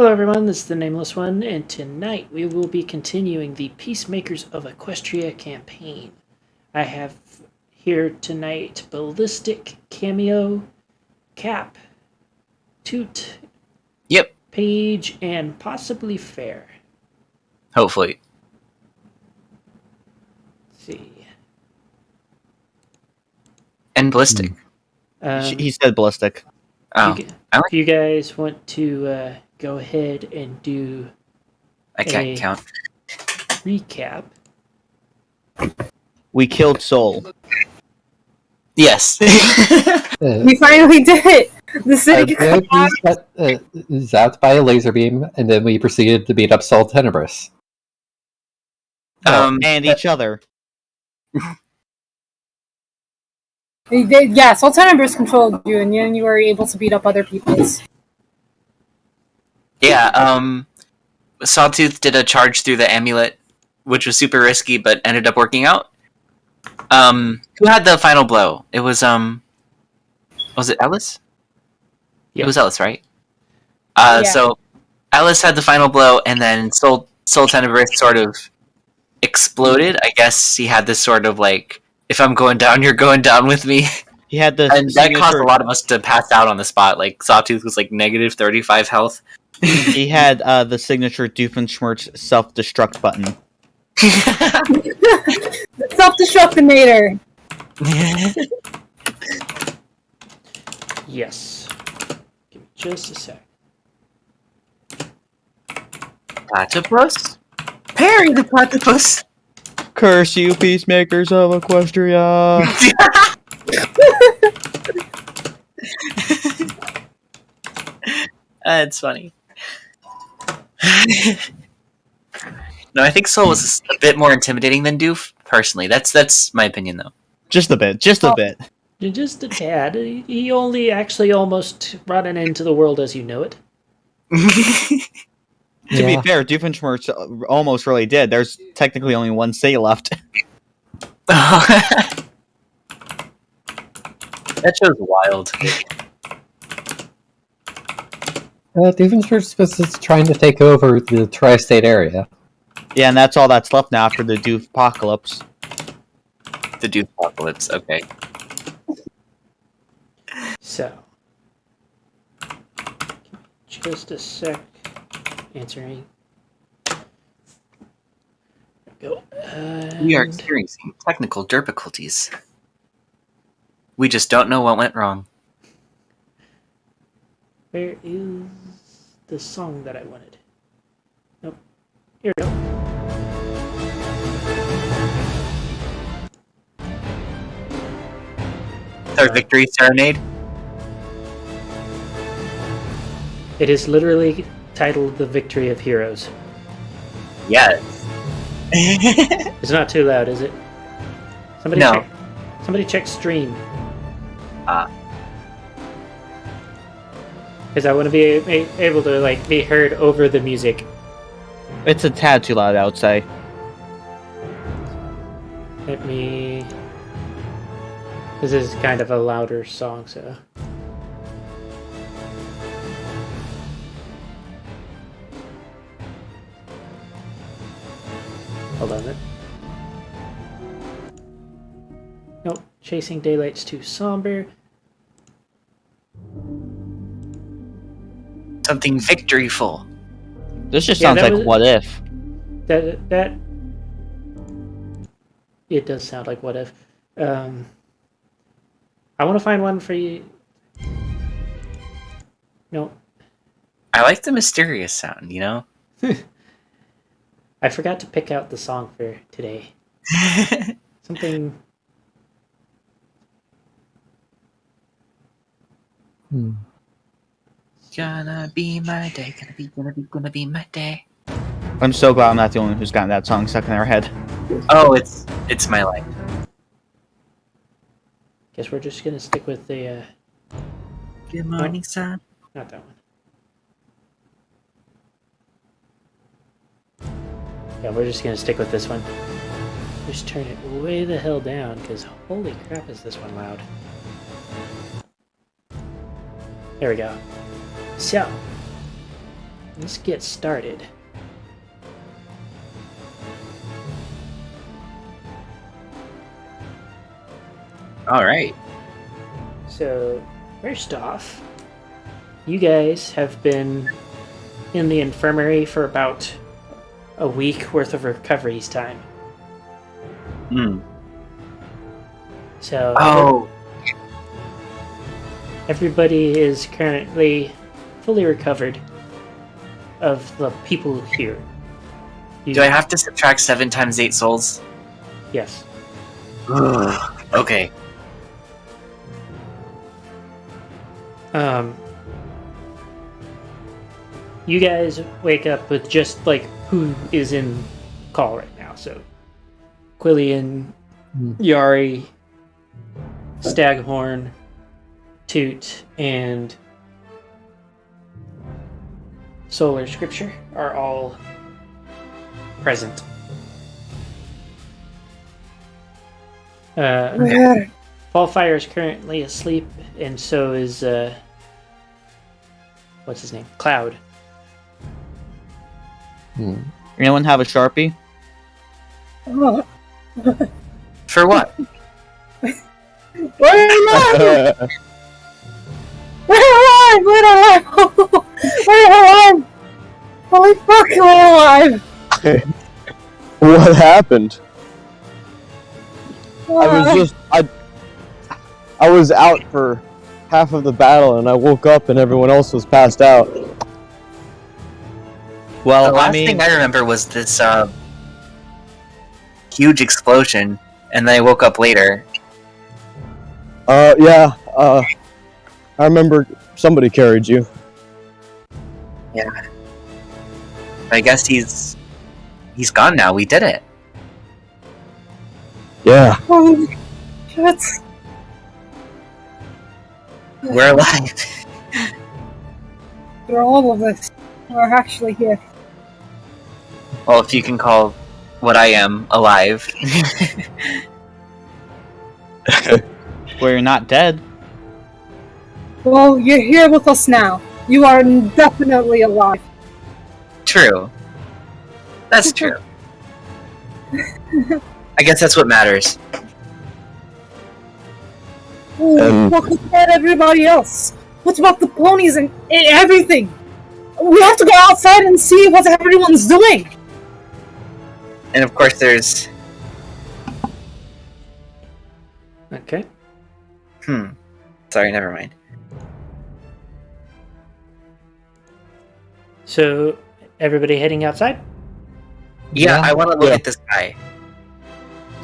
Hello everyone, this is the Nameless one, and tonight we will be continuing the Peacemakers of Equestria campaign. I have here tonight Ballistic, Cameo, Cap, Toot, Yep. Paige, and possibly Fair. Hopefully. Let's see. And Ballistic. He said ballistic. Oh, if you guys want to go ahead and do I can't count. recap. We killed Sol. Yes. We finally did it! The city got zapped by a laser beam, and then we proceeded to beat up Sol Tenebris. And each other. Yeah, Sol Tenebris controlled you, and then you were able to beat up other people's. Yeah, Sawtooth did a charge through the amulet, which was super risky, but ended up working out. Who had the final blow? It was it Ellis? Yep. It was Ellis, right? Yeah. So Ellis had the final blow, and then Sol Tenebris sort of exploded. I guess he had this sort of like, if I'm going down, you're going down with me. He had the And that caused a lot of us to pass out on the spot. Like, Sawtooth was like negative 35 health. He had the signature Doofenshmirtz self-destruct button. Self-destructinator! Yes. Give me just a sec. Platypus? Parry the platypus! Curse you, Peacemakers of Equestria! It's funny. No, I think Sol was a bit more intimidating than Doof, personally. That's my opinion, though. Just a bit. Just a bit. Just a tad. He only actually almost brought it into the world as you know it. To be fair, Doofenshmirtz almost really did. There's technically only one city left. That show's wild. Doofenshmirtz was trying to take over the tri-state area. Yeah, and that's all that's left now after the Doof apocalypse. The Doof apocalypse, okay. So, just a sec. Answering. Go. We are experiencing technical difficulties. We just don't know what went wrong. Where is the song that I wanted? Nope. Here we go. Our victory serenade? It is literally titled The Victory of Heroes. Yes. It's not too loud, is it? No. Somebody check stream. Ah. Because I want to be able to be heard over the music. It's a tad too loud, I would say. Let me... This is kind of a louder song, so... Hold on. Nope. Chasing Daylight's too somber. Something victoryful. This just sounds like What If. That... It does sound like What If. I want to find one for you. No. I like the mysterious sound, you know? I forgot to pick out the song for today. Something... Gonna be my day, gonna be my day. I'm so glad I'm not the only one who's gotten that song stuck in their head. Oh, it's my life. Guess we're just gonna stick with the, Good morning, son. Not that one. Yeah, we're just gonna stick with this one. Just turn it way the hell down, because holy crap is this one loud. There we go. So, let's get started. All right. So, first off, you guys have been in the infirmary for about a week worth of recovery's time. Hmm. So, Oh, everybody is currently fully recovered of the people here. do I have to subtract 7 times 8 souls? Yes. Okay. You guys wake up with just like who is in call right now. So, Quillian, Yari, Staghorn, Toot, and Solar Scripture are all present. Fallfire is currently asleep, and so is what's his name? Cloud. Anyone have a Sharpie? For what? We're alive! We're alive! We're alive! We're alive! Holy fuck, we're alive! What happened? Ah, I was out for half of the battle and I woke up and everyone else was passed out. Well, The last thing I remember was this huge explosion, and then I woke up later. Yeah, I remember somebody carried you. Yeah. I guess he's gone now. We did it. Yeah. holy shit. We're alive. For all of us, we're actually here. Well, if you can call what I am alive. well, you're not dead. Well, you're here with us now. You are definitely alive. True. That's true. I guess that's what matters. What about everybody else? What about the ponies and everything? We have to go outside and see what everyone's doing. And of course there's... Okay. Sorry, never mind. So, everybody heading outside? Yeah, Yeah. I want to look at this guy.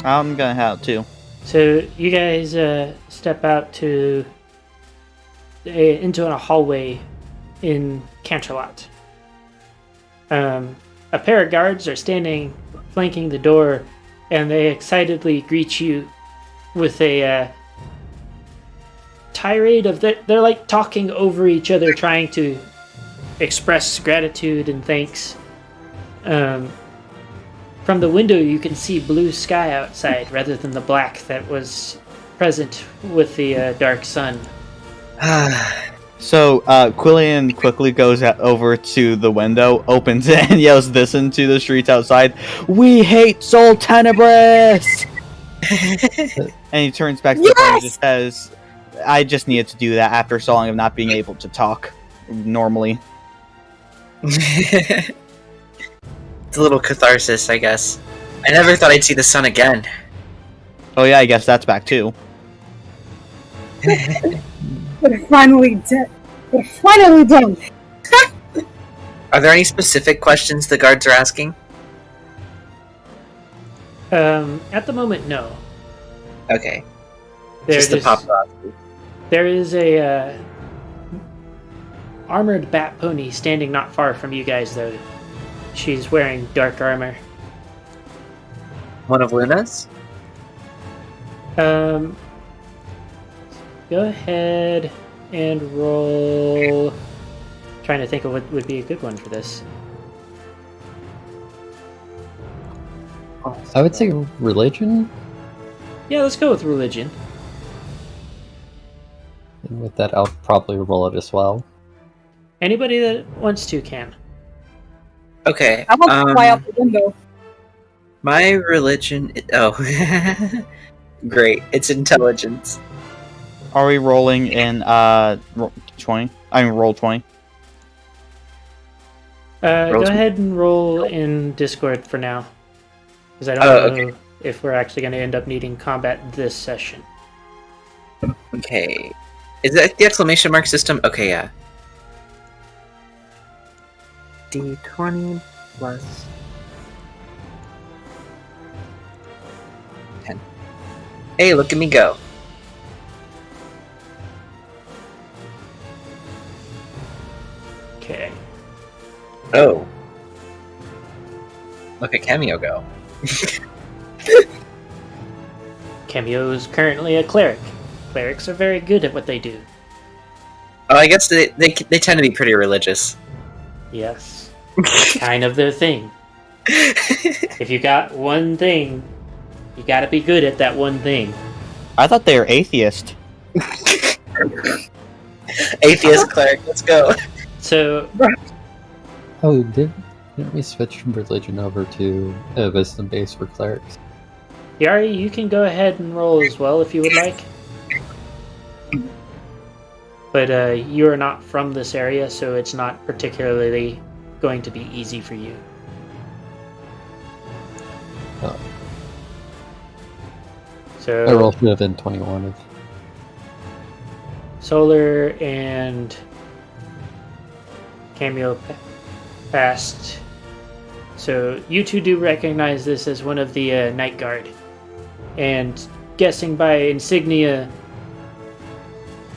I'm gonna have to. So, you guys step out to into a hallway in Canterlot. A pair of guards are standing flanking the door, and they excitedly greet you with a tirade of they're like talking over each other, trying to express gratitude and thanks. From the window, you can see blue sky outside rather than the black that was present with the dark sun. So, Quillian quickly goes over to the window, opens it, and yells this into the streets outside. We hate Sol Tenebris! And he turns back to the phone and just says, I just needed to do that after so long of not being able to talk normally. It's a little catharsis, I guess. I never thought I'd see the sun again. Oh yeah, I guess that's back too. We're finally dead. We're finally done. Are there any specific questions the guards are asking? At the moment, no. Okay. They're Just the paparazzi. There is a armored bat pony standing not far from you guys, though. She's wearing dark armor. One of Luna's? Go ahead and roll. Trying to think of what would be a good one for this. I would say religion. Yeah, let's go with religion. And with that, I'll probably roll it as well. Anybody that wants to can. Okay. I want to fly out the window. My religion. Great. It's intelligence. Are we rolling in 20? I mean, roll 20. Go ahead and roll in Discord for now, because I don't know if we're actually going to end up needing combat this session. Okay. Is that the exclamation mark system? Okay, yeah. D20 plus 10. Hey, look at me go. Okay. Oh. Look at Cameo go. Cameo is currently a cleric. Clerics are very good at what they do. Oh, I guess they tend to be pretty religious. Yes. Kind of their thing. If you got one thing, you gotta be good at that one thing. I thought they were atheist. Atheist cleric, let's go. So, Oh, didn't we switch from religion over to a wisdom base for clerics? Yari, you can go ahead and roll as well if you would like. But you are not from this area, so it's not particularly going to be easy for you. Oh. So, My roll should have been 21. Solar and Cameo passed. So you two do recognize this as one of the Night Guard. And guessing by insignia,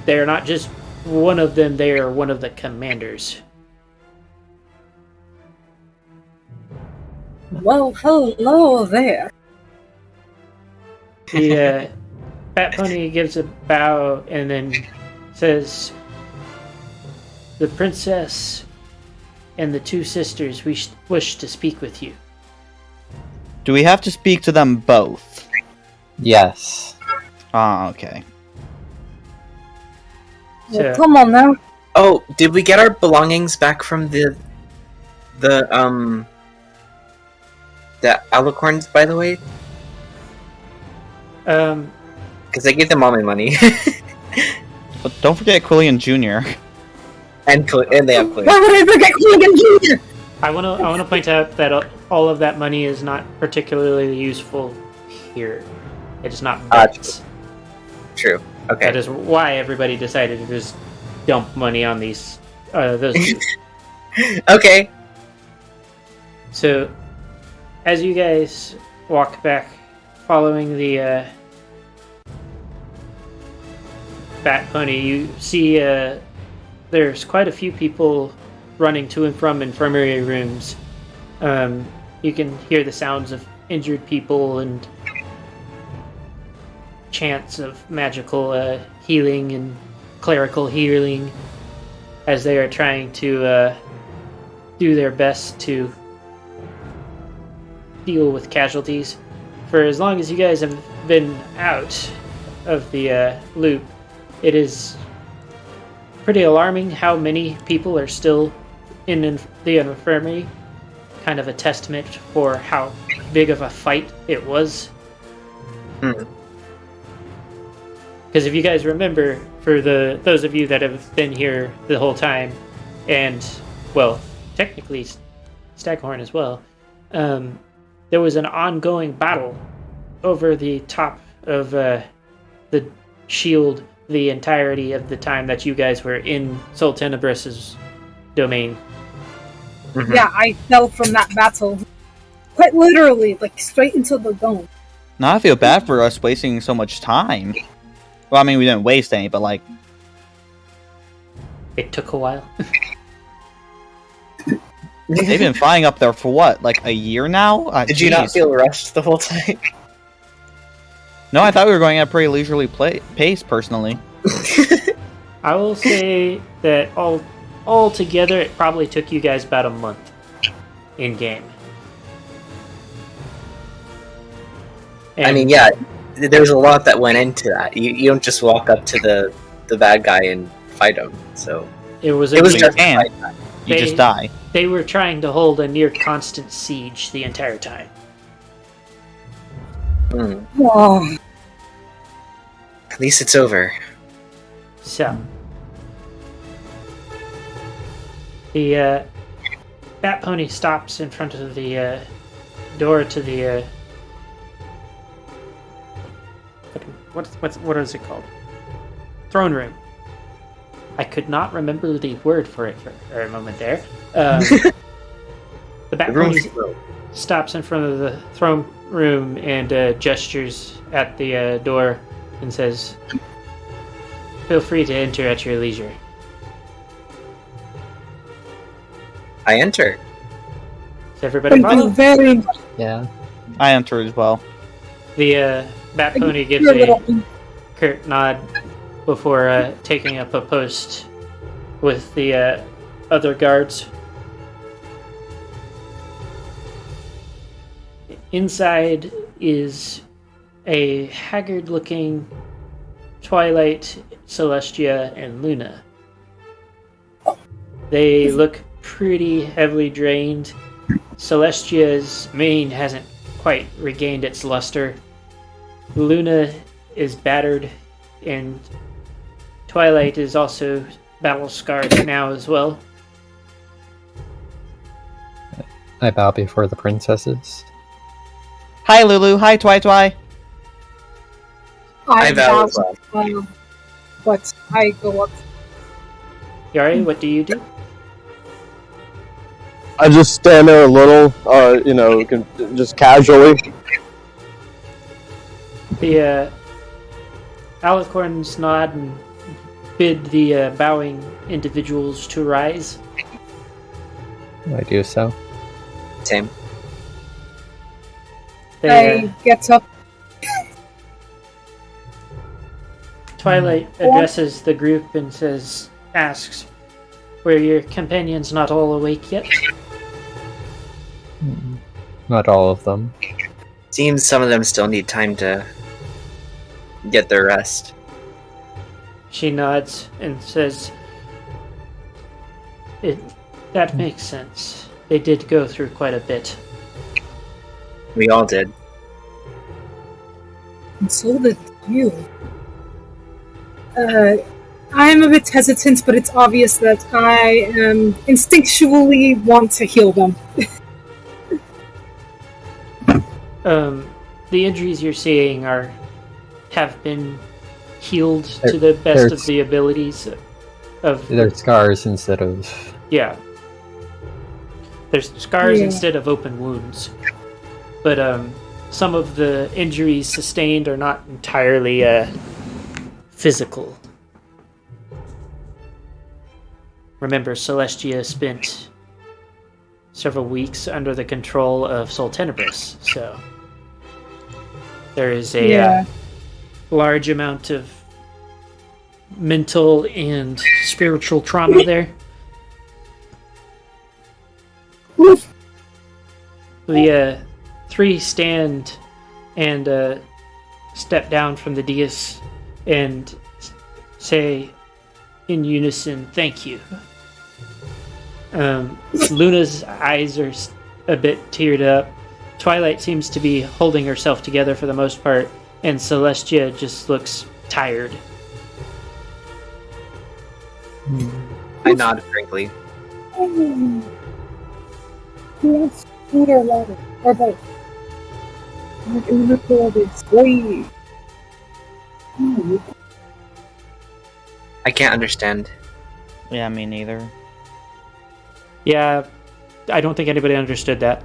they're not just one of them, they are one of the commanders. Well, hello there. The Fat Pony gives a bow and then says, "The princess and the two sisters wish to speak with you." Do we have to speak to them both? Yes. Ah, okay. Well, come on now. Oh, did we get our belongings back from the alicorns, by the way? Because I gave them all my money. But don't forget Quillian Jr. and they have clues. Why would I forget Quillian Jr.? I want to point out that all of that money is not particularly useful here. It is not bets. True. Okay. That is why everybody decided to just dump money on these those two. Okay. So, as you guys walk back, following the Fat Pony, you see there's quite a few people running to and from infirmary rooms. You can hear the sounds of injured people and chants of magical healing and clerical healing as they are trying to do their best to deal with casualties. For as long as you guys have been out of the loop, it is pretty alarming how many people are still in the infirmary. Kind of a testament for how big of a fight it was. Because if you guys remember, for those of you that have been here the whole time, and, well, technically Staghorn as well, there was an ongoing battle over the top of the shield the entirety of the time that you guys were in Sol Tenebris' domain. Mm-hmm. Yeah, I fell from that battle. Quite literally, like, straight into the dome. Now I feel bad for us wasting so much time. Well, I mean, we didn't waste any, but like... It took a while. They've been flying up there for what, like a year now? Did you not feel rushed the whole time? No, I thought we were going at a pretty leisurely pace, personally. I will say that all together, it probably took you guys about a month in game. And I mean, yeah, there's a lot that went into that. You don't just walk up to the bad guy and fight him. So it was just You You just die. They were trying to hold a near constant siege the entire time. Oh, At least it's over. So, the Bat Pony stops in front of the door to the what is it called? Throne room. I could not remember the word for it for a moment there. The Bat Pony stops in front of the throne room and gestures at the door and says, "Feel free to enter at your leisure." I enter. Does everybody thank you follow? very much. Yeah. I enter as well. The Bat Pony gives You're a little- curt nod before taking up a post with the other guards. Inside is a haggard-looking Twilight, Celestia, and Luna. They look pretty heavily drained. Celestia's mane hasn't quite regained its luster. Luna is battered, and Twilight is also battle-scarred now as well. I bow before the princesses. Hi, Lulu. Hi, Twi. I vow as bow, but I go up. Yari, what do you do? I just stand there a little, just casually. The alicorns nod and bid the bowing individuals to rise. I do so. Same. They, I get up. Twilight addresses the group and asks, "Were your companions not all awake yet?" Not all of them. Seems some of them still need time to get their rest. She nods and says, "That makes sense. They did go through quite a bit." We all did. And so did you. I'm a bit hesitant, but it's obvious that I instinctually want to heal them. The injuries you're seeing have been healed to the best of the abilities of. They're scars instead of... Yeah. There's scars Yeah. instead of open wounds. But some of the injuries sustained are not entirely physical. Remember, Celestia spent several weeks under the control of Sol Tenebris, so there is a large amount of mental and spiritual trauma there. The three stand and step down from the dais and say in unison, "Thank you." Luna's eyes are a bit teared up. Twilight seems to be holding herself together for the most part, and Celestia just looks tired. I nod frankly. Yes, food or water, or both. I'm in the middle of this. Wait. I can't understand. Yeah, me neither. Yeah, I don't think anybody understood that.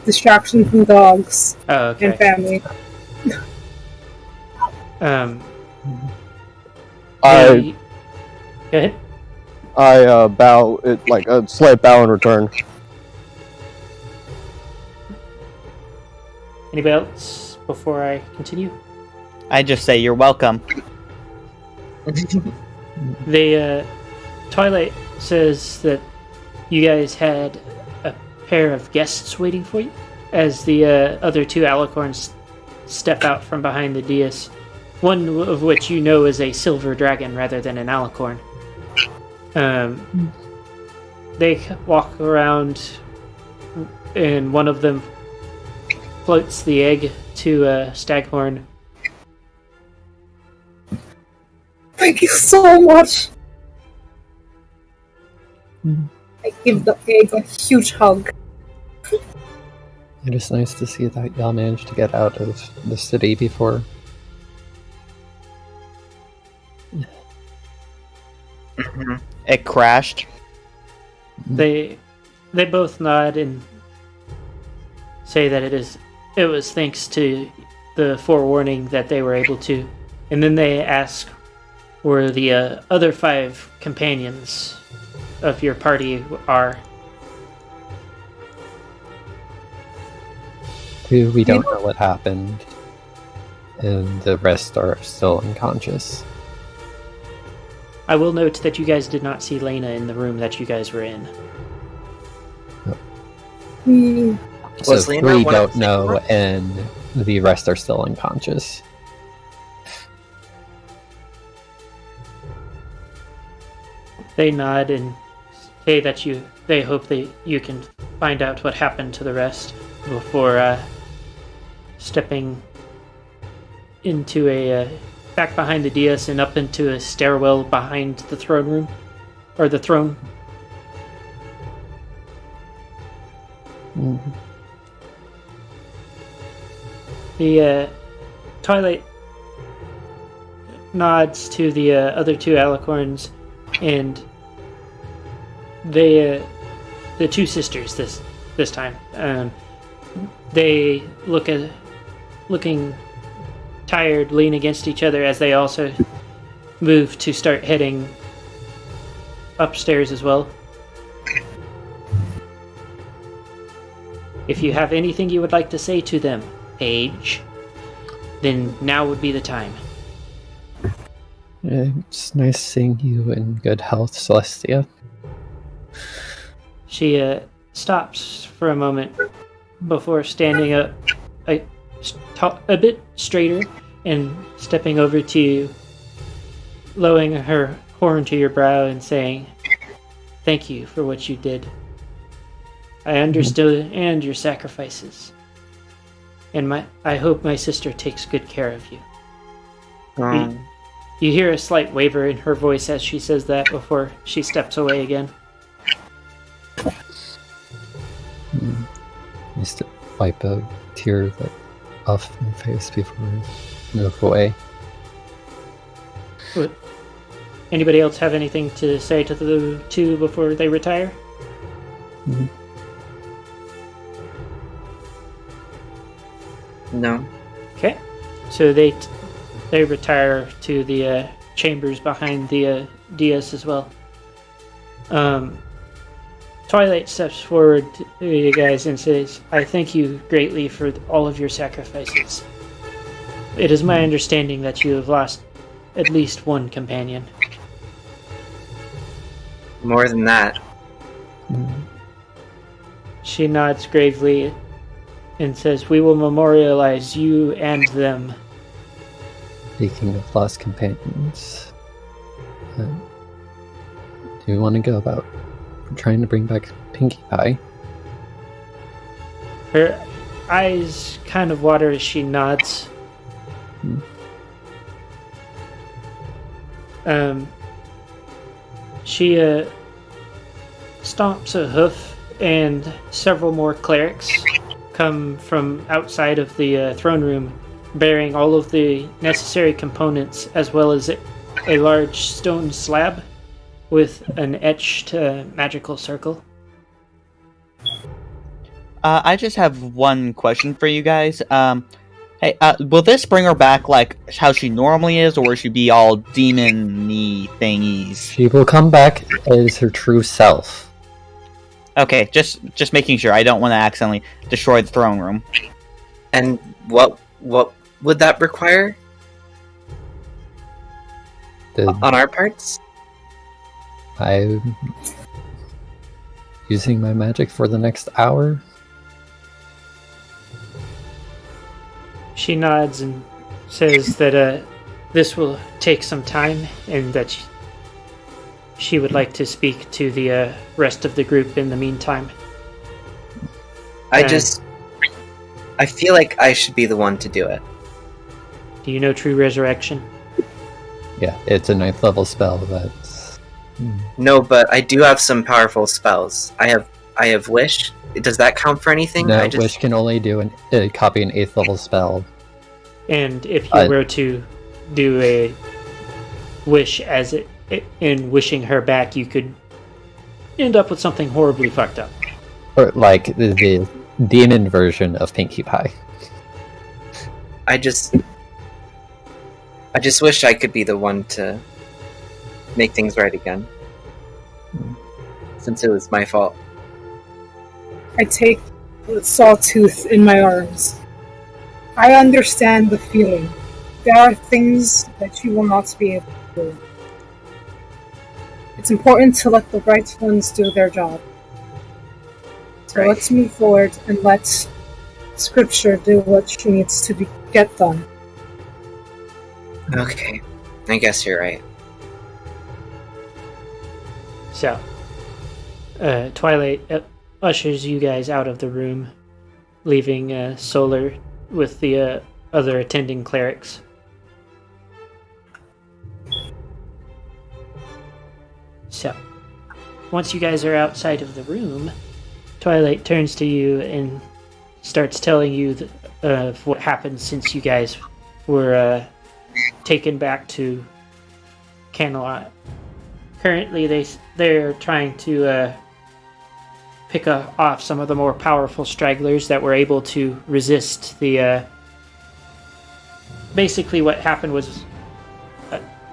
Distraction from dogs Oh, okay. and family. I Go ahead. bow, it like a slight bow in return. Anybody else before I continue? I just say you're welcome. Twilight says that you guys had a pair of guests waiting for you as the other two alicorns step out from behind the dais one of which you know is a silver dragon rather than an alicorn. They walk around, and one of them floats the egg to a staghorn. Thank you so much. I give the egg a huge hug. It is nice to see that y'all managed to get out of the city before. It crashed. They both nod and say that it was thanks to the forewarning that they were able to. And then they ask where the other 5 companions of your party are. We don't know what happened, and the rest are still unconscious. I will note that you guys did not see Lena in the room that you guys were in. So Was Lena 3 one of don't the know, six? and the rest are still unconscious. They nod and say that they hope that you can find out what happened to the rest before stepping into back behind the dais and up into a stairwell behind the throne room, or the throne. Mhm. The Twilight nods to the other 2 alicorns, and they, the 2 sisters this time, they looking tired, lean against each other as they also move to start heading upstairs as well. If you have anything you would like to say to them, Paige, then now would be the time. It's nice seeing you in good health, Celestia. She stops for a moment before standing up a bit straighter and stepping over to you, lowering her horn to your brow and saying, "Thank you for what you did. I understand your sacrifices, and I hope my sister takes good care of you." You hear a slight waver in her voice as she says that before she steps away again. Just to wipe a tear off my face before I move away. Anybody else have anything to say to the 2 before they retire? Mhm. No. Okay, so they retire to the chambers behind the dais as well. Twilight steps forward to you guys and says, "I thank you greatly for all of your sacrifices. It is my understanding that you have lost at least 1 companion." More than that. She nods gravely and says, "We will memorialize you and them." Speaking of lost companions, do you want to go about trying to bring back Pinkie Pie? Her eyes kind of water as she nods. She stomps a hoof, and several more clerics come from outside of the throne room, bearing all of the necessary components, as well as a large stone slab with an etched magical circle. I just have one question for you guys. Hey, will this bring her back like how she normally is, or will she be all demon-y thingies? She will come back as her true self. Okay, just making sure. I don't want to accidentally destroy the throne room. And what would that require on our parts? I'm using my magic for the next hour. She nods and says that this will take some time, and that she would like to speak to the rest of the group in the meantime. I feel like I should be the one to do it. Do you know True Resurrection? Yeah, it's a 9th level spell that's... No, but I do have some powerful spells. I have Wish. Does that count for anything? No, Wish can only do copy an 8th level spell. And if you were to do a wish in wishing her back, you could end up with something horribly fucked up. Or like the demon version of Pinkie Pie. I just wish I could be the one to make things right again. Since it was my fault. I take the sawtooth in my arms. I understand the feeling. There are things that you will not be able to do. It's important to let the right ones do their job. So Right. let's move forward and let Scripture do what she needs to get done. Okay. I guess you're right. So, Twilight ushers you guys out of the room, leaving Solar with the other attending clerics. So, once you guys are outside of the room, Twilight turns to you and starts telling you of what happened since you guys were taken back to Camelot. Currently, they're trying to pick off some of the more powerful stragglers that were able to resist the... Basically, what happened was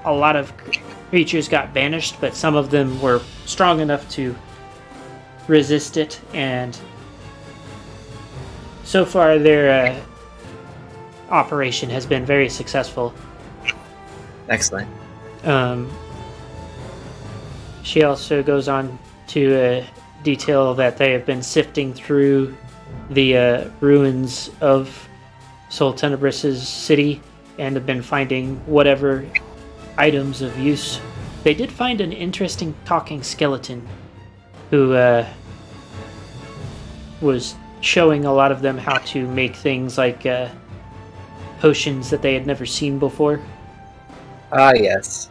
a lot of creatures got banished, but some of them were strong enough to resist it, and so far their operation has been very successful. Excellent. She also goes on to detail that they have been sifting through the ruins of Sol Tenebris' city and have been finding whatever items of use. They did find an interesting talking skeleton who was showing a lot of them how to make things like potions that they had never seen before. Ah, yes.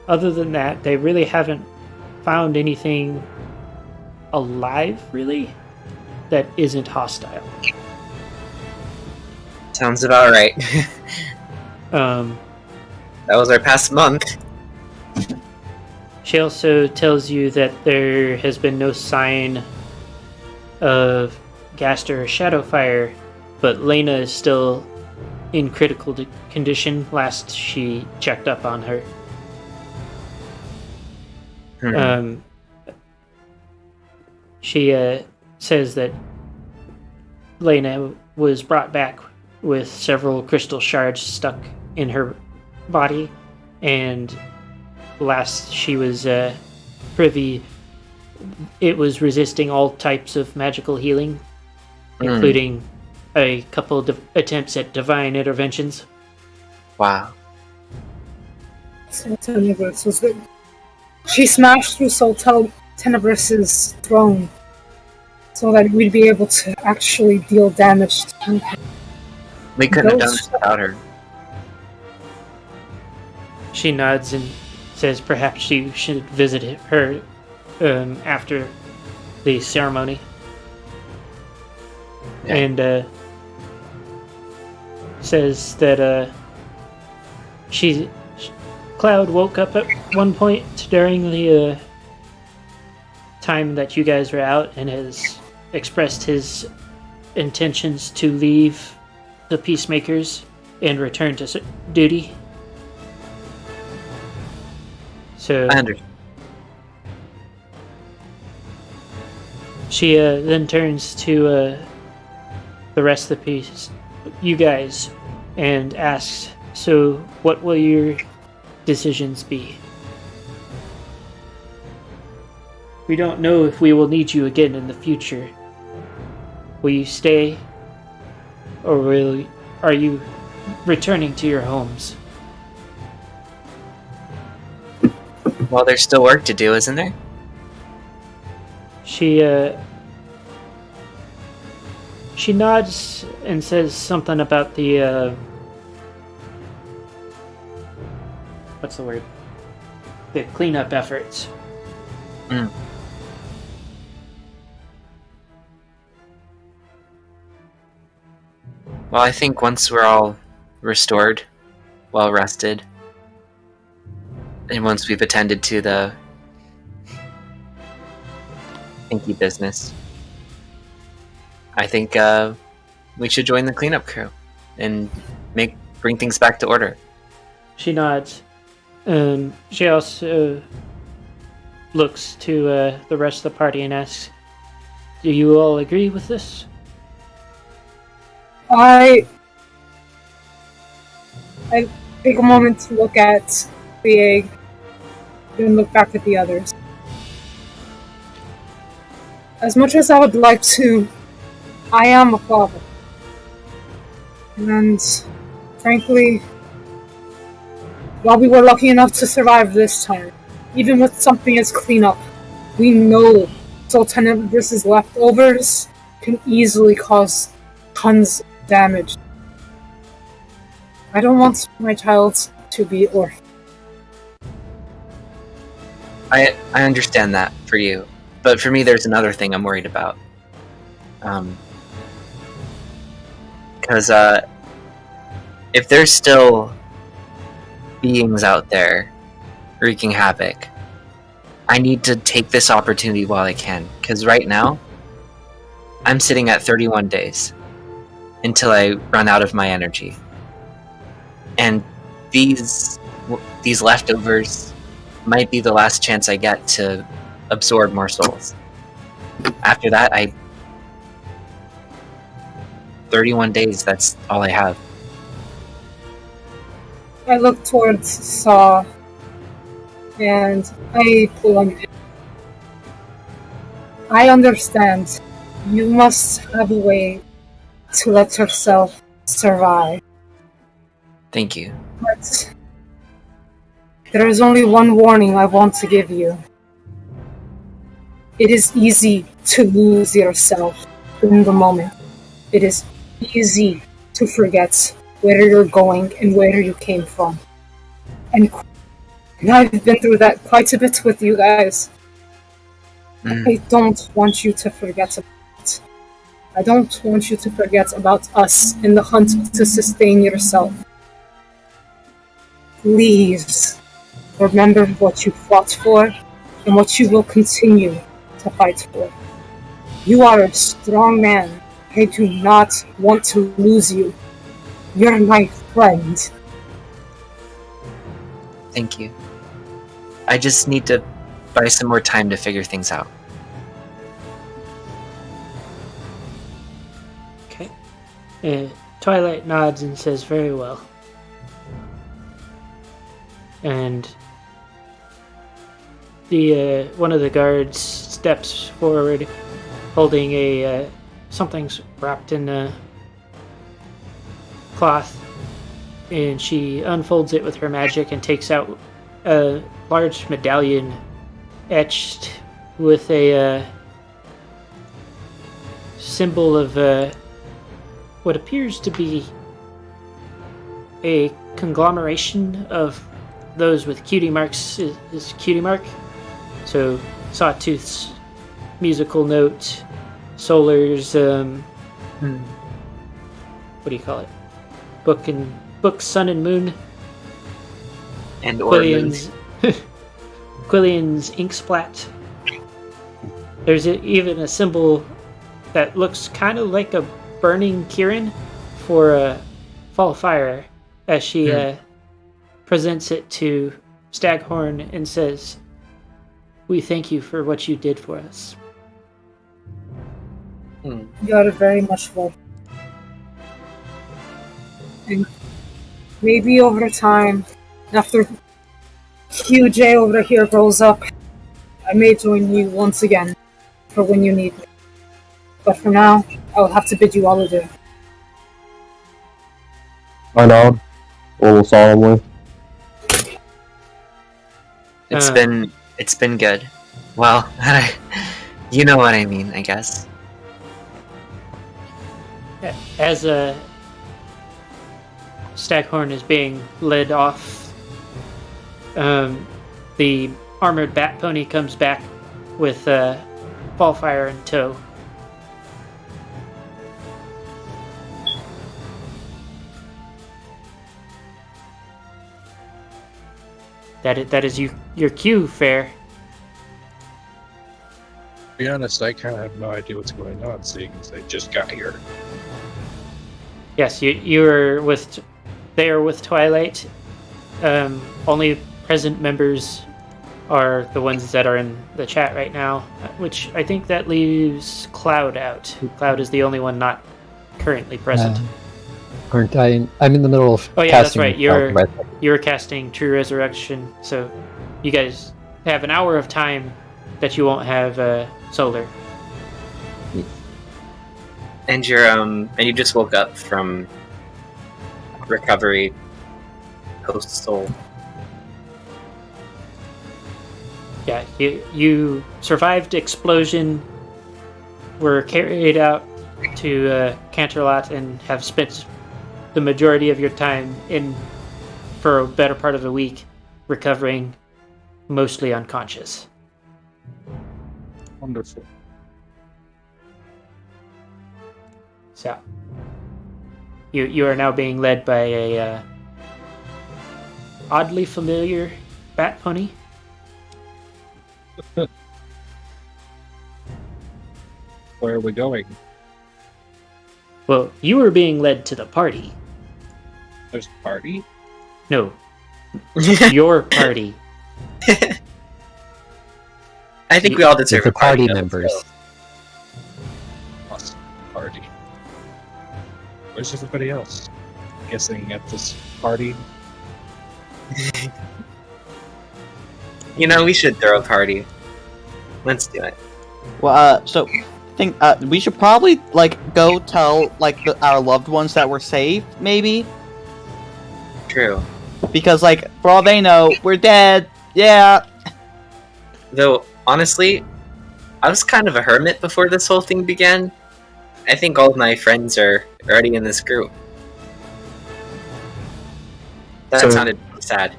Other than that, they really haven't found anything alive, really, that isn't hostile. Sounds about right. Um, That was our past month. She also tells you that there has been no sign of Gaster or Shadowfire, but Lena is still in critical condition last she checked up on her. She says that Lena was brought back with several crystal shards stuck in her body, and last she was privy, it was resisting all types of magical healing, including a couple of attempts at divine interventions. Wow. Sol Tenebris was good. She smashed through Sol Tenebris' throne so that we'd be able to actually deal damage to her. We couldn't have done this without her. She nods and says perhaps you should visit her after the ceremony. Yeah. And says that Cloud woke up at one point during the time that you guys were out and has expressed his intentions to leave the Peacemakers and return to duty. So I understand. she then turns to the rest of the piece, you guys, and asks, so what will your decisions be? We don't know if we will need you again in the future. Will you stay or are you returning to your homes? Well, there's still work to do, isn't there? She nods and says something about the what's the word? The cleanup efforts. Mm. Well, I think once we're all restored, well rested, and once we've attended to the pinky business, I think we should join the cleanup crew and bring things back to order. She nods. She also looks to the rest of the party and asks, "Do you all agree with this?" I take a moment to look at the egg, then look back at the others. As much as I would like to, I am a father. And frankly, while we were lucky enough to survive this time, even with something as cleanup, we know Sol Tenebris' leftovers can easily cause tons of damage. I don't want my child to be orphaned. I understand that for you, but for me, there's another thing I'm worried about. Because if there's still beings out there wreaking havoc, I need to take this opportunity while I can. Because right now, I'm sitting at 31 days until I run out of my energy, and these leftovers might be the last chance I get to absorb more souls. After that, 31 days, that's all I have. I look towards Saw and I pull him in. I understand. You must have a way to let yourself survive. Thank you. But there is only one warning I want to give you. It is easy to lose yourself in the moment. It is easy to forget where you're going and where you came from. And I've been through that quite a bit with you guys. I don't want you to forget about it. I don't want you to forget about us in the hunt to sustain yourself. Please remember what you fought for and what you will continue to fight for. You are a strong man. I do not want to lose you. You're my friend. Thank you. I just need to buy some more time to figure things out. Okay. Twilight nods and says, "Very well." And the one of the guards steps forward, holding a something's wrapped in a cloth, and she unfolds it with her magic and takes out a large medallion etched with a symbol of what appears to be a conglomeration of those with cutie marks is cutie mark. So Sawtooth's musical note, Solar's what do you call it? Book Sun and Moon, And Quillian's Quillian's ink splat. There's even a symbol that looks kind of like a burning Kirin for a fall of fire as she presents it to Staghorn and says, "We thank you for what you did for us." You are very much welcome. And maybe over time, after QJ over here grows up, I may join you once again for when you need me. But for now, I will have to bid you all adieu. I nod, a little solemnly. It's been good. Well, you know what I mean, I guess. As Staghorn is being led off, the armored bat pony comes back with Fallfire in tow. That is your cue, Fair. To be honest, I kind of have no idea what's going on, seeing as I just got here. Yes, you're with. They are with Twilight. Only present members are the ones that are in the chat right now, which I think that leaves Cloud out. Cloud is the only one not currently present. Aren't I? I'm in the middle of. Oh yeah, that's casting right. Red. You're casting True Resurrection, so you guys have an hour of time that you won't have Solar. And you just woke up from recovery post soul. Yeah, you survived explosion, were carried out to Canterlot, and have spent the majority of your time for a better part of a week recovering, mostly unconscious. Wonderful. So, you are now being led by a oddly familiar bat pony. Where are we going? Well, you were being led to the party. There's a party? No, your party. I think we all deserve The a party. party members. Awesome. Party. Where's everybody else? Guessing at this party. You know, we should throw a party. Let's do it. Well, so think we should probably go tell our loved ones that we're safe, maybe, True. because for all they know, we're dead. Yeah. Though, honestly, I was kind of a hermit before this whole thing began. I think all of my friends are already in this group. That sounded sad.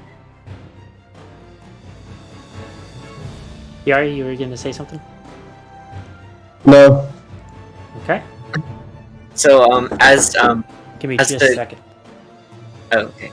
Yari, you were going to say something? No. Okay. So, Give me as just a the- second. oh, okay.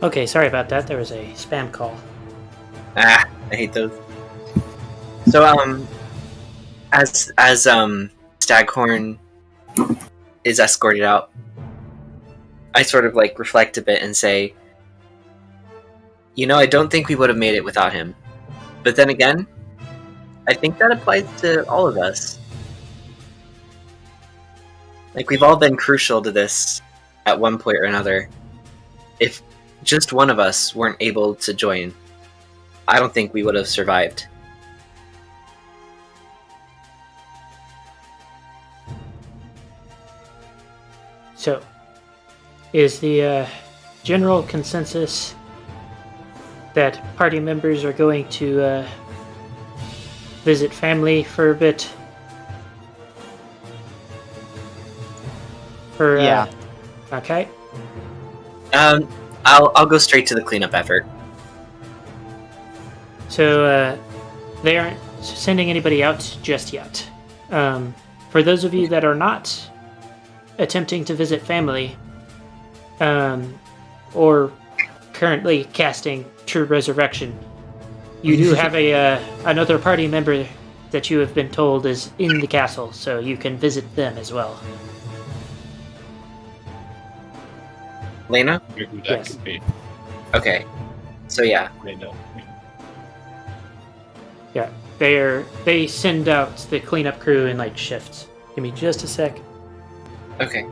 Okay, sorry about that. There was a spam call. I hate those. So, as Staghorn is escorted out, I sort of reflect a bit and say, you know, I don't think we would have made it without him. But then again, I think that applies to all of us. We've all been crucial to this at one point or another. If just one of us weren't able to join, I don't think we would have survived. So, is the general consensus that party members are going to visit family for a bit? Yeah. Okay. I'll go straight to the cleanup effort. So, they aren't sending anybody out just yet. For those of you that are not attempting to visit family, or currently casting True Resurrection, you do have another party member that you have been told is in the castle, so you can visit them as well. Elena? Who that Yes. could be. Okay. So yeah. They know. Yeah, they send out the cleanup crew in like shifts. Give me just a sec. Okay.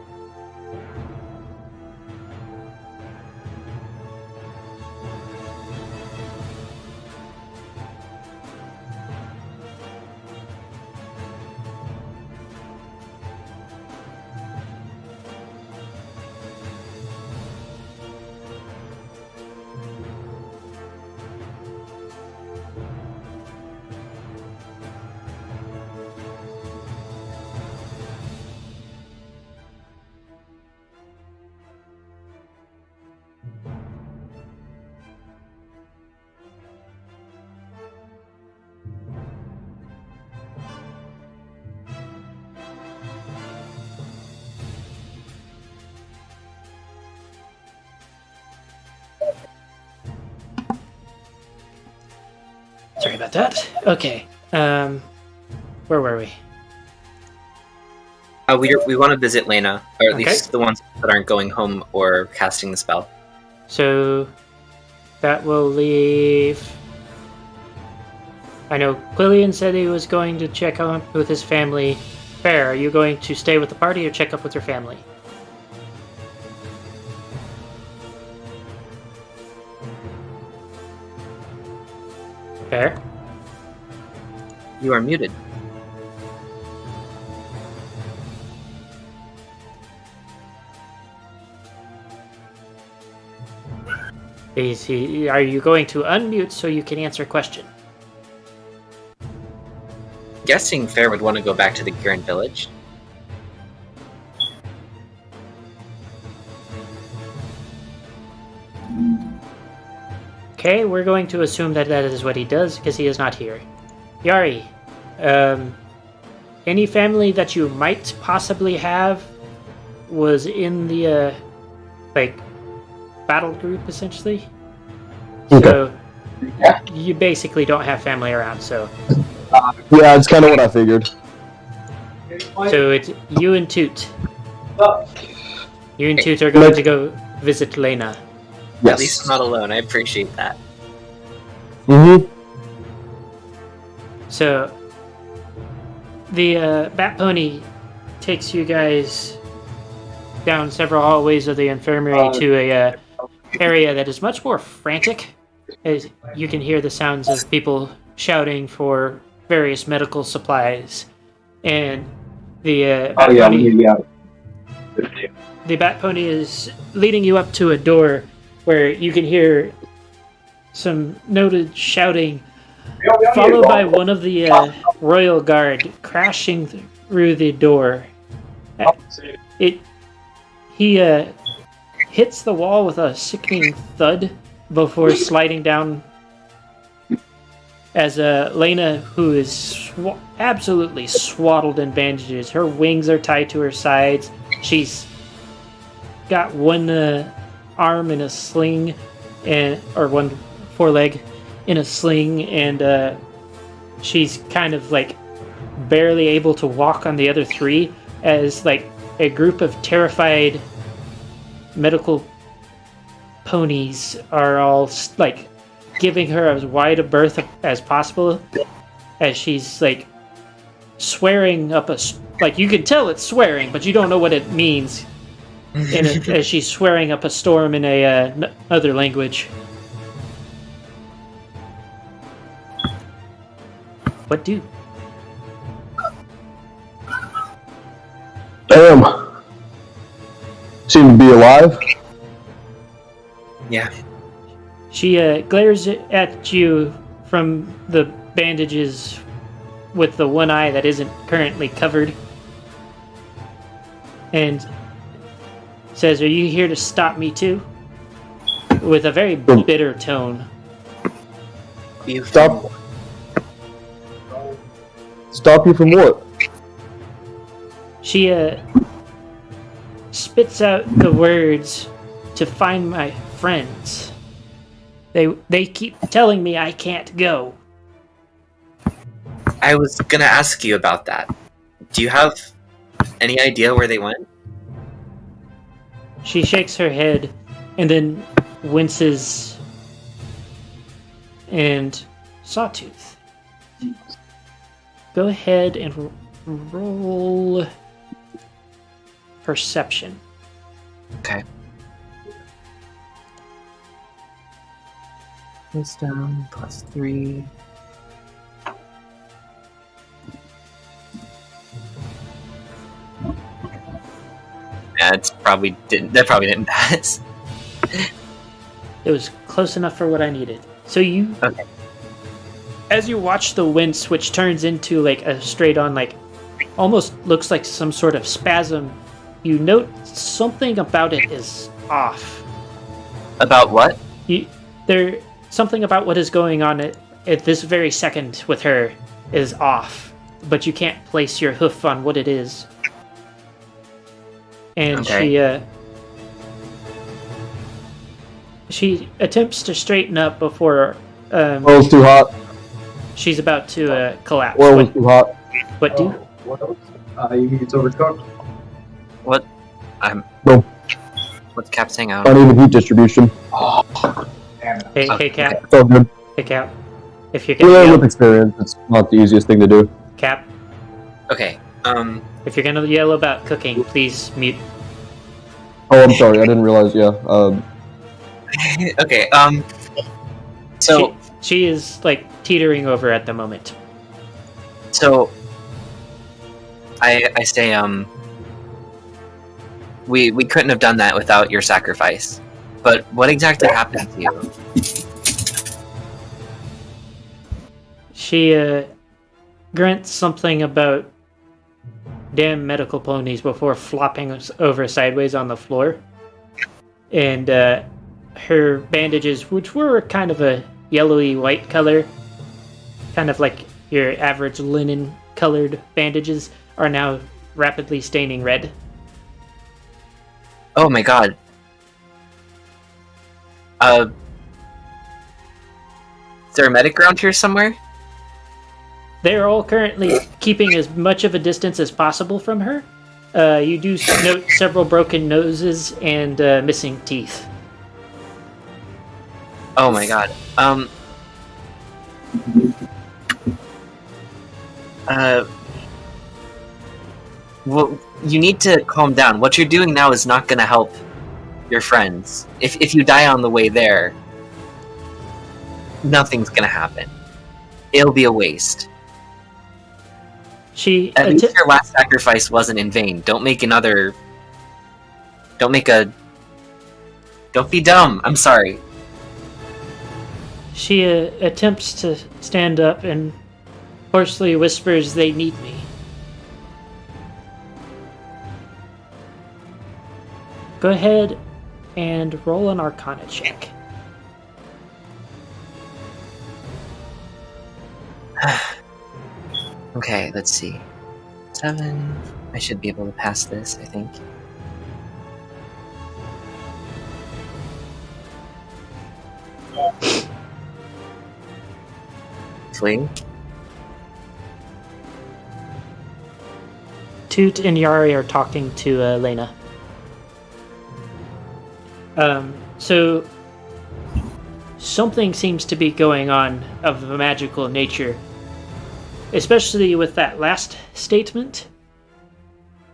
Sorry about that. Okay. Where were we? We want to visit Lena, or at Okay. least the ones that aren't going home or casting the spell. So that will leave. I know Quillian said he was going to check up with his family. Fair, are you going to stay with the party or check up with your family? Fair. You are muted. Are you going to unmute so you can answer a question? Guessing Fair would want to go back to the Kirin village. Okay, we're going to assume that that is what he does because he is not here. Yari, any family that you might possibly have was in the battle group essentially. Okay. So you basically don't have family around. So Yeah, it's kind of what I figured. it's you and Toot. You and Toot are going to go visit Lena. Yes. At least I'm not alone. I appreciate that. Mm-hmm. So the Bat Pony takes you guys down several hallways of the infirmary to a area that is much more frantic, as you can hear the sounds of people shouting for various medical supplies. And the Bat Pony, the Bat Pony is leading you up to a door where you can hear some noted shouting, followed by one of the Royal Guard crashing through the door. He hits the wall with a sickening thud before sliding down as Lena, who is absolutely swaddled in bandages. Her wings are tied to her sides. She's got one arm in a sling, or one foreleg in a sling, and she's kind of barely able to walk on the other three as a group of terrified medical ponies are all giving her as wide a berth as possible as she's swearing up you can tell it's swearing, but you don't know what it means as she's swearing up a storm in a other language. What do? Damn. Seem to be alive. Yeah. She glares at you from the bandages with the one eye that isn't currently covered and says, "Are you here to stop me too?" With a very bitter tone. Stop. Stop you from what? She spits out the words, "To find my friends. They keep telling me I can't go." I was gonna ask you about that. Do you have any idea where they went? She shakes her head and then winces and Sawtooth. Go ahead and roll perception. Okay. Wisdom +3. That probably didn't pass. It was close enough for what I needed. So you, Okay. as you watch the wince, which turns into like a straight-on, like almost looks like some sort of spasm, you note something about it is off. About what? Something about what is going on at this very second with her is off, but you can't place your hoof on what it is. And Okay. she attempts to straighten up before Oil's too hot. she's about to collapse. Oil was too hot. What do? What else? You mean it's overcooked? What? No. What's Cap saying? I don't know. Uneven heat distribution. Damn it. Hey, Cap. It's all good. Hey, Cap. If you We learn can with experience. It's not the easiest thing to do. Cap, Okay. if you're gonna yell about cooking, please mute. Oh, I'm sorry. I didn't realize. Yeah. Okay. So She is like teetering over at the moment. so I say we couldn't have done that without your sacrifice. But what exactly happened to you? She grunts something about damn medical ponies before flopping over sideways on the floor. And her bandages, which were kind of a yellowy white color, kind of like your average linen colored bandages, are now rapidly staining red. Oh my god. Is there a medic around here somewhere? They're all currently keeping as much of a distance as possible from her. You do note several broken noses and missing teeth. Oh my god. Well, you need to calm down. What you're doing now is not going to help your friends. If you die on the way there, nothing's going to happen. It'll be a waste. She At least your last sacrifice wasn't in vain. Don't be dumb. I'm sorry. She attempts to stand up and hoarsely whispers, "They need me." Go ahead and roll an Arcana check. Okay, let's see. 7. I should be able to pass this, I think. Hopefully. Toot and Yari are talking to Elena. So something seems to be going on of a magical nature, especially with that last statement.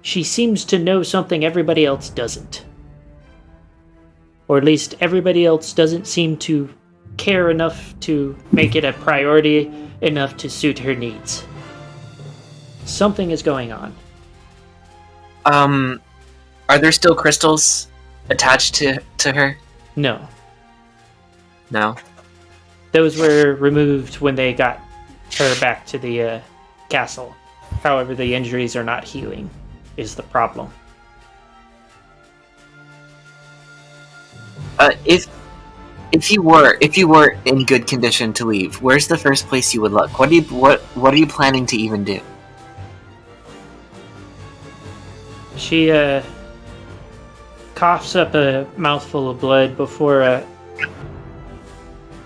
She seems to know something everybody else doesn't. Or at least everybody else doesn't seem to care enough to make it a priority enough to suit her needs. Something is going on. Are there still crystals attached to her? No. No? Those were removed when they got her back to the castle. However, the injuries are not healing, is the problem. If you were in good condition to leave, where's the first place you would look? What are you planning to even do? She coughs up a mouthful of blood before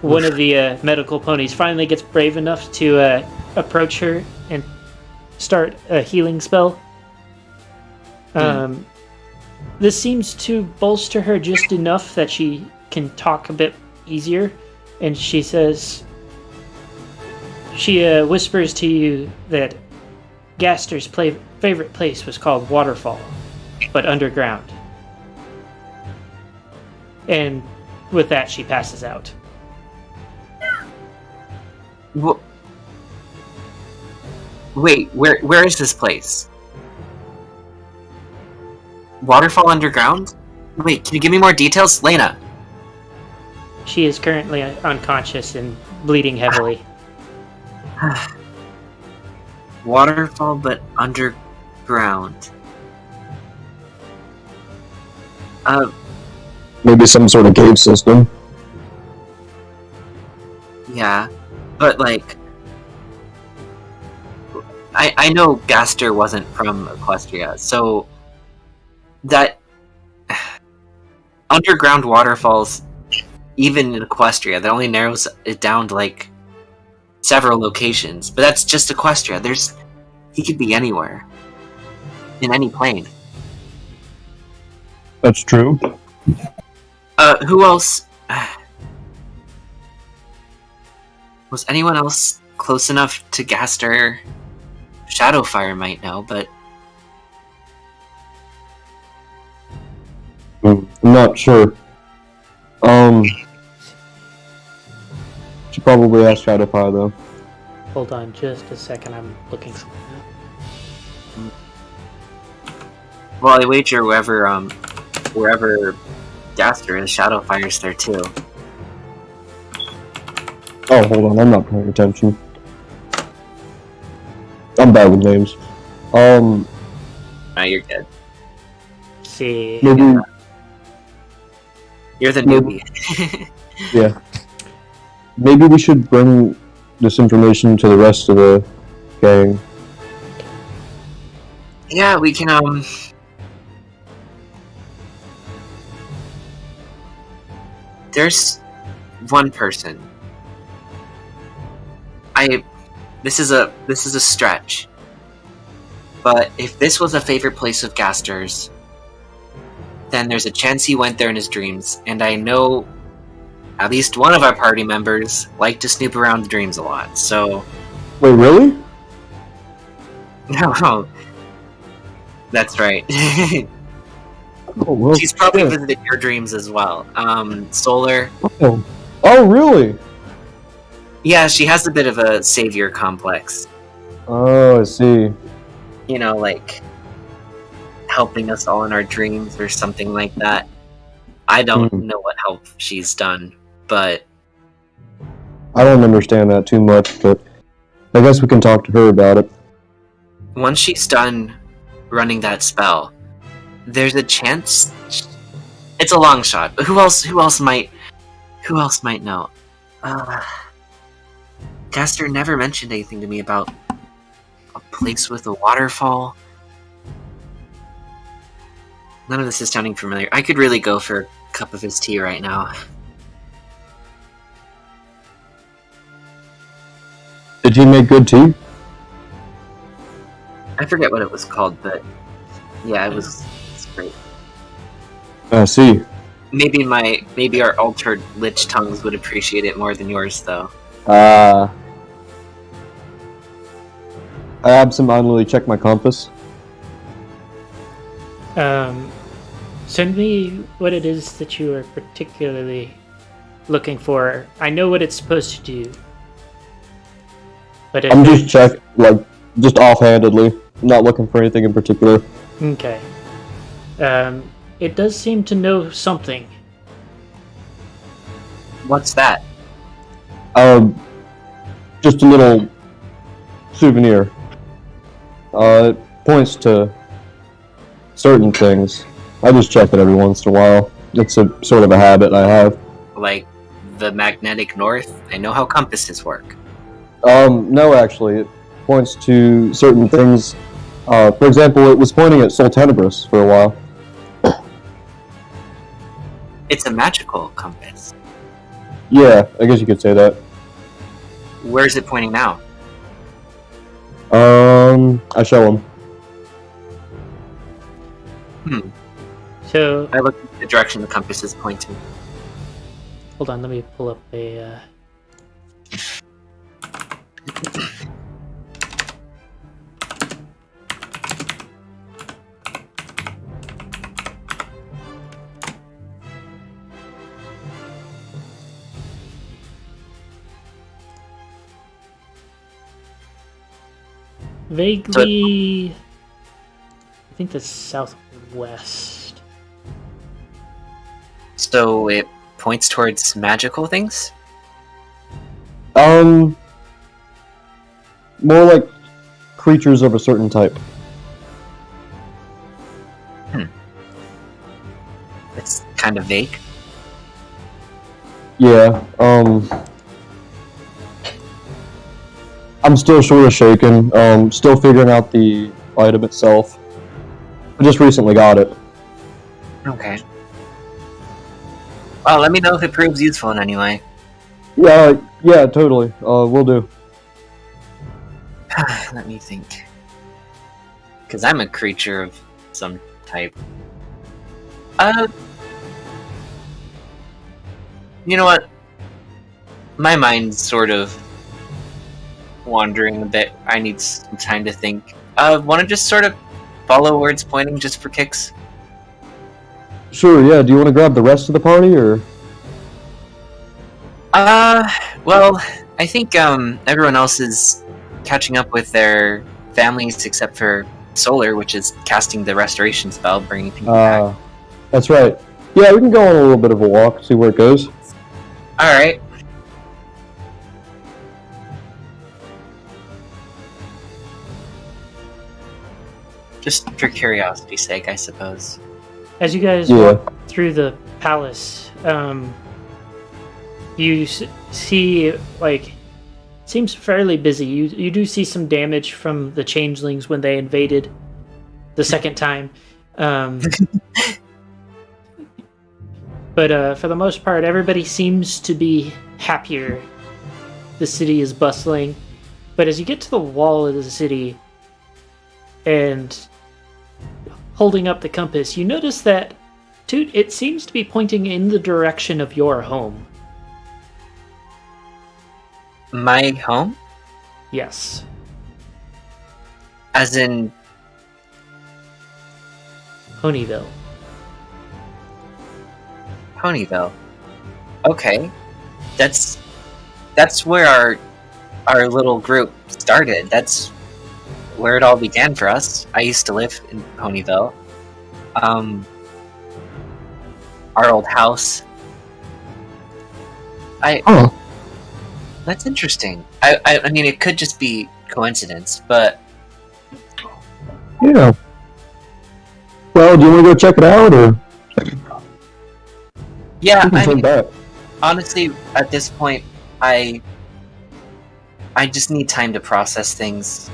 one of the medical ponies finally gets brave enough to approach her and start a healing spell. This seems to bolster her just enough that she can talk a bit easier, and she says, She whispers to you that Gaster's favorite place was called Waterfall, but underground. And with that, she passes out. Wait, where is this place? Waterfall underground? Wait, can you give me more details? Lena! She is currently unconscious and bleeding heavily. Waterfall, but underground. Maybe some sort of cave system. Yeah, but like... I know Gaster wasn't from Equestria, so... That... Underground waterfalls, even in Equestria, that only narrows it down to like several locations. But that's just Equestria. He could be anywhere. In any plane. That's true. Who else? Was anyone else close enough to Gaster? Shadowfire might know, but... I'm not sure. Should probably ask Shadowfire though. Hold on just a second, I'm looking something up. Well, I wager wherever Gaster is, Shadowfire's there too. Oh, hold on, I'm not paying attention. I'm bad with names. No, you're good. See. Maybe. You're the newbie. Yeah. Maybe we should bring this information to the rest of the gang. Yeah, we can, There's one person. This is a stretch. But if this was a favorite place of Gaster's, then there's a chance he went there in his dreams, and I know at least one of our party members liked to snoop around the dreams a lot, so... Wait, really? No. That's right. Oh, well, She's probably yeah. visited your dreams as well. Solar... Oh, really? Yeah, she has a bit of a savior complex. Oh, I see. You know, like... helping us all in our dreams or something like that. I don't know what help she's done, but... I don't understand that too much, but I guess we can talk to her about it. Once she's done running that spell, there's a chance... It's a long shot, but who else might know? Gaster never mentioned anything to me about a place with a waterfall. None of this is sounding familiar. I could really go for a cup of his tea right now. Did he make good tea? I forget what it was called, but yeah, it's great. I see. Maybe our altered lich tongues would appreciate it more than yours, though. I absentmindedly check my compass. Send me what it is that you are particularly looking for. I know what it's supposed to do. But I'm just just offhandedly. I'm not looking for anything in particular. Okay. It does seem to know something. What's that? Just a little souvenir. It points to certain things. I just check it every once in a while. It's a sort of a habit I have. Like the magnetic north? I know how compasses work. No, actually, it points to certain things. For example, it was pointing at Sol Tenebris for a while. It's a magical compass. Yeah, I guess you could say that. Where's it pointing now? I show him. So, I look at the direction the compass is pointing. hold on, let me pull up a... Vaguely, I think the southwest. So it points towards magical things? More like creatures of a certain type. It's kind of vague. Yeah, I'm still sort of shaken, still figuring out the item itself. I just recently got it. Okay. Well, let me know if it proves useful in any way. Yeah, totally. Will do. Let me think. Because I'm a creature of some type. You know what? My mind's sort of wandering a bit. I need some time to think. Want to just sort of follow where it's pointing just for kicks? Sure, yeah. Do you want to grab the rest of the party, or? Well, I think, everyone else is catching up with their families except for Solar, which is casting the restoration spell, bringing people back. That's right. Yeah, we can go on a little bit of a walk, see where it goes. Alright. Just for curiosity's sake, I suppose. As you guys Yeah. walk through the palace, you see, like, seems fairly busy. You do see some damage from the changelings when they invaded the second time. But for the most part, everybody seems to be happier. The city is bustling. But as you get to the wall of the city and holding up the compass, you notice that it seems to be pointing in the direction of your home. My home? Yes. As in... Ponyville. Ponyville. Okay. That's where our little group started. That's where it all began for us. I used to live in Ponyville. Our old house. That's interesting. I mean, it could just be coincidence, but... Yeah. Well, do you want to go check it out, or? Yeah, We can I turn mean, back. honestly, at this point, I just need time to process things.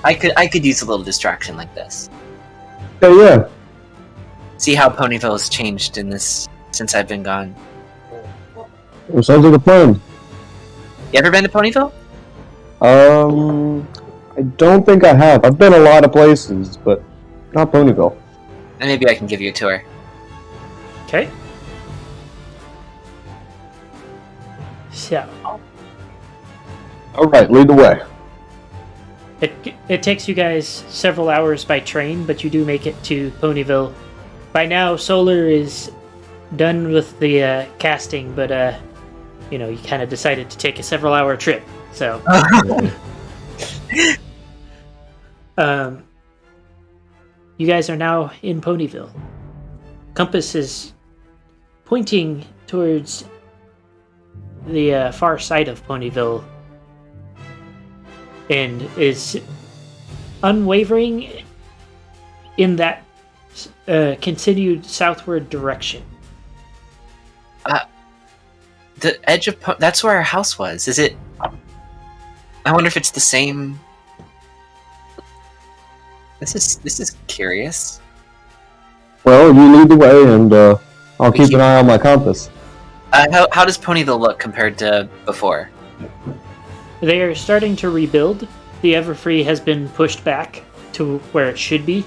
I could use a little distraction like this. Yeah. See how Ponyville has changed in this since I've been gone. Well, sounds like a plan. You ever been to Ponyville? I don't think I have. I've been a lot of places, but not Ponyville. And maybe I can give you a tour. Okay. So, Alright, lead the way. it takes you guys several hours by train, but you do make it to Ponyville. By now, Solar is done with the casting, but you kind of decided to take a several-hour trip. So, you guys are now in Ponyville. Compass is pointing towards the far side of Ponyville and is unwavering in that continued southward direction. The edge of that's where our house was. Is it? I wonder if it's the same. This is curious. Well, you lead the way, and I'll keep an eye on my compass. How does Ponyville look compared to before? They are starting to rebuild. The Everfree has been pushed back to where it should be.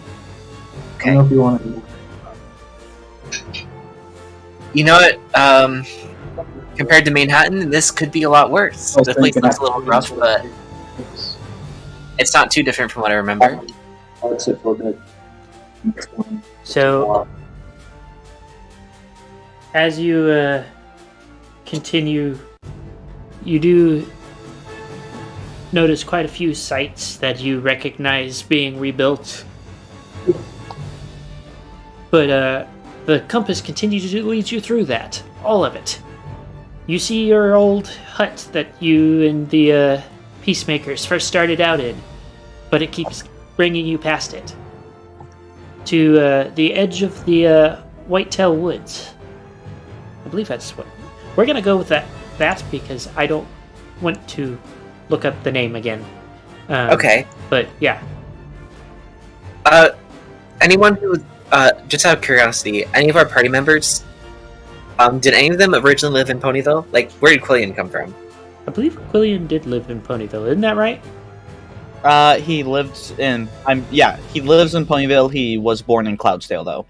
Okay. I don't know if you want to. You know what? Compared to Manhattan, this could be a lot worse. The place looks a little rough, but It's not too different from what I remember. That's it for a bit. So, as you continue, you do notice quite a few sites that you recognize being rebuilt. But the compass continues to lead you through that. All of it. You see your old hut that you and the Peacemakers first started out in, but it keeps bringing you past it. To the edge of the Whitetail Woods. I believe that's what... We're going to go with that because I don't want to look up the name again. Okay. But, yeah. Anyone who, just out of curiosity, any of our party members, did any of them originally live in Ponyville? Like, where did Quillian come from? I believe Quillian did live in Ponyville, isn't that right? He lives in... he lives in Ponyville. He was born in Cloudsdale, though.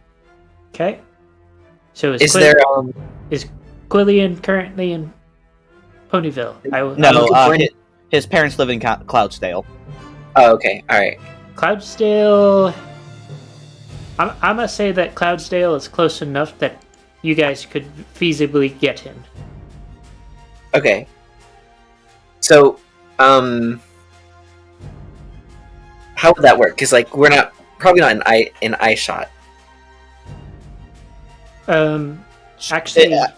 Okay. So Is there, is Quillian currently in Ponyville? His parents live in Cloudsdale. Oh, okay, alright. Cloudsdale... I'm gonna say that Cloudsdale is close enough that you guys could feasibly get him. Okay. So, how would that work? Because, like, we're probably not in eye shot. Actually, Yeah.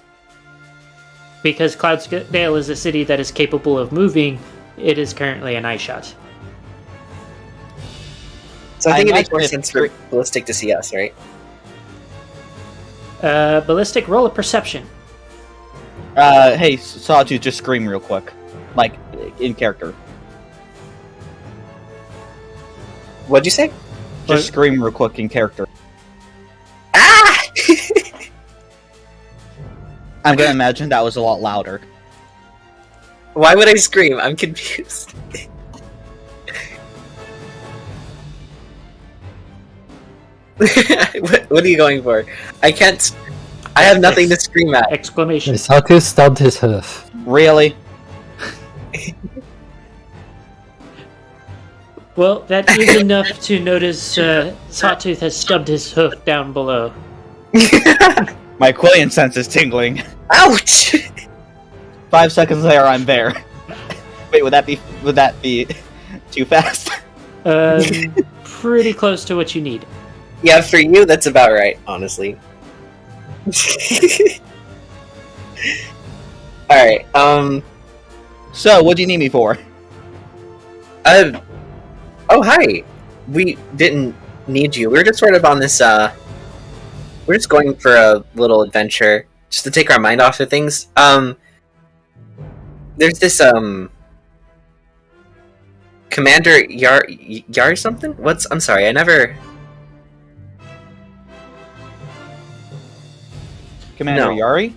because Cloudsdale is a city that is capable of moving, it is currently an eye shot. So I think it makes more imagine sense for Ballistic to see us, right? Ballistic, roll a perception. Hey, Sawtooth, just scream real quick. Like, in character. What'd you say? Just scream real quick in character. Ah! I'm gonna imagine that was a lot louder. Why would I scream? I'm confused. What are you going for? I can't... I have nothing to scream at. Exclamation. Sawtooth stubbed his hoof. Really? Well, that is enough to notice Sawtooth has stubbed his hoof down below. My Quillian sense is tingling. Ouch! 5 seconds later, I'm there. Wait, would that be too fast? Pretty close to what you need. Yeah, for you, that's about right, honestly. Alright, So, what do you need me for? oh, hi! We didn't need you. We were just sort of on this, we're just going for a little adventure, just to take our mind off of things. There's this, Commander Yar something? I'm sorry, I never... Commander No. Yari?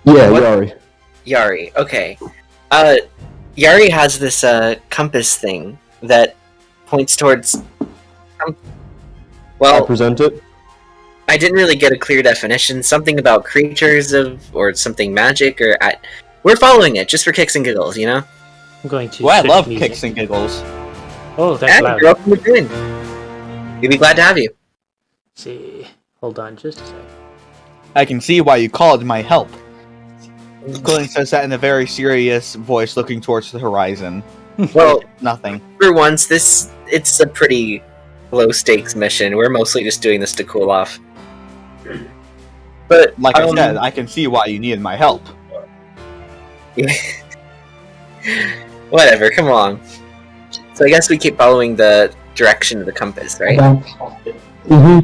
Yeah, What? Yari. Yari, okay. Yari has this, compass thing that points towards... I well, present it. I didn't really get a clear definition. Something about creatures or something magic, or... We're following it, just for kicks and giggles, you know? I'm going to. Well, I switch love music. kicks and giggles. Oh, that's And loud. you're welcome to join. We'd be glad to have you. Let's see. Hold on just a second. I can see why you called my help. Quillian says that in a very serious voice, looking towards the horizon. Well, Nothing. for once, it's a pretty low-stakes mission. We're mostly just doing this to cool off. But, Like I said, I can see why you needed my help. Whatever, come along. So I guess we keep following the direction of the compass, right? Mm-hmm.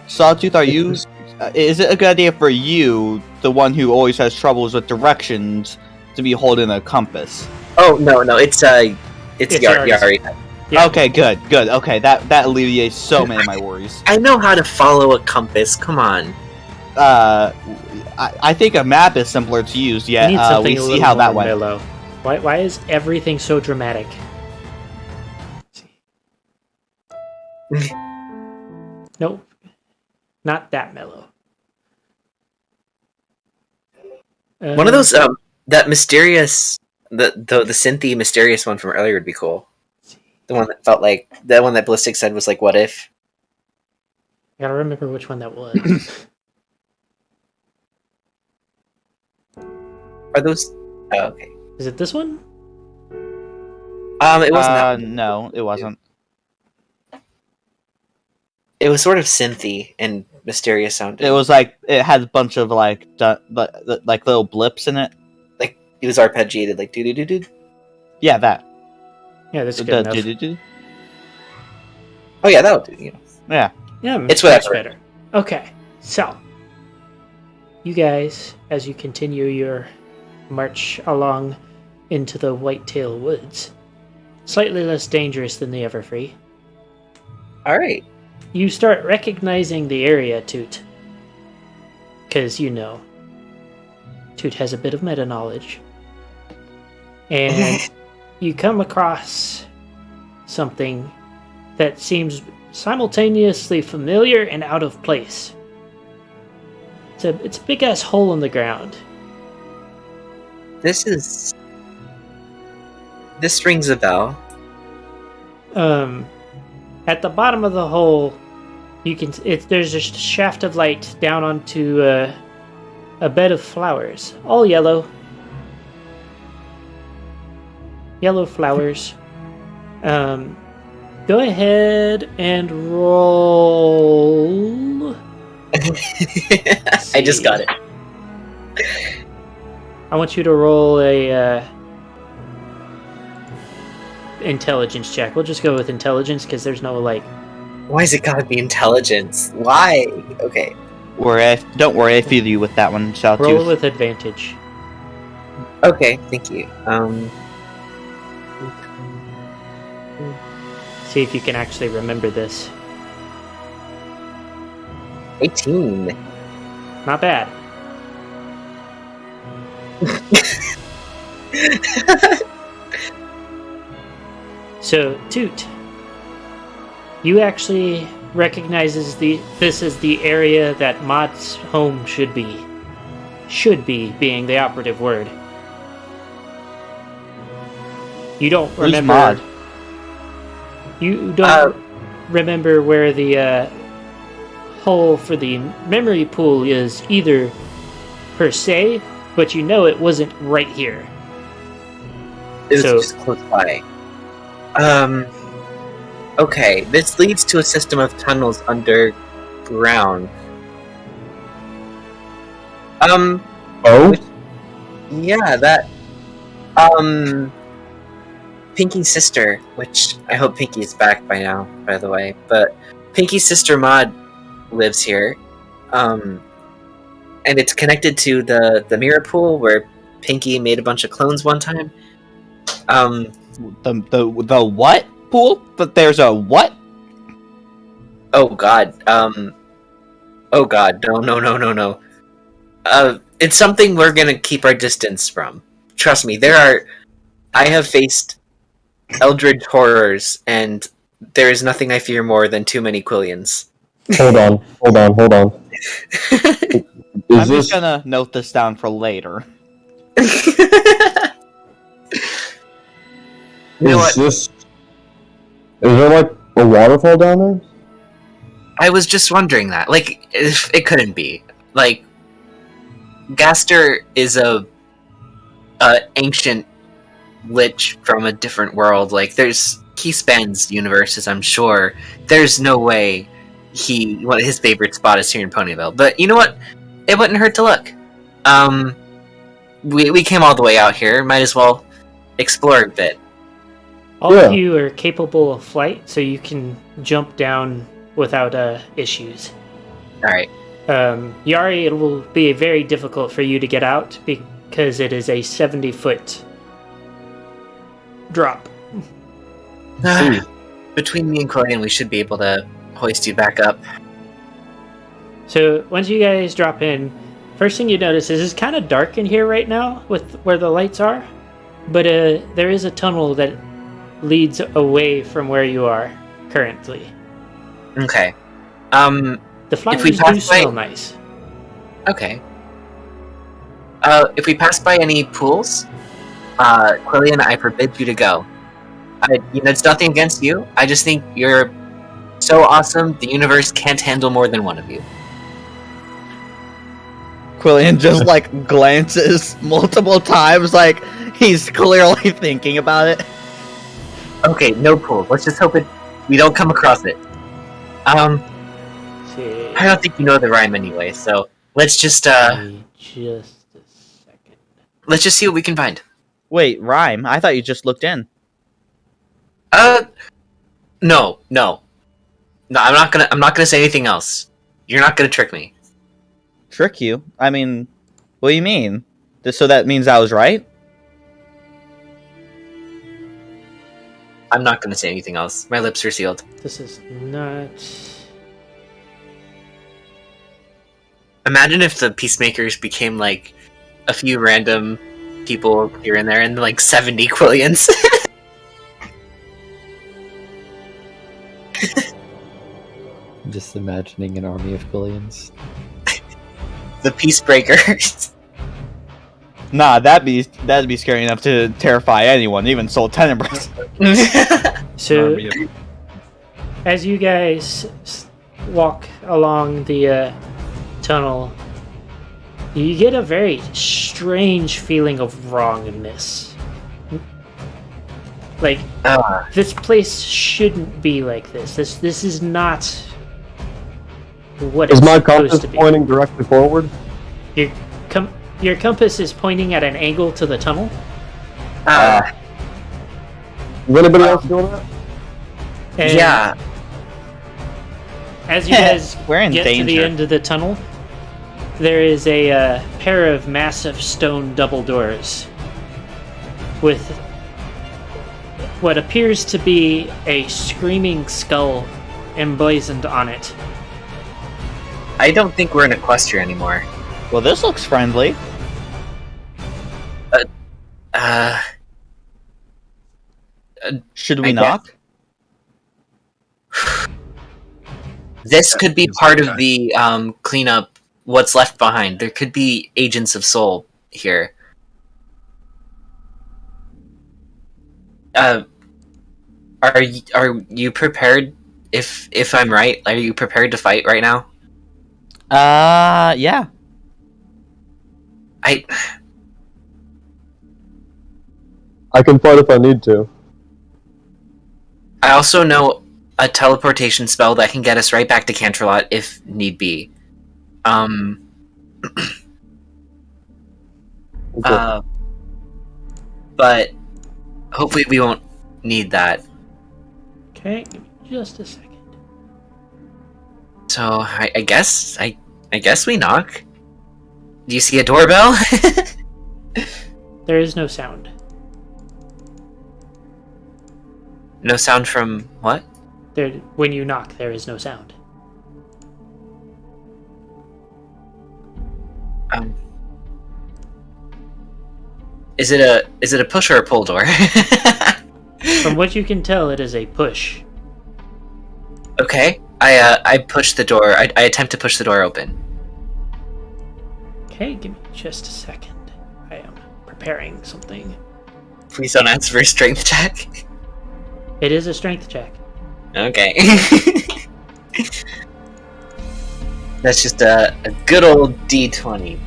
Sawtooth, are you... is it a good idea for you, the one who always has troubles with directions, to be holding a compass? Oh, no, it's It's Yari. Yeah. Okay, good. Okay, that alleviates so many of my worries. I know how to follow a compass, come on. I think a map is simpler to use, I need yet something we a see little how more that went. mellow. Why is everything so dramatic? Let's see. Nope. Not that mellow. One of those, that mysterious The synthy mysterious one from earlier would be cool. The one that felt like the one that Ballistic said was like, "What if?" I gotta remember which one that was. Are those? Oh, okay. Is it this one? It wasn't that. No, it wasn't. It was sort of synthy and mysterious sounding. It was like it had a bunch of like little blips in it. Like it was arpeggiated, like do do do do. Yeah, that. Yeah, that's good enough. Oh yeah, that'll do. You know. Yeah. Yeah, It's much whatever. better. Okay, so you guys, as you continue your march along into the Whitetail Woods, slightly less dangerous than the Everfree, All right. you start recognizing the area, Toot. Because, you know, Toot has a bit of meta-knowledge. And you come across something that seems simultaneously familiar and out of place. It's a big-ass hole in the ground. This rings a bell. At the bottom of the hole, there's a shaft of light down onto a bed of flowers, all yellow. Yellow flowers. Go ahead and roll. I just got it. I want you to roll a intelligence check. We'll just go with intelligence because there's no like. Why is it gotta be intelligence? Why? Okay. Don't worry, I feel you with that one, Roll Sawtooth. with advantage. Okay, thank you. See if you can actually remember this. 18. Not bad. So, Toot, you actually recognizes this is the area that Maud's home should be. Should be being the operative word. You don't Who's remember. Maud? You don't remember where the hole for the memory pool is either per se, but you know it wasn't right here. It was So- just close by. Okay, this leads to a system of tunnels underground. Oh? Yeah, that. Pinky's sister, which I hope Pinky is back by now, by the way, but Pinky's sister Maud lives here. And it's connected to the mirror pool where Pinky made a bunch of clones one time. The what pool? But there's a what? Oh god. Oh god. No. It's something we're gonna keep our distance from. Trust me, I have faced eldritch horrors, and there is nothing I fear more than too many Quillians. Hold on. I'm just gonna note this down for later. You know what? Is there like a waterfall down there? I was just wondering that. Like, if it couldn't be. Like, Gaster is a ancient lich from a different world. Like, he spans universes, I'm sure. There's no way his favorite spot is here in Ponyville. But you know what? It wouldn't hurt to look. We came all the way out here. Might as well explore a bit. All of you are capable of flight, so you can jump down without issues. Alright. Yari, it will be very difficult for you to get out because it is a 70-foot drop. Between me and Quillian, we should be able to hoist you back up. So once you guys drop in, first thing you notice is it's kind of dark in here right now with where the lights are, but there is a tunnel that leads away from where you are currently. Okay. The flowers do smell nice. Okay. If we pass by any pools, Quillian, I forbid you to go. It's nothing against you. I just think you're so awesome, the universe can't handle more than one of you. Quillian just like glances multiple times, like he's clearly thinking about it. Okay, no pool. Let's just hope we don't come across it. See. I don't think you know the rhyme anyway, so let's just Give me just a second. let's just see what we can find. Wait, rhyme? I thought you just looked in. No. I'm not gonna say anything else. You're not gonna trick me. Trick you? I mean, what do you mean? So that means I was right? I'm not gonna say anything else. My lips are sealed. This is not. Imagine if the Peacemakers became like a few random people here and there, and like 70 Quillians. I'm just imagining an army of billions. The Peacebreakers. Nah, that'd be scary enough to terrify anyone, even Sol Tenebris. So, Army of- as you guys walk along the tunnel, you get a very strange feeling of wrongness. Like, this place shouldn't be like this. This is not what Is it's my supposed compass to be. pointing directly forward? Your compass is pointing at an angle to the tunnel. Is anybody else doing that? And Yeah. as you guys We're in get to the danger. end of the tunnel, there is a pair of massive stone double doors with what appears to be a screaming skull emblazoned on it. I don't think we're in Equestria anymore. Well, this looks friendly. Should we I knock? This could be part of the cleanup. What's left behind? There could be agents of Soul here. Are you prepared? If I'm right, are you prepared to fight right now? Yeah. I can fight if I need to. also know a teleportation spell that can get us right back to Canterlot if need be. But hopefully we won't need that. Okay, give me just a second. So I guess we knock. Do you see a doorbell? There is no sound. No sound from what? When you knock, there is no sound. Is it a push or a pull door? From what you can tell, it is a push. Okay. I push the door. I attempt to push the door open. Okay, give me just a second. I am preparing something. Please don't ask for a strength check. It is a strength check. Okay. That's just a good old D20.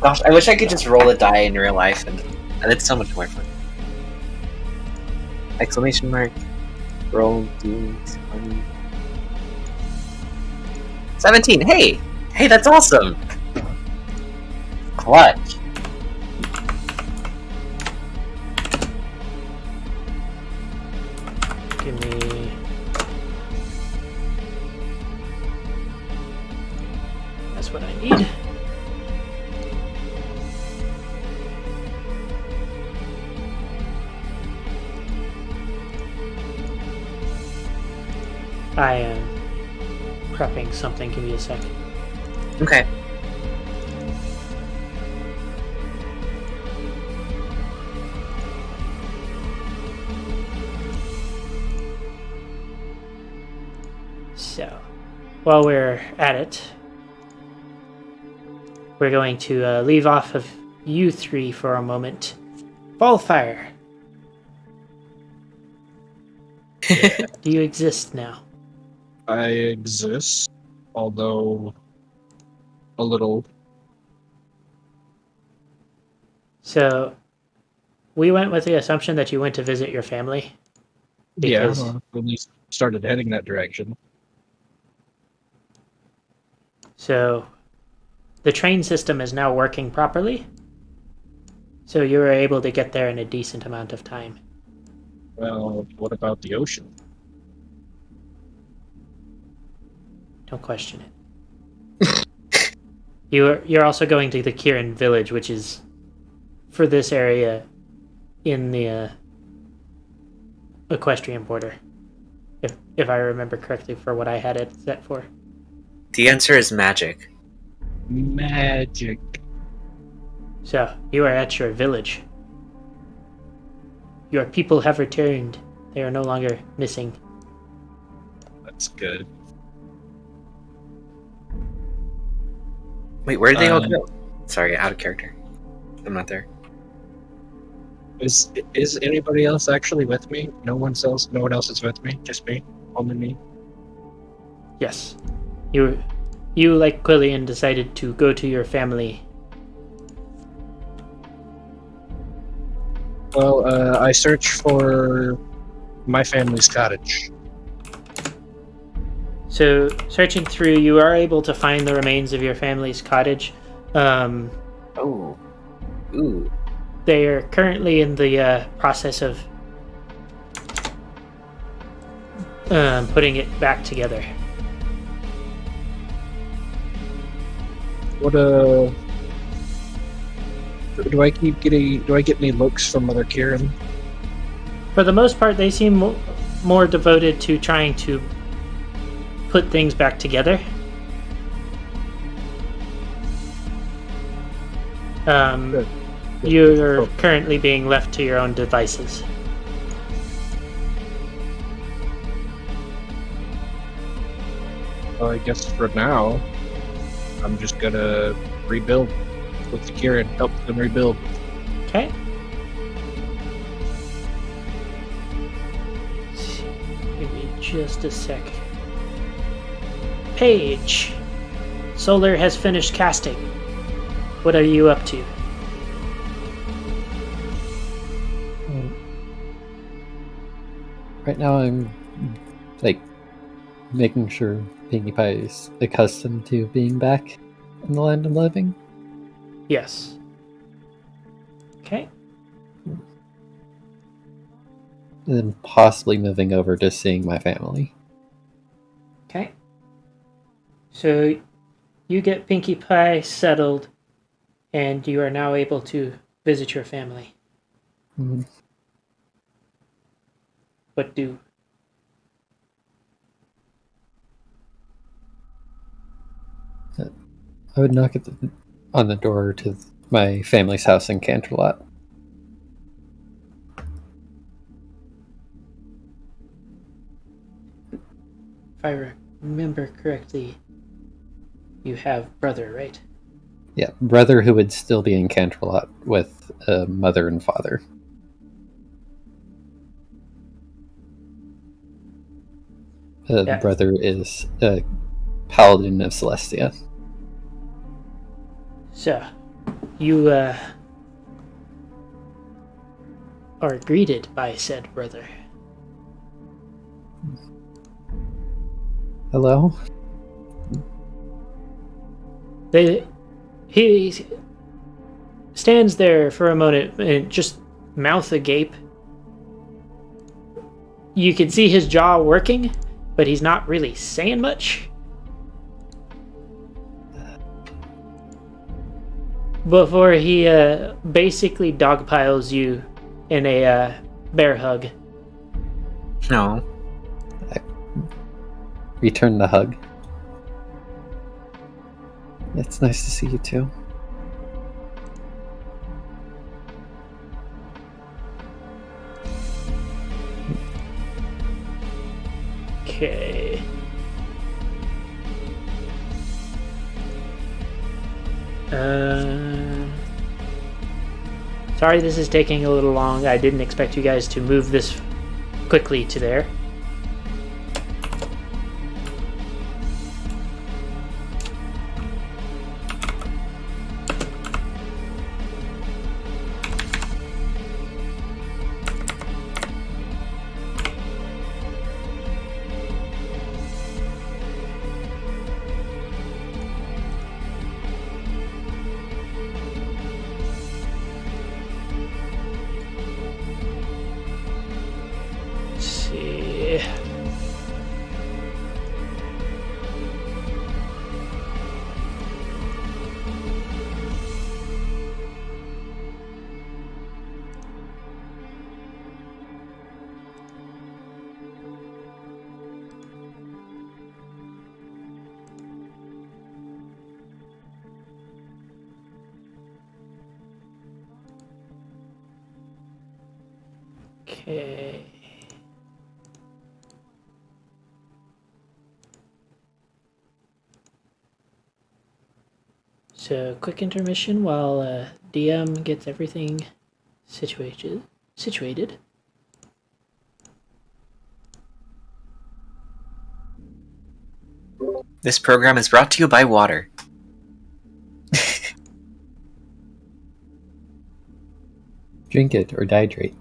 Gosh, I wish I could just roll a die in real life, and it's so much more fun. Exclamation mark. Roll D20. 17. Hey, that's awesome. Clutch. Give me... That's what I need. I am prepping something. Give me a second. Okay. So, while we're at it, we're going to leave off of you three for a moment Ballfire. Do you exist now? I exist, although a little. So, we went with the assumption that you went to visit your family. Because- Yeah, at least started heading that direction. So, the train system is now working properly. So you were able to get there in a decent amount of time. Well, what about the ocean? Don't question it. You're also going to the Kirin village, which is for this area in the Equestrian border. If I remember correctly for what I had it set for. The answer is magic. Magic. So, you are at your village. Your people have returned. They are no longer missing. That's good. Wait, where did they all go? Sorry, out of character. I'm not there. Is anybody else actually with me? No one else is with me. Just me. Only me. Yes. You like Quillian, decided to go to your family. Well, I search for my family's cottage. So, searching through, you are able to find the remains of your family's cottage. Oh. Ooh. They are currently in the process of putting it back together. What do I keep getting? Do I get any looks from Mother Kirin? For the most part, they seem more devoted to trying to put things back together. Good. You're currently being left to your own devices. Well, I guess for now, I'm just gonna rebuild with the Kirin, help them rebuild. Okay. Give me just a sec. Paige! Solar has finished casting. What are you up to? Right now I'm like making sure Pinkie Pie is accustomed to being back in the land of living. Yes. Okay. And then possibly moving over to seeing my family. Okay. So you get Pinkie Pie settled, and you are now able to visit your family. Mhm. What do? I would knock on the door to my family's house in Canterlot. If I remember correctly, you have brother, right? Yeah, brother who would still be in Canterlot with mother and father. Yeah. Brother is a paladin of Celestia. So, you are greeted by said brother. Hello? He stands there for a moment and just mouth agape. You can see his jaw working, but he's not really saying much. Before he basically dogpiles you in a bear hug. No. Return the hug. It's nice to see you too. Okay. Sorry this is taking a little long. I didn't expect you guys to move this quickly to there. See. Okay. So, quick intermission while DM gets everything situated. This program is brought to you by water. Drink it or dehydrate.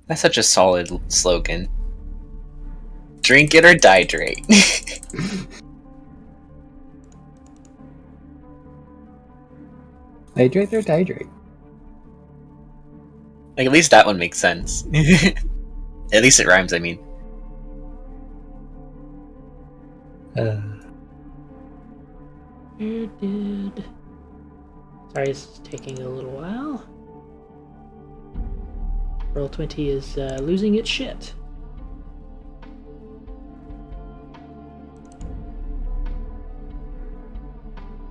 That's such a solid slogan. Drink it or dehydrate. Hydrate or dehydrate? Like, at least that one makes sense. At least it rhymes, I mean. Where did... Sorry, it's taking a little while. Roll20 is losing its shit.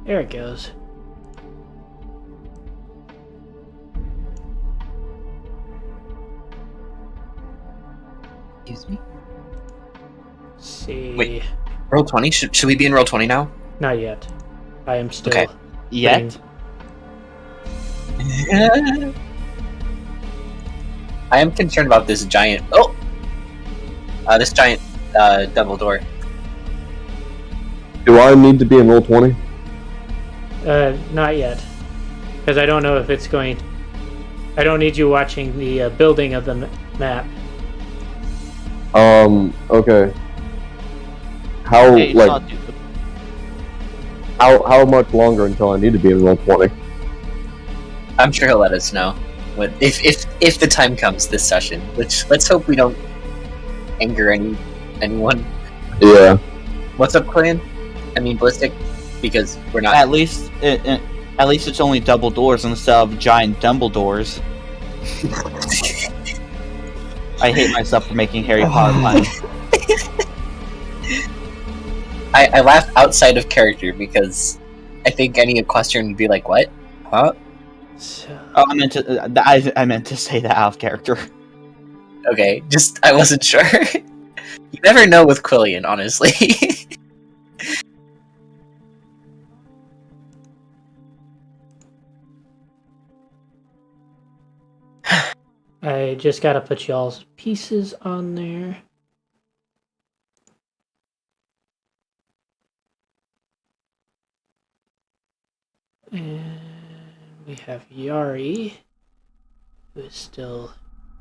There it goes. Excuse me? Let's see. Wait. Roll 20? Should we be in roll 20 now? Not yet. I am still... Okay. Yet? I am concerned about this giant... this giant double door. Do I need to be in roll 20? Not yet. Because I don't know if it's going... I don't need you watching the building of the map. Okay. How, Hey, like, Sawtooth. how much longer until I need to be in roll 20? I'm sure he'll let us know. If the time comes this session. Which, let's hope we don't anger anyone. Yeah. What's up, Clan? I mean, Ballistic? Because we're not... At least it's only double doors instead of giant Dumbledores. I hate myself for making Harry Potter puns. I laugh outside of character because I think any Equestrian would be like, what? Huh? So... Oh, I meant to say that out of character. Okay, I wasn't sure. You never know with Quillian, honestly. I just gotta put y'all's pieces on there. And we have Yari, who is still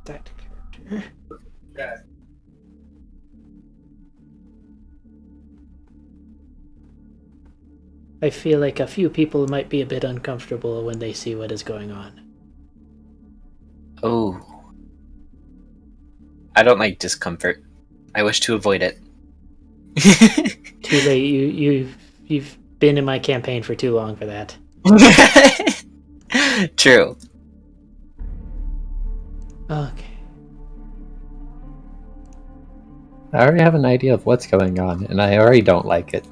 that character. I feel like a few people might be a bit uncomfortable when they see what is going on. Oh. I don't like discomfort. I wish to avoid it. Too late. You've been in my campaign for too long for that. True. Okay. I already have an idea of what's going on, and I already don't like it.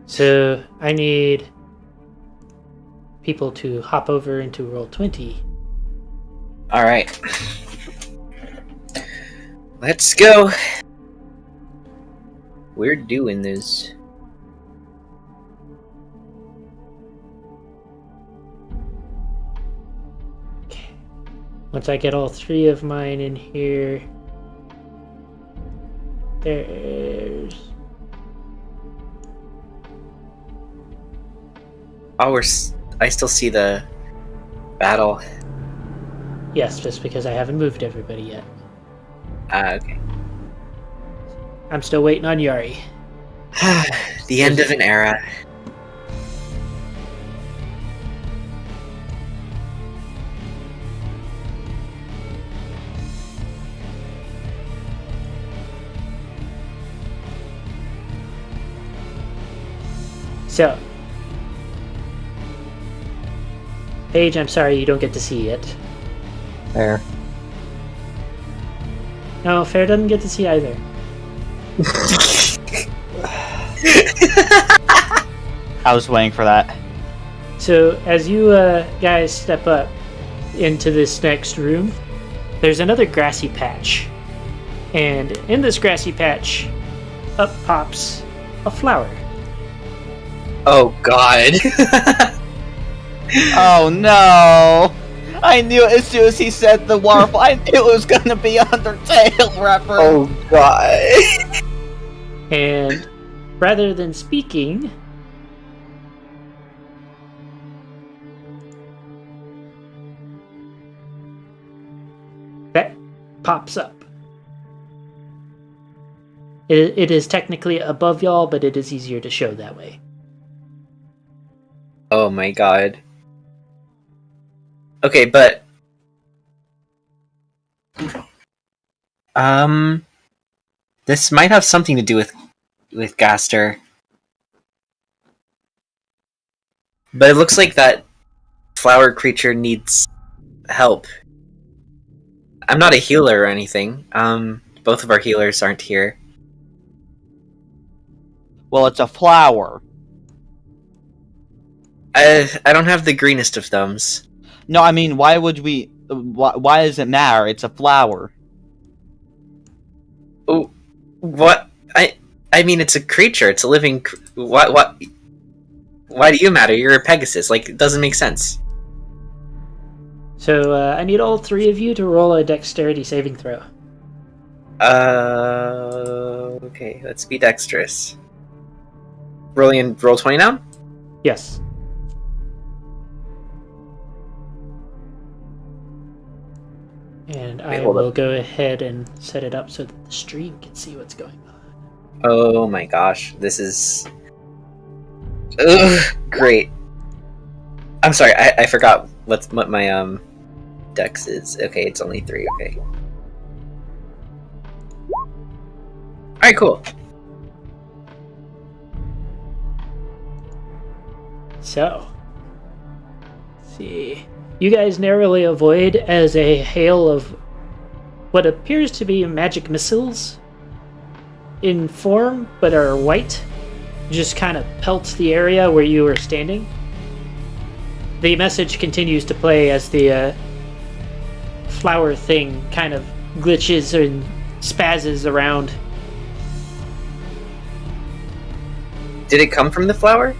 So I need people to hop over into Roll20. All right. Let's go. We're doing this. Okay. Once I get all 3 of mine in here, there's... Oh, I still see the battle. Yes, just because I haven't moved everybody yet. Okay. I'm still waiting on Yari. The end of an era. So, Paige, I'm sorry you don't get to see it. Fair. No, Fair doesn't get to see either. I was waiting for that. So, as you guys step up into this next room, there's another grassy patch. And in this grassy patch, up pops a flower. Oh God. Oh no! I knew it as soon as he said the warp. I knew it was gonna be Undertale reference. Oh God. And rather than speaking, that pops up. It is technically above y'all, but it is easier to show that way. Oh my God. Okay, but this might have something to do with Gaster. But it looks like that flower creature needs help. I'm not a healer or anything. Both of our healers aren't here. Well, it's a flower. I don't have the greenest of thumbs. No, I mean, why would we? Why does it matter? It's a flower. Oh, what? I mean, it's a creature. It's a living. What? Why do you matter? You're a Pegasus. Like, it doesn't make sense. So I need all 3 of you to roll a dexterity saving throw. Okay. Let's be dexterous. Roll 20 now. Yes. And I hold will up. go ahead and set it up so that the stream can see what's going on. Oh my gosh, this is... Ugh, great. I'm sorry, I forgot what my dex is. Okay, it's only 3, okay. Alright, cool. So, let's see. You guys narrowly avoid as a hail of what appears to be magic missiles in form, but are white, just kind of pelts the area where you are standing. The message continues to play as the flower thing kind of glitches and spazzes around. Did it come from the flower?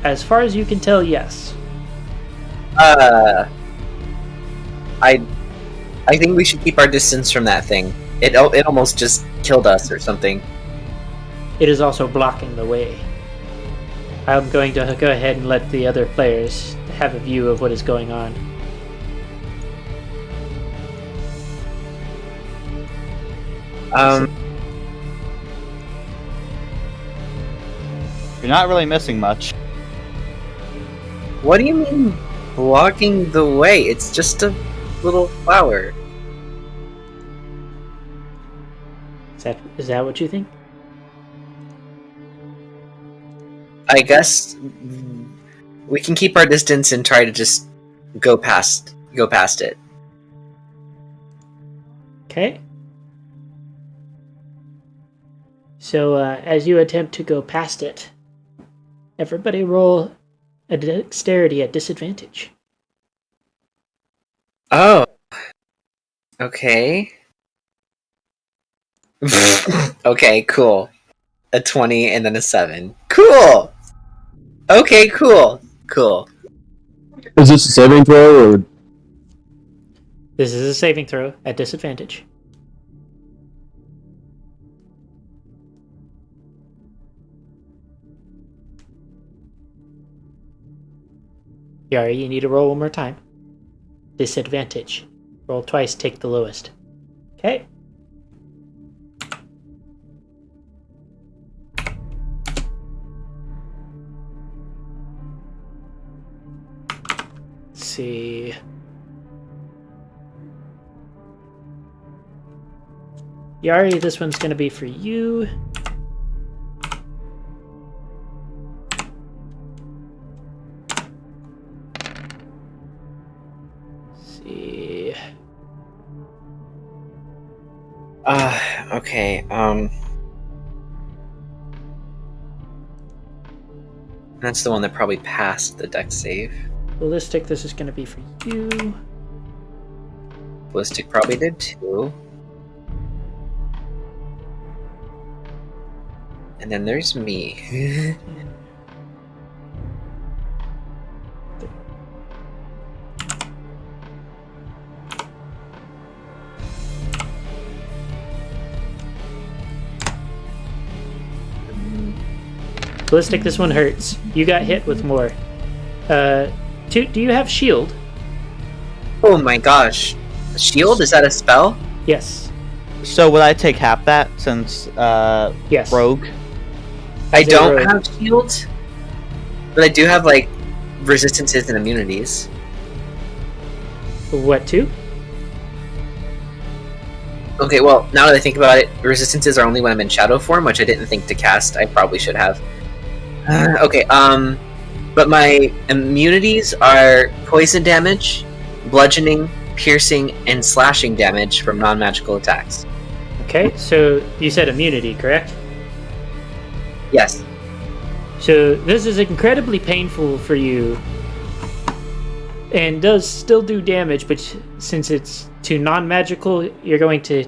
As far as you can tell, yes. I think we should keep our distance from that thing. It almost just killed us or something. It is also blocking the way. I'm going to go ahead and let the other players have a view of what is going on. You're not really missing much. What do you mean blocking the way? It's just a little flower. Is that what you think? I guess we can keep our distance and try to just go past it. Okay. So as you attempt to go past it, everybody roll a dexterity at disadvantage. Oh. Okay. Okay, cool. A 20 and then a 7. Cool! Okay, cool. Cool. Is this a saving throw or? This is a saving throw at disadvantage. Yari, you need to roll one more time. Disadvantage. Roll twice, take the lowest. Okay. Let's see. Yari, this one's going to be for you. Let's see. Okay, that's the one that probably passed the dex save. Ballistic, this is going to be for you. Ballistic probably did too. And then there's me. Ballistic, this one hurts. You got hit with more. Do you have shield? Oh my gosh. Shield? Is that a spell? Yes. So would I take half that since Yes. rogue? I As a don't rogue. have shield, but I do have like resistances and immunities. What, two? Okay, well, now that I think about it, resistances are only when I'm in shadow form, which I didn't think to cast. I probably should have. Okay, but my immunities are poison damage, bludgeoning, piercing, and slashing damage from non-magical attacks. Okay, so you said immunity, correct? Yes. So this is incredibly painful for you and does still do damage, but since it's to non-magical, we're going to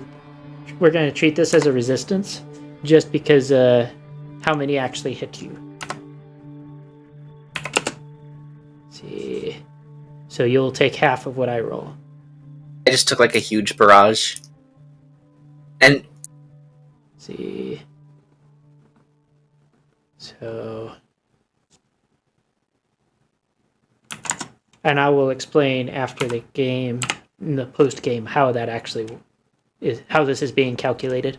treat this as a resistance just because how many actually hit you. Let's see. So you'll take half of what I roll. I just took like a huge barrage. And Let's see. So, and I will explain after the game, in the post game, how that actually is, how this is being calculated.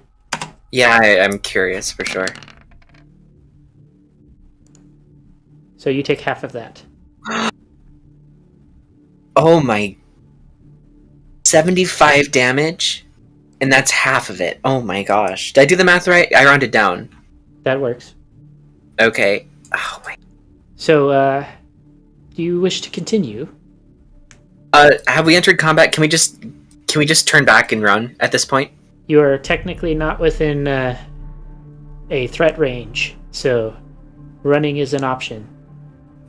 yeah, I'm curious for sure. So you take half of that. Oh my. 75 damage? And that's half of it. Oh my gosh. Did I do the math right? I rounded down. That works. Okay. Oh my. So, do you wish to continue? Have we entered combat? Can we just turn back and run at this point? You are technically not within a threat range, so running is an option.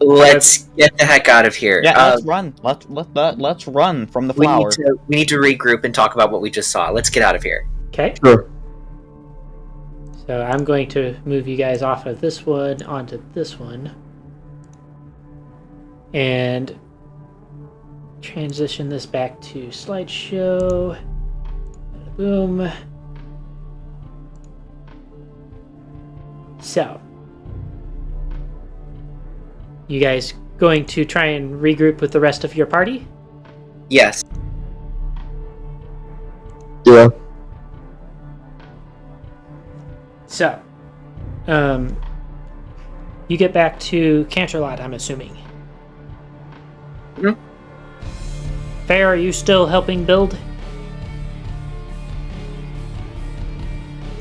Let's get the heck out of here. Yeah, let's run. Let's run from the flower. We need to regroup and talk about what we just saw. Let's get out of here. Okay. Sure. So I'm going to move you guys off of this one onto this one. And transition this back to slideshow. Boom. So, you guys going to try and regroup with the rest of your party? Yes. Yeah. So, you get back to Canterlot, I'm assuming. Mhm. Fair, are you still helping build?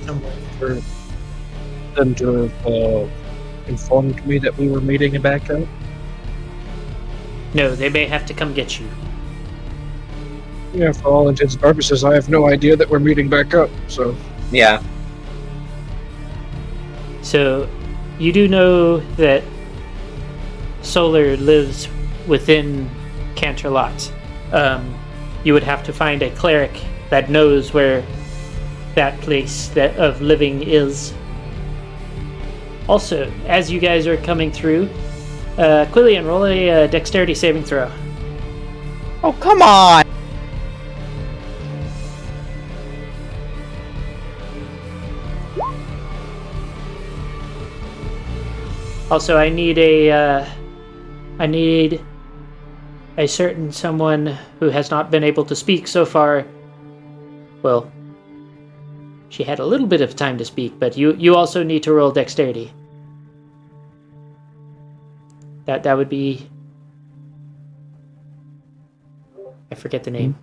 I'm waiting for them to have informed me that we were meeting back up. No, they may have to come get you. Yeah, for all intents and purposes, I have no idea that we're meeting back up, so... Yeah. So, you do know that Solar lives within Canterlot. You would have to find a cleric that knows where that place of living is. Also, as you guys are coming through, Quillian, roll a dexterity saving throw. Oh, come on! Also, I need a certain someone who has not been able to speak so far. Well, she had a little bit of time to speak, but you also need to roll dexterity. That would be... I forget the name.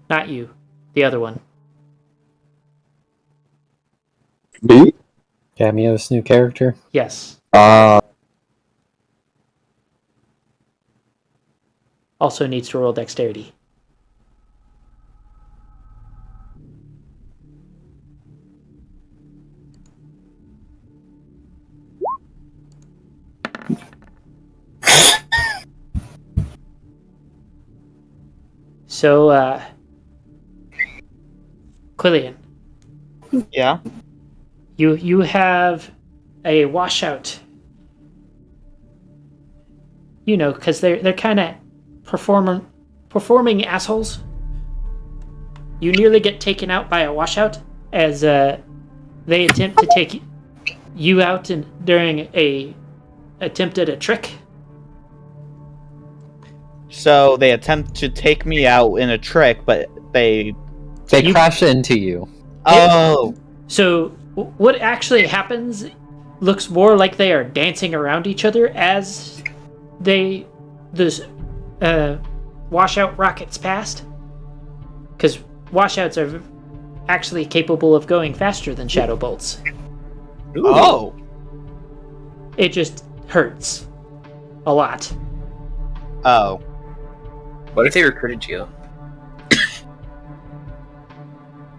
Not you. The other one. B? Cameo's new character. Yes. Also needs to roll dexterity. So, Quillian, Yeah? you have a washout. You know, because they're kind of performing assholes. You nearly get taken out by a washout as they attempt to take you out during a attempt at a trick. So they attempt to take me out in a trick, but they... They crash into you. Oh! So what actually happens looks more like they are dancing around each other as this washout rockets past. Because washouts are actually capable of going faster than shadow bolts. Oh! It just hurts a lot. Oh. What if they recruited you?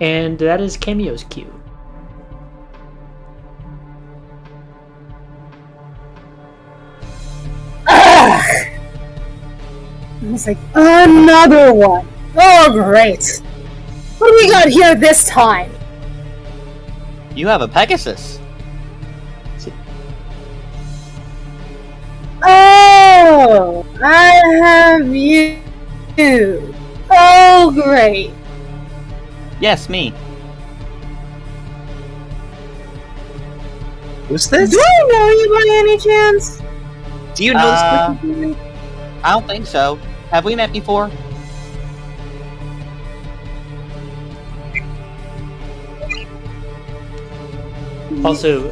And that is Cameo's cue. I was like, another one. Oh, great. What do we got here this time? You have a Pegasus. Oh, I have you. Oh, great. Yes, me. Who's this? Do I know you by any chance? Do you know this person? I don't think so. Have we met before? Also,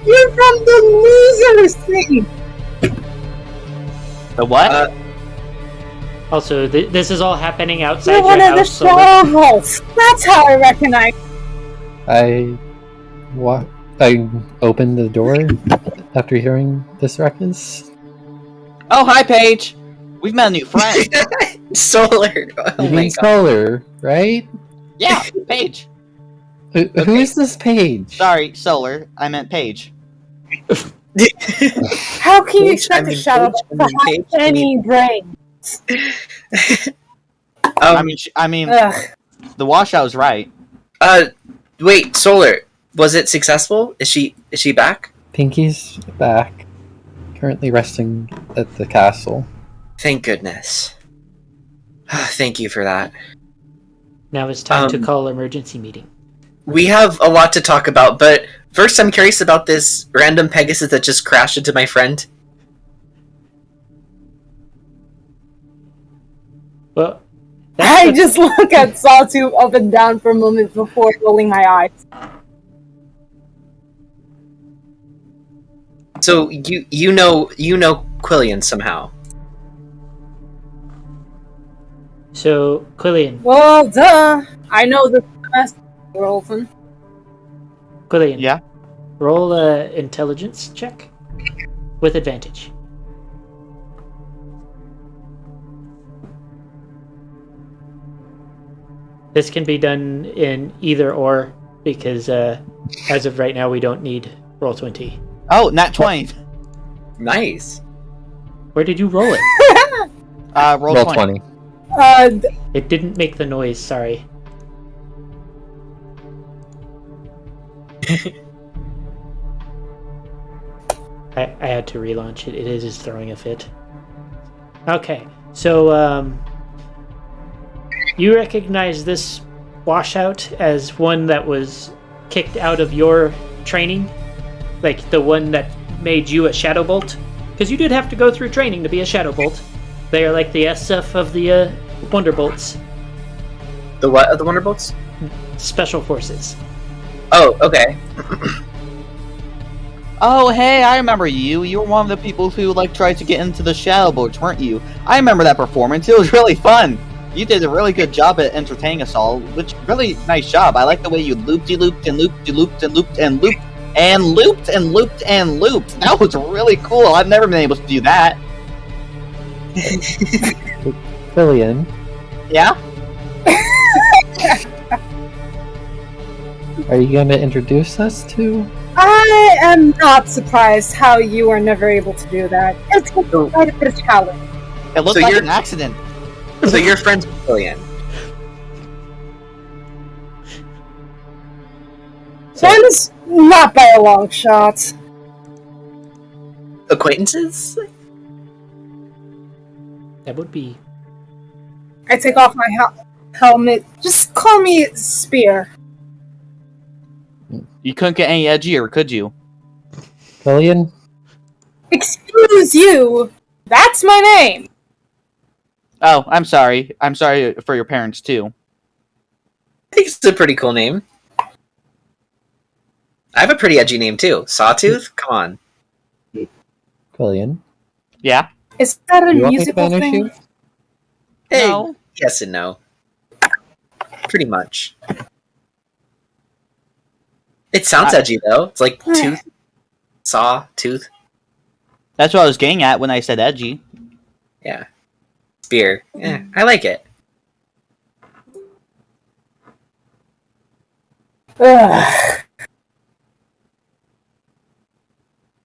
You're from the losers thing. The what? this is all happening outside You're your one of the house. So strongholds. That's how I recognize. I opened the door after hearing this ruckus. Oh, hi, Paige. We've met a new friend. Solar. Oh You my mean god. Solar, right? Yeah, Paige. Who is this page? Sorry, Solar. I meant Paige. How can you Paige, expect I a mean shadow Paige, to I mean have Paige, I any brain? I mean, Ugh. the washout's right. Wait, Solar. Was it successful? Is she back? Pinky's back, currently resting at the castle. Thank goodness. Thank you for that. now it's time to call emergency meeting. We have a lot to talk about, but first I'm curious about this random Pegasus that just crashed into my friend. Well, I just look at Sawtooth up and down for a moment before rolling my eyes. So you know Quillian somehow. So, Quillian. Well, duh. I know the best Rolfen. Quillian. Yeah? Roll a intelligence check with advantage. This can be done in either or because as of right now we don't need roll 20. Oh, nat 20. Nice. Where did you roll it? Roll, Roll 20. 20. It didn't make the noise, sorry. I had to relaunch it. It is just throwing a fit. Okay, so you recognize this washout as one that was kicked out of your training? Like the one that made you a Shadow Bolt? Because you did have to go through training to be a Shadow Bolt. They are like the SF of the Wonder Bolts. The what of the Wonderbolts? Special Forces. Oh, okay. Oh, hey, I remember you. You were one of the people who, tried to get into the Shadow Boats, weren't you? I remember that performance. It was really fun. You did a really good job at entertaining us all, which, really nice job. I like the way you looped-de-looped and looped-de-looped and looped and looped and looped and looped and looped. That was really cool. I've never been able to do that. Lillian, Yeah? are you going to introduce us to? I am not surprised how you are never able to do that. It's quite a bit of challenge. It looked So like you're- an accident. So you're friends with Lillian. Friends, not by a long shot. Acquaintances? That would be... I take off my helmet. Just call me Spear. You couldn't get any edgier, could you? Lillian? Excuse you! That's my name! Oh, I'm sorry. I'm sorry for your parents, too. I think it's a pretty cool name. I have a pretty edgy name too. Sawtooth? Come on. Lillian? Yeah? Is that a You want me to musical banish thing? you? Hey, No. yes and no. Pretty much. It sounds edgy though. It's like tooth, saw, tooth. That's what I was getting at when I said edgy. Yeah. Spear. Yeah, I like it. Ugh.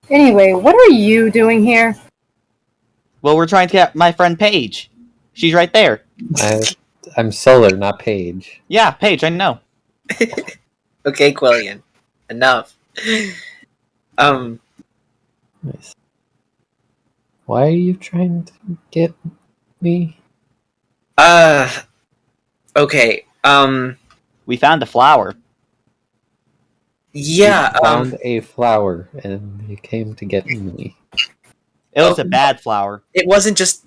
Anyway, what are you doing here? Well, we're trying to get my friend Paige. She's right there. I'm Solar, not Paige. Yeah, Paige, I know. Okay, Quellian. Enough. Nice. Why are you trying to get me? Okay, We found a flower. yeah, You found a flower and you came to get me. It was Oh. a bad flower. it wasn't just,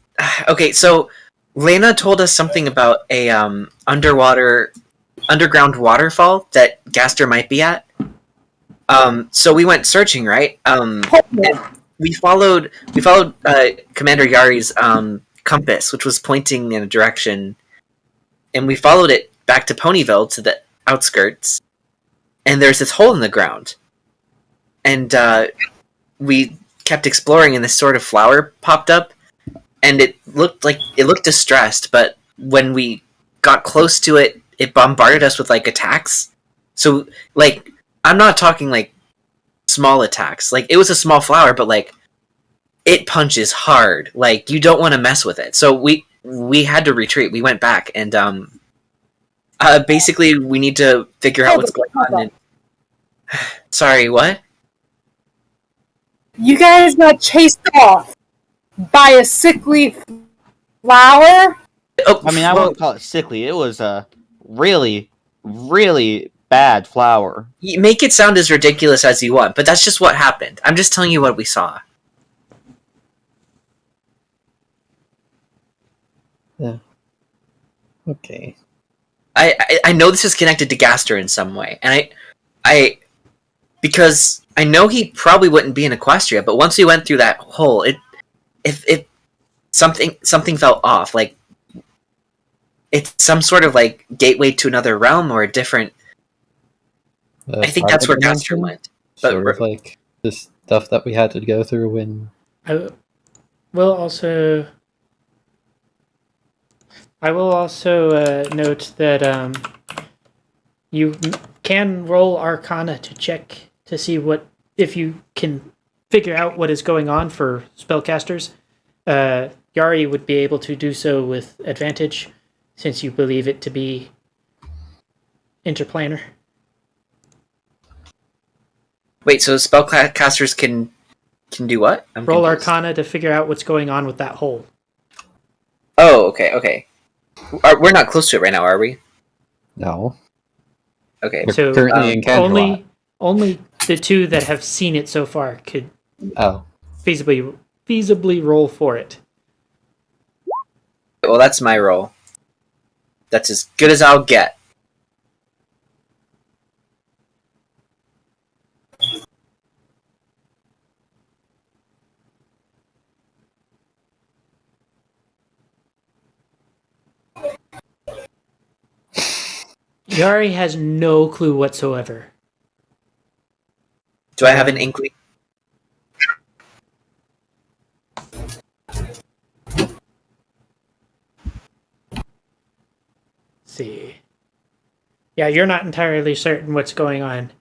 okay, so Lena told us something about a, underground waterfall that Gaster might be at. So we went searching, right? And we followed Commander Yari's compass, which was pointing in a direction, and we followed it back to Ponyville to the outskirts. And there's this hole in the ground, and we kept exploring, and this sort of flower popped up, and it looked distressed. But when we got close to it, it bombarded us with attacks. So I'm not talking small attacks. It was a small flower, but it punches hard. You don't want to mess with it. So we had to retreat. We went back, and basically we need to figure out what's going on. And... Sorry, what? You guys got chased off by a sickly flower? Oh, I mean, I wouldn't call it sickly. It was a really, really bad flower. you make it sound as ridiculous as you want, but that's just what happened. I'm just telling you what we saw. Okay. I know this is connected to Gaster in some way, and I because I know he probably wouldn't be in Equestria, but once we went through that hole, if something felt off. It's some sort of gateway to another realm or a different. I think that's where Gaster went. But Sort of like the stuff that we had to go through when. I will also note that you can roll Arcana to check to see if you can figure out what is going on for spellcasters, Yari would be able to do so with advantage, since you believe it to be interplanar. Wait, so spellcasters can do what? I'm Roll confused. Arcana to figure out what's going on with that hole. Oh, okay. We're not close to it right now, are we? No. Okay. We're So currently in Canterlot. only the two that have seen it so far could Oh. feasibly roll for it. Well, that's my roll. That's as good as I'll get. Yari has no clue whatsoever. Do I have an inkling? See. Yeah, you're not entirely certain what's going on.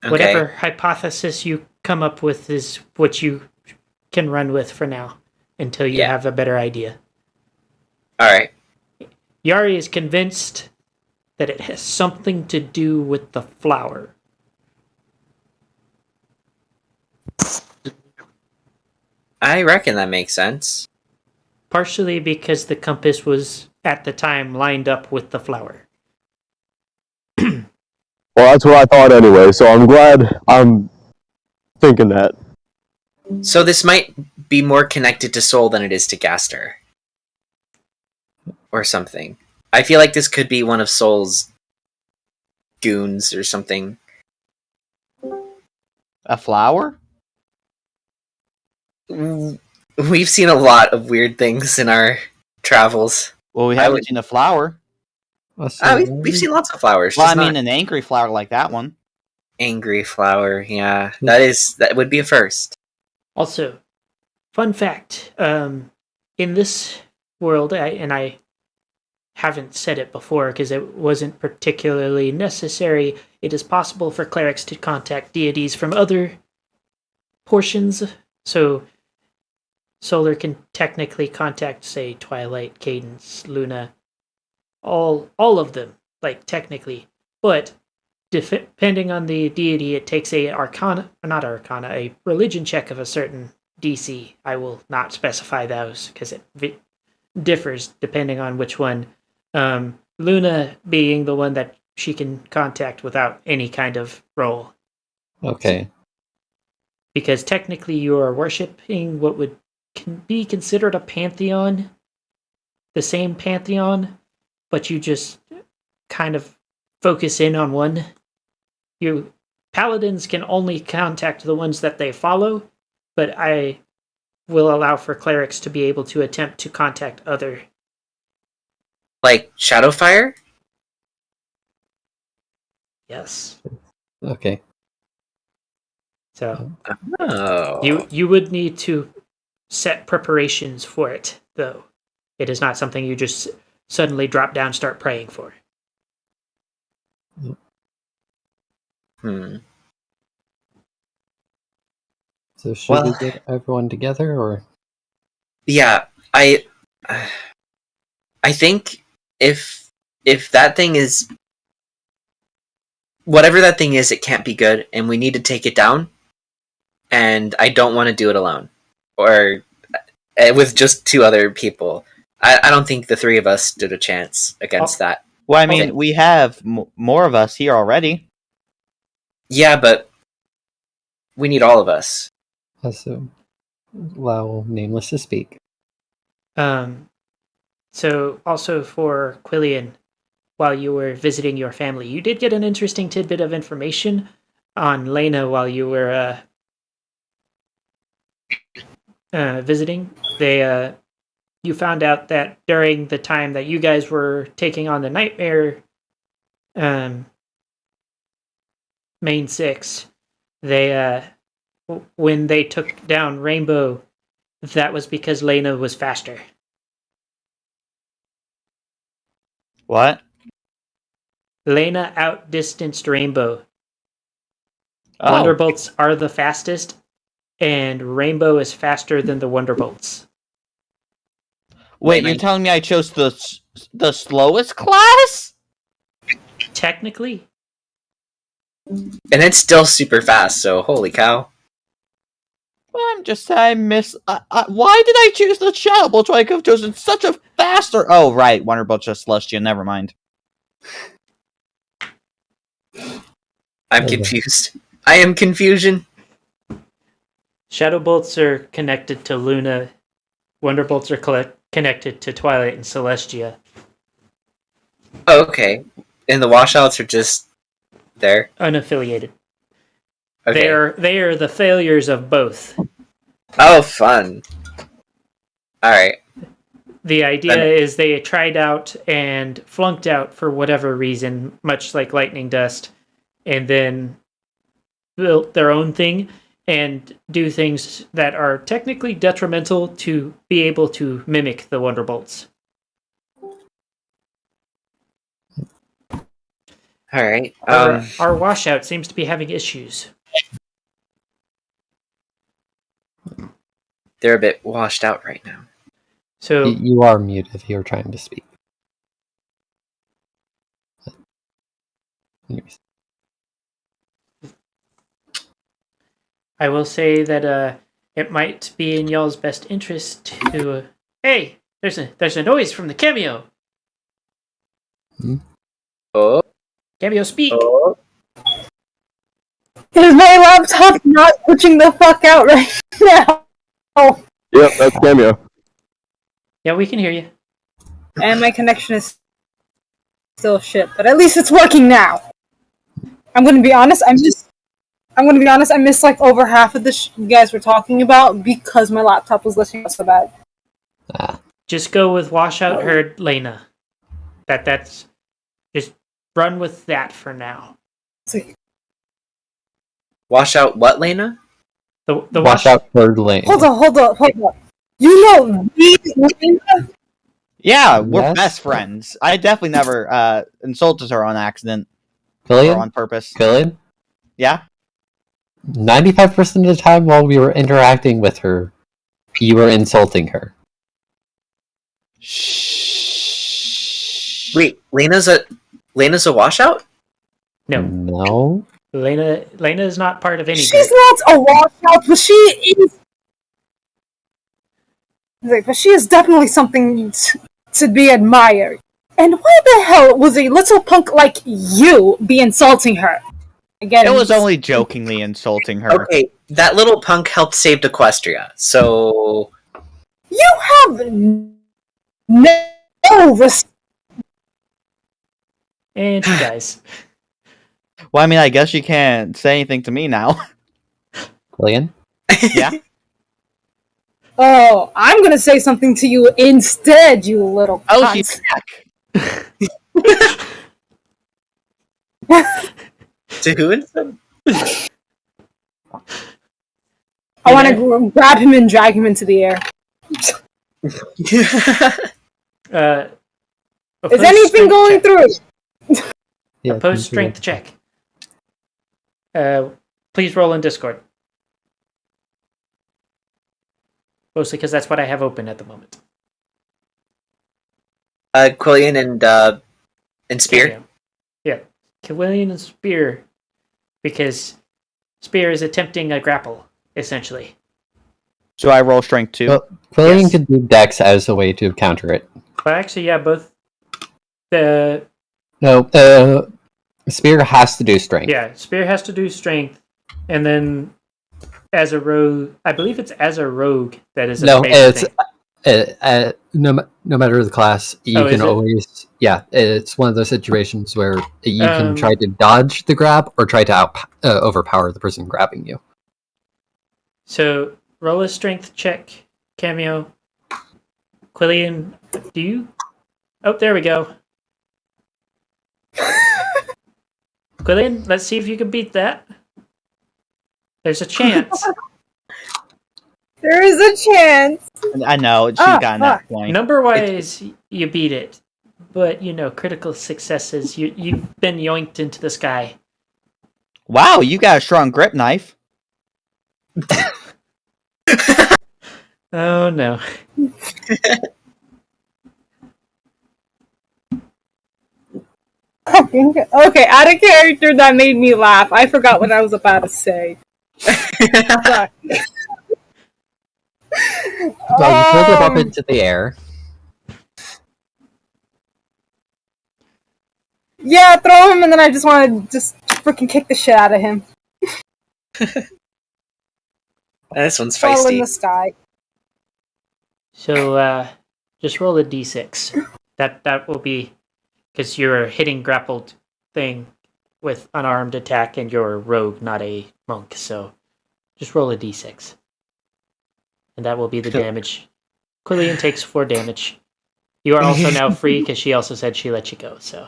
Okay. Whatever hypothesis you come up with is what you can run with for now, until you have a better idea. Alright. Yari is convinced that it has something to do with the flower. I reckon that makes sense. Partially because the compass was, at the time, lined up with the flower. Well, that's what I thought anyway, so I'm glad I'm thinking that. So this might be more connected to Sol than it is to Gaster. Or something. I feel like this could be one of Sol's goons or something. A flower? We've seen a lot of weird things in our travels. Well, we I haven't would- seen a flower. We've seen lots of flowers. Well, I just mean, not an angry flower like that one. angry flower. Yeah, that would be a first. Also, fun fact, in this world, I haven't said it before because it wasn't particularly necessary, it is possible for clerics to contact deities from other portions. So Solar can technically contact, say, Twilight, Cadence, Luna, all of them, like, technically. But depending on the deity, it takes a religion check of a certain DC. I will not specify those because it differs depending on which one. Luna being the one that she can contact without any kind of roll. Okay. Because technically you are worshipping what would be considered a pantheon, the same pantheon, but you just kind of focus in on one. Paladins can only contact the ones that they follow, but I will allow for clerics to be able to attempt to contact other. Like Shadowfire? Yes. Okay. So Oh. you would need to set preparations for it, though. It is not something you just suddenly drop down, start praying for. So should Well- we get everyone together, or Yeah, I think if that thing is whatever that thing is, it can't be good, and we need to take it down. And I don't want to do it alone, or with just two other people. I don't think the three of us stood a chance against that. Well, I mean, Okay. we have more of us here already. Yeah, but we need all of us. also allow Nameless to speak? So also for Quillian, while you were visiting your family, you did get an interesting tidbit of information on Lena while you were visiting. You found out that during the time that you guys were taking on the Nightmare main six, when they took down Rainbow, that was because Lena was faster. What? Lena outdistanced Rainbow. Oh. Wonderbolts are the fastest, and Rainbow is faster than the Wonderbolts. Wait, you're telling me I chose the slowest class? Technically, And it's still super fast, so holy cow. Well, I'm just saying, why did I choose the Shadow Bolt? I could have chosen such a faster. Oh, right, Wonderbolt just Celestia. Never mind. I'm confused. I am confusion. Shadow Bolts are connected to Luna. Wonderbolts are connected to Twilight and Celestia. Oh, okay. And the washouts are just there? Unaffiliated. Okay. They are the failures of both. Oh, fun. Alright. The idea is they tried out and flunked out for whatever reason, much like Lightning Dust, and then built their own thing and do things that are technically detrimental to be able to mimic the Wonderbolts. Alright. Our washout seems to be having issues. They're a bit washed out right now. So You are muted if you're trying to speak. Anyways. I will say that it might be in y'all's best interest to. Hey, there's a noise from the cameo. Oh. Cameo, speak. Oh. Is my laptop not glitching the fuck out right now? Oh, Yep, that's Cameo. Yeah, we can hear you. and my connection is still shit, but at least it's working now. I'm gonna be honest. I missed like over half of the you guys were talking about because my laptop was glitching out so bad. Just go with washout herd Lena. That's just run with that for now. Wash out what, Lena? The Watch out for lane. Hold on. You know Lena? Yeah, we're Yes. best friends. I definitely never insulted her on accident or Killian? on purpose. Killian? Yeah? 95% of the time while we were interacting with her, you were insulting her. Wait, Lena's a washout? No, No? Lena is not part of any She's group. not a washout, but she is. But she is definitely something to be admired. And why the hell was a little punk like you be insulting her? Again, It was only jokingly insulting her. Okay, that little punk helped save Equestria, so... You have no respect. And she dies. Well, I mean, I guess you can't say anything to me now. Killian? Yeah? Oh, I'm gonna say something to you instead, you little Oh, cunt. she's back. To who instead? I want to grab him and drag him into the air. Is anything going through? Yeah, Opposed strength check. Please roll in Discord. Mostly because that's what I have open at the moment. Quillian and Spear? Yeah. Quillian and Spear. Because Spear is attempting a grapple, essentially. So I roll strength 2. Well, Killian Yes. could do Dex as a way to counter it. But actually, yeah, both the No, Spear has to do strength. yeah, Spear has to do strength, and then as a rogue, I believe it's as a rogue that is a No, basic it's thing. no matter the class, you Oh, is can it? always it's one of those situations where you can Um, try to dodge the grab or try to overpower the person grabbing you. So roll a strength check, Cameo. Quillian, do you? Oh, there we go. Quillian, let's see if you can beat that. There's a chance. There is a chance. I know, she Ah, got that fuck. point. Number-wise, you beat it. But, critical successes, you've been yoinked into the sky. Wow, you got a strong grip knife. Oh no. Okay, out of character, that made me laugh. I forgot what I was about to say. Sorry. Well, you pulled him up Um, into the air. Yeah, throw him, and then I just want to just freaking kick the shit out of him. This one's Fall in feisty. the sky. So just roll a d6. That will be because you're a hitting grappled thing with unarmed attack, and you're a rogue, not a monk. So just roll a d6, and that will be the damage. Quillian takes 4 damage. You are also now free because she also said she let you go. So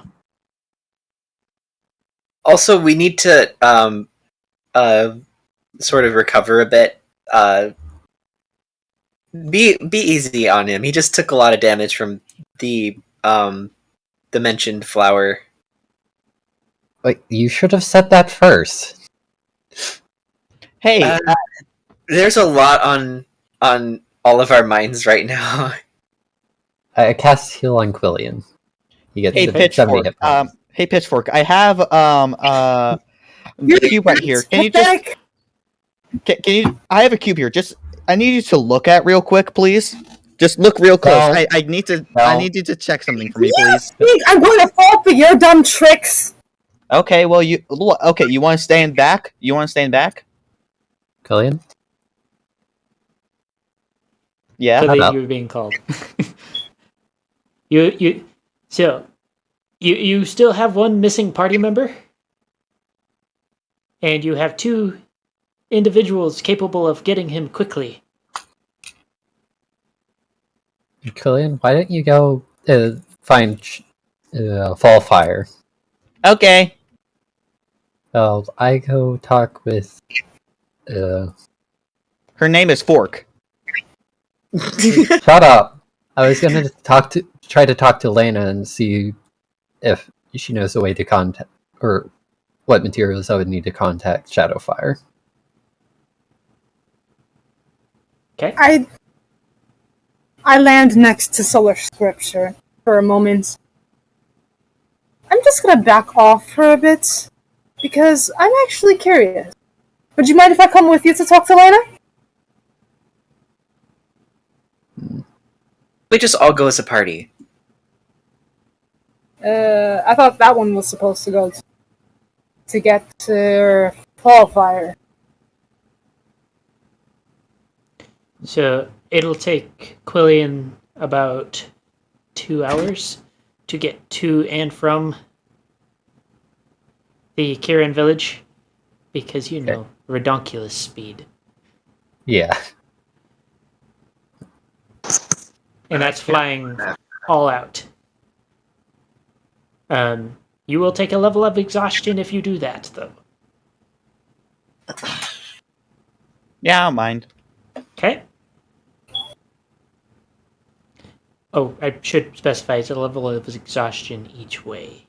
Also, we need to sort of recover a bit. Be easy on him. He just took a lot of damage from the mentioned flower. Like, you should have said that first. Hey, There's a lot on all of our minds right now. I cast heal on Quillian. He gets hey, to 70 Pitchfork. hit points. Hey, Pitchfork. I have cube right here. Can you just can you? I have a cube here. Just I need you to look at real quick, please. Just look real close. No. I need to. No. I need you to check something for me, please. Think I'm going to fall for your dumb tricks. Okay. Well, you. Okay. You want to stand back? You want to stand back? Quillian? Yeah. Quillian, up. you were being called. So you still have one missing party member, and you have 2 individuals capable of getting him quickly. Quillian, why don't you go find Fallfire? Okay. I go talk with... Her name is Fork. Shut up! I was gonna try to talk to Elena and see if she knows a way to contact... or what materials I would need to contact Shadowfire. Okay. I land next to Solar Scripture for a moment. I'm just gonna back off for a bit because I'm actually curious. Would you mind if I come with you to talk to Elena? We just all go as a party. I thought that one was supposed to go to get to Fallfire. So it'll take Quillian about 2 hours to get to and from the Kirin village, because redonkulous speed, Yeah. and that's flying all out. You will take a level of exhaustion if you do that, though. Yeah, I don't mind. Okay. Oh, I should specify it's a level of exhaustion each way.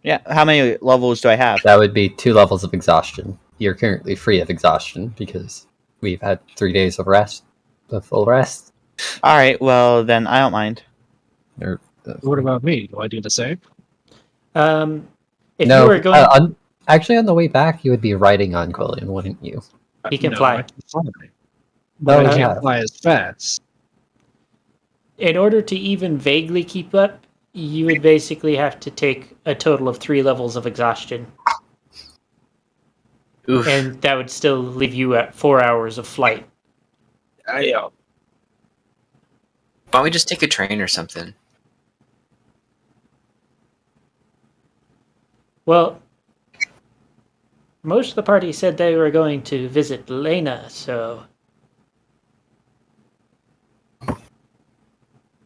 Yeah. How many levels do I have? That would be 2 levels of exhaustion. You're currently free of exhaustion because we've had 3 days of rest, of full rest. All right. Well, then I don't mind. What about me? Do I do the same? If no, you were going, actually, on the way back, you would be riding on Quillian, wouldn't you? He can No, fly. I can fly. No, But I yeah. can't fly as fast. in order to even vaguely keep up, you would basically have to take a total of 3 levels of exhaustion, Oof. and that would still leave you at 4 hours of flight. Why don't we just take a train or something? Well, most of the party said they were going to visit Elena, so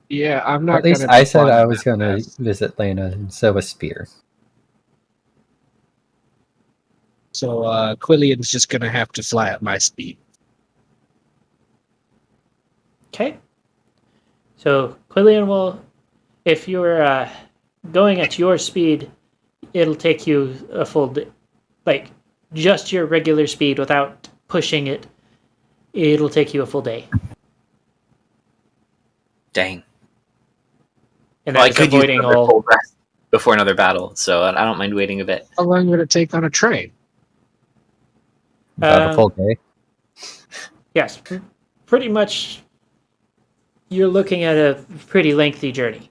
Yeah, I'm not. At least gonna I be said flying I was that going to fast. visit Lena, and so was Spear. So Quillian's just gonna have to fly at my speed. okay. So Quillian will, if you're going at your speed, it'll take you a full day. Like, just your regular speed without pushing it, it'll take you a full day. Dang. And Well, I that's could use avoiding another all. full rest before another battle, so I don't mind waiting a bit. How long would it take on a train? About a full day. Yes, pretty much. You're looking at a pretty lengthy journey.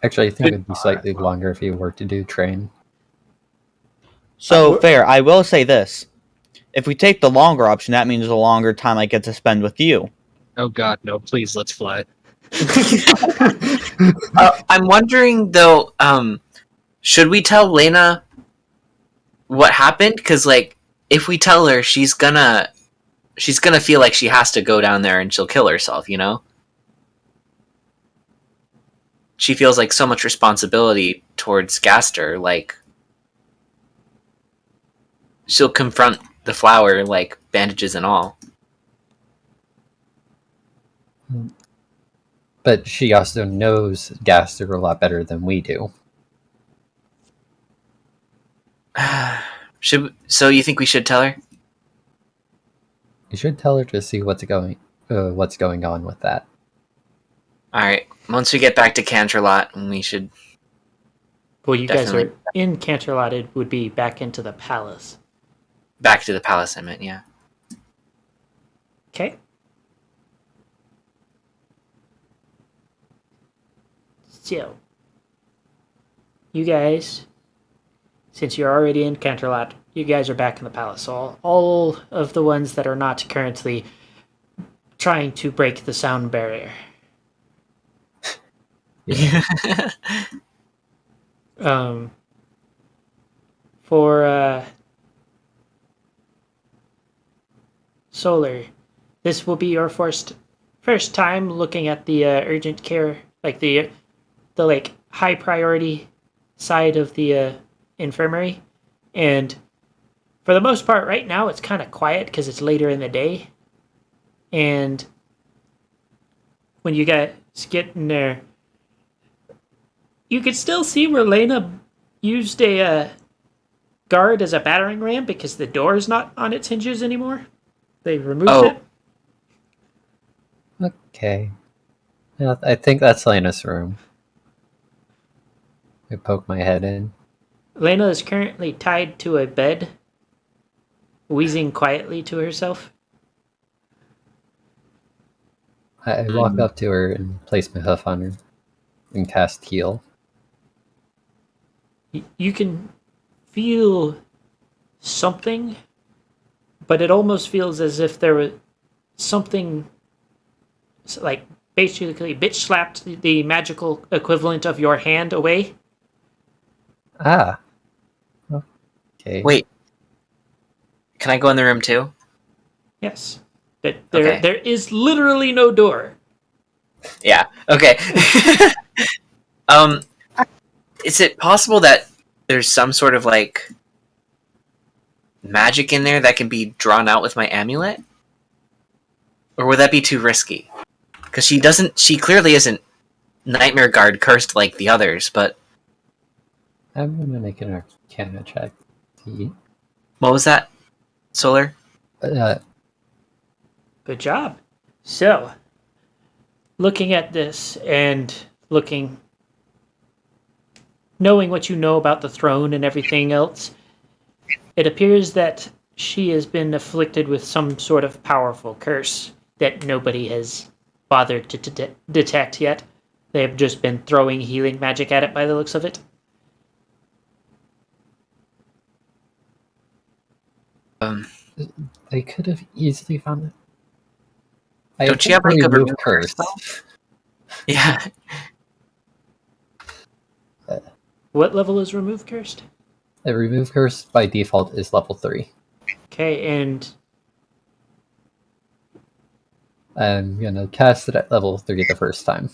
Actually, I think it'd be slightly longer if you were to do train. So we're- fair. I will say this: if we take the longer option, that means a longer time I get to spend with you. Oh God, no! Please, let's fly. I'm wondering though, should we tell Lena what happened? Because like, if we tell her, she's gonna feel like she has to go down there and she'll kill herself. You know, she feels like so much responsibility towards Gaster. Like, she'll confront the flower, like bandages and all. But she also knows Gaster a lot better than we do. So you think we should tell her? You should tell her to see what's going on with that. All right. Once we get back to Canterlot, we should. Well, you guys Definitely. are in Canterlot. It would be back into the palace. Back to the palace, I meant, yeah. Okay. So, you guys, since you're already in Canterlot, you guys are back in the palace. So all of the ones that are not currently trying to break the sound barrier. For Solar, this will be your first time looking at the urgent care, like the like high priority side of the infirmary, and for the most part, right now it's kind of quiet because it's later in the day, and when you guys get in there, you can still see where Lena used a guard as a battering ram because the door is not on its hinges anymore. They removed it. Okay. Yeah, I think that's Lena's room. I poke my head in. Lena is currently tied to a bed, wheezing quietly to herself. I walk up to her and place my hoof on her and cast heal. You can feel something, but it almost feels as if there was something like basically bitch slapped the magical equivalent of your hand away. Ah. Okay. Wait. Can I go in the room too? Yes. There Okay. is literally no door. Yeah. Okay. Is it possible that there's some sort of like magic in there that can be drawn out with my amulet? Or would that be too risky? Because she clearly isn't Nightmare Guard cursed like the others, but I'm gonna make an Arcana check. what was that? Solar? Good job. So, looking at this and knowing what you know about the throne and everything else, it appears that she has been afflicted with some sort of powerful curse that nobody has bothered to detect yet. They have just been throwing healing magic at it by the looks of it. They could have easily found it. Don't you have like a remove curse? Yeah. What level is remove cursed? The remove curse by default is level 3. Okay, and I'm gonna cast it at level 3 the first time.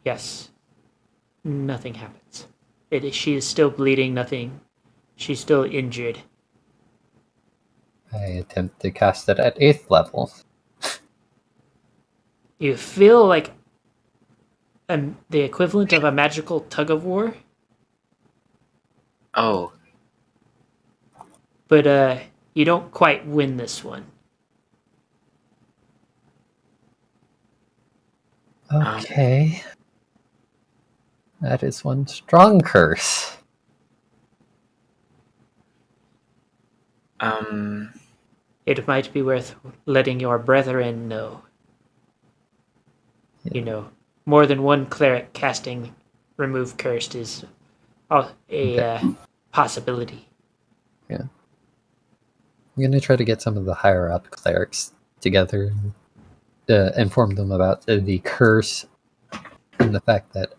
yes, nothing happens. She is still bleeding, nothing. She's still injured. I attempt to cast it at 8th level. You feel like the equivalent of a magical tug of war. Oh, But you don't quite win this one. Okay. That is one strong curse. It might be worth letting your brethren know. Yeah. You know, more than one cleric casting Remove Cursed is a possibility. I'm gonna try to get some of the higher up clerics together and inform them about the curse and the fact that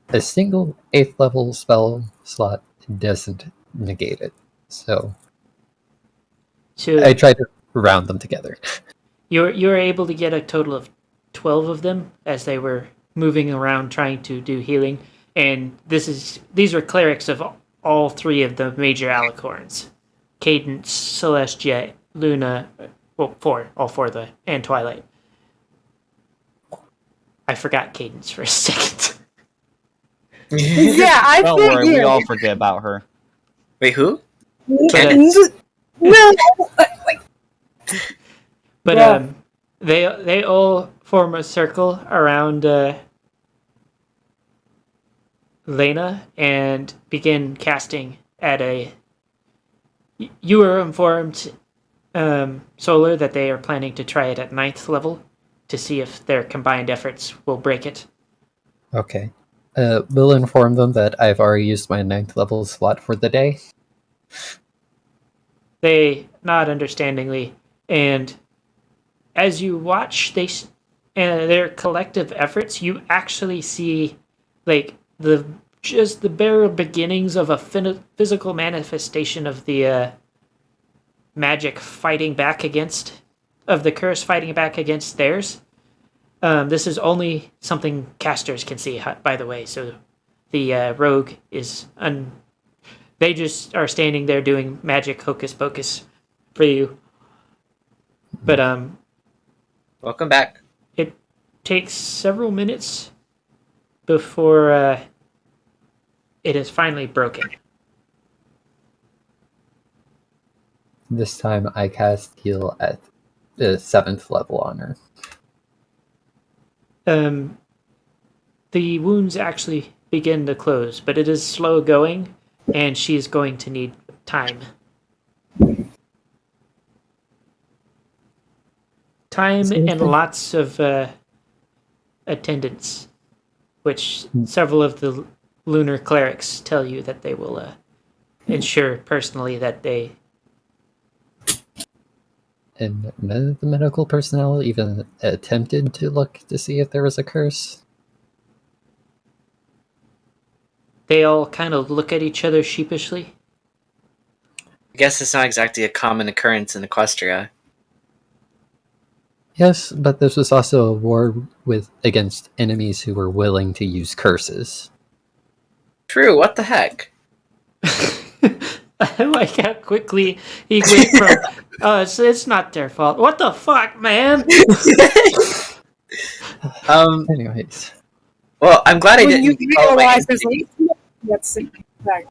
a single 8th level spell slot doesn't negate it. So So I try to round them together. you're able to get a total of 12 of them as they were moving around trying to do healing, and these are clerics of all three of the major alicorns: Cadence, Celestia, Luna, all four of the, and Twilight. I forgot Cadence for a second. Yeah, I Don't worry, we figured. all forget about her. wait, who? Cadence. No, But Yeah. they all form a circle around Elena and begin casting at a. You were informed, Solar, that they are planning to try it at 9th level to see if their combined efforts will break it. Okay. We'll inform them that I've already used my 9th level slot for the day. They nod understandingly, and as you watch their collective efforts, you actually see like just the bare beginnings of a physical manifestation of the magic fighting back against, of the curse fighting back against theirs. This is only something casters can see, by the way. So the rogue is they just are standing there doing magic hocus pocus for you. But Welcome back. it takes several minutes before it is finally broken. This time I cast heal at the 7th level on her. The wounds actually begin to close, but it is slow going, and she's going to need time. Time and lots of attendance, which several of the lunar clerics tell you that they will ensure personally that they. And none of the medical personnel even attempted to look to see if there was a curse. They all kind of look at each other sheepishly. I guess it's not exactly a common occurrence in Equestria. Yes, but this was also a war against enemies who were willing to use curses. True, what the heck? I like how quickly he went from, it's not their fault. What the fuck, man? Anyways. Well, I'm glad I when you didn't follow my realize there's instinct. that's back.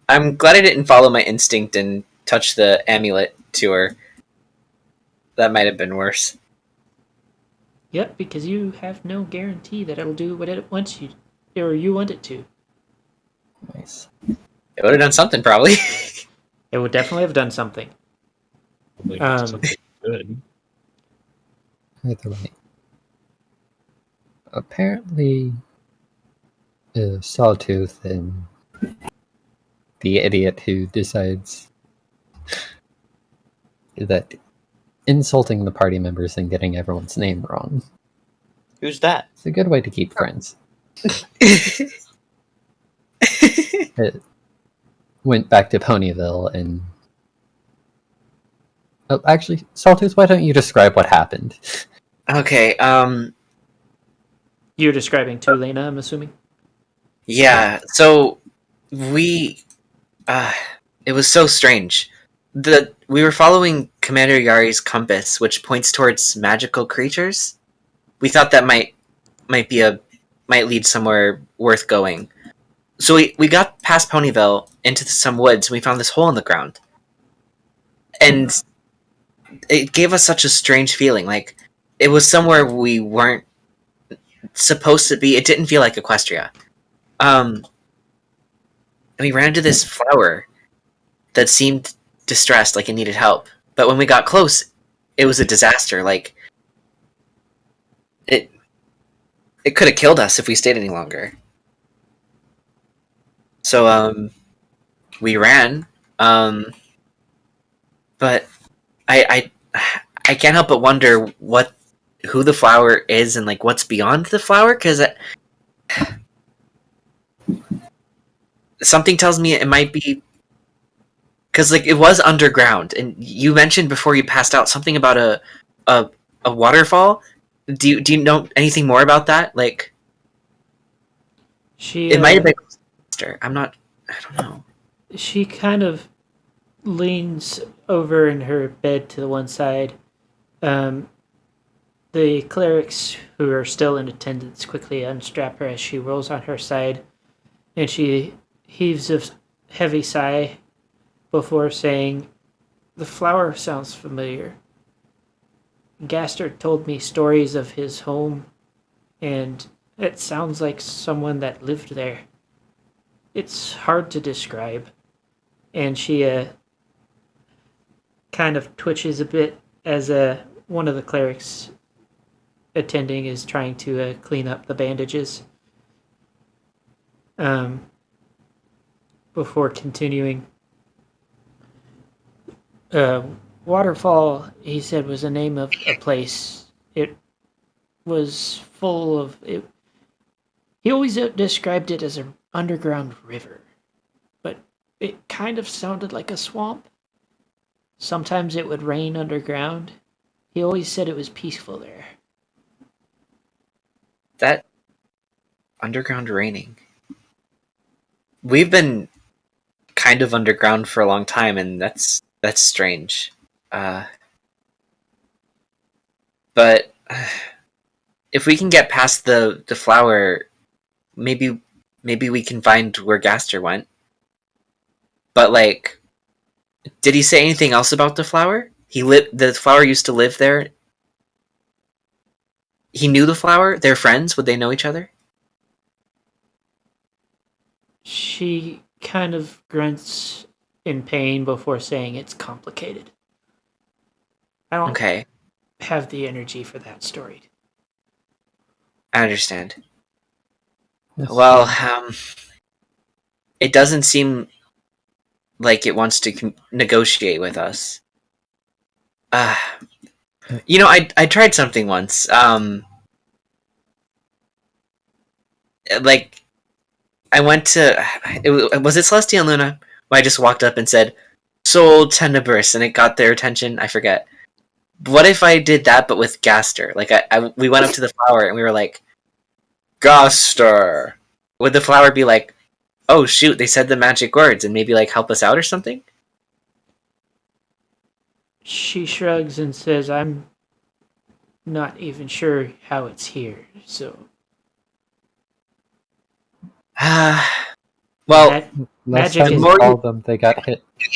I'm glad I didn't follow my instinct and touch the amulet to her. That might have been worse. Yep, because you have no guarantee that it'll do what it wants you, or you want it to. Nice. It would have done something, probably. It would definitely have done something. Something good. Either way. Apparently, Sawtooth and the idiot who decides that insulting the party members and getting everyone's name wrong Who's that? is a good way to keep friends. It went back to Ponyville and... Oh, actually, Sawtooth, why don't you describe what happened? Okay, You're describing to Elena, I'm assuming? yeah, so we it was so strange. We were following Commander Yari's compass, which points towards magical creatures. We thought that might lead somewhere worth going. So we got past Ponyville into some woods, and we found this hole in the ground. And it gave us such a strange feeling. Like, it was somewhere we weren't supposed to be. It didn't feel like Equestria. And we ran into this flower that seemed distressed, like it needed help. But when we got close, it was a disaster. Like, it could have killed us if we stayed any longer. So, we ran. But I can't help but wonder who the flower is and like what's beyond the flower, because something tells me it might be, because like it was underground, and you mentioned before you passed out something about a waterfall. Do you know anything more about that? Like, it might have been. I don't know. She kind of leans over in her bed to the one side. The clerics who are still in attendance quickly unstrap her as she rolls on her side, and she heaves a heavy sigh before saying, "The flower sounds familiar. Gaster told me stories of his home, and it sounds like someone that lived there. It's hard to describe." And she kind of twitches a bit as one of the clerics attending is trying to clean up the bandages. Before continuing. Waterfall, he said, was the name of a place. It was full of... He always described it as an underground river, but it kind of sounded like a swamp. Sometimes it would rain underground. He always said it was peaceful there. That underground raining. We've been kind of underground for a long time, and that's strange. But if we can get past the flower, maybe we can find where Gaster went. But like, did he say anything else about the flower? The flower used to live there. He knew the flower? They're friends? Would they know each other? She kind of grunts in pain before saying it's complicated. I don't have the energy for that story. I understand. Yes. Well, it doesn't seem like it wants to negotiate with us. You know, I tried something once. Like, I went to... Was it Celestia and Luna? Where I just walked up and said, Sol Tenebris, and it got their attention? I forget. What if I did that, but with Gaster? Like, we went up to the flower, and we were like, Gaster! Would the flower be like, oh shoot, they said the magic words, and maybe like help us out or something? She shrugs and says, I'm not even sure how it's here, so... Well, Last magic time is... we called them, they got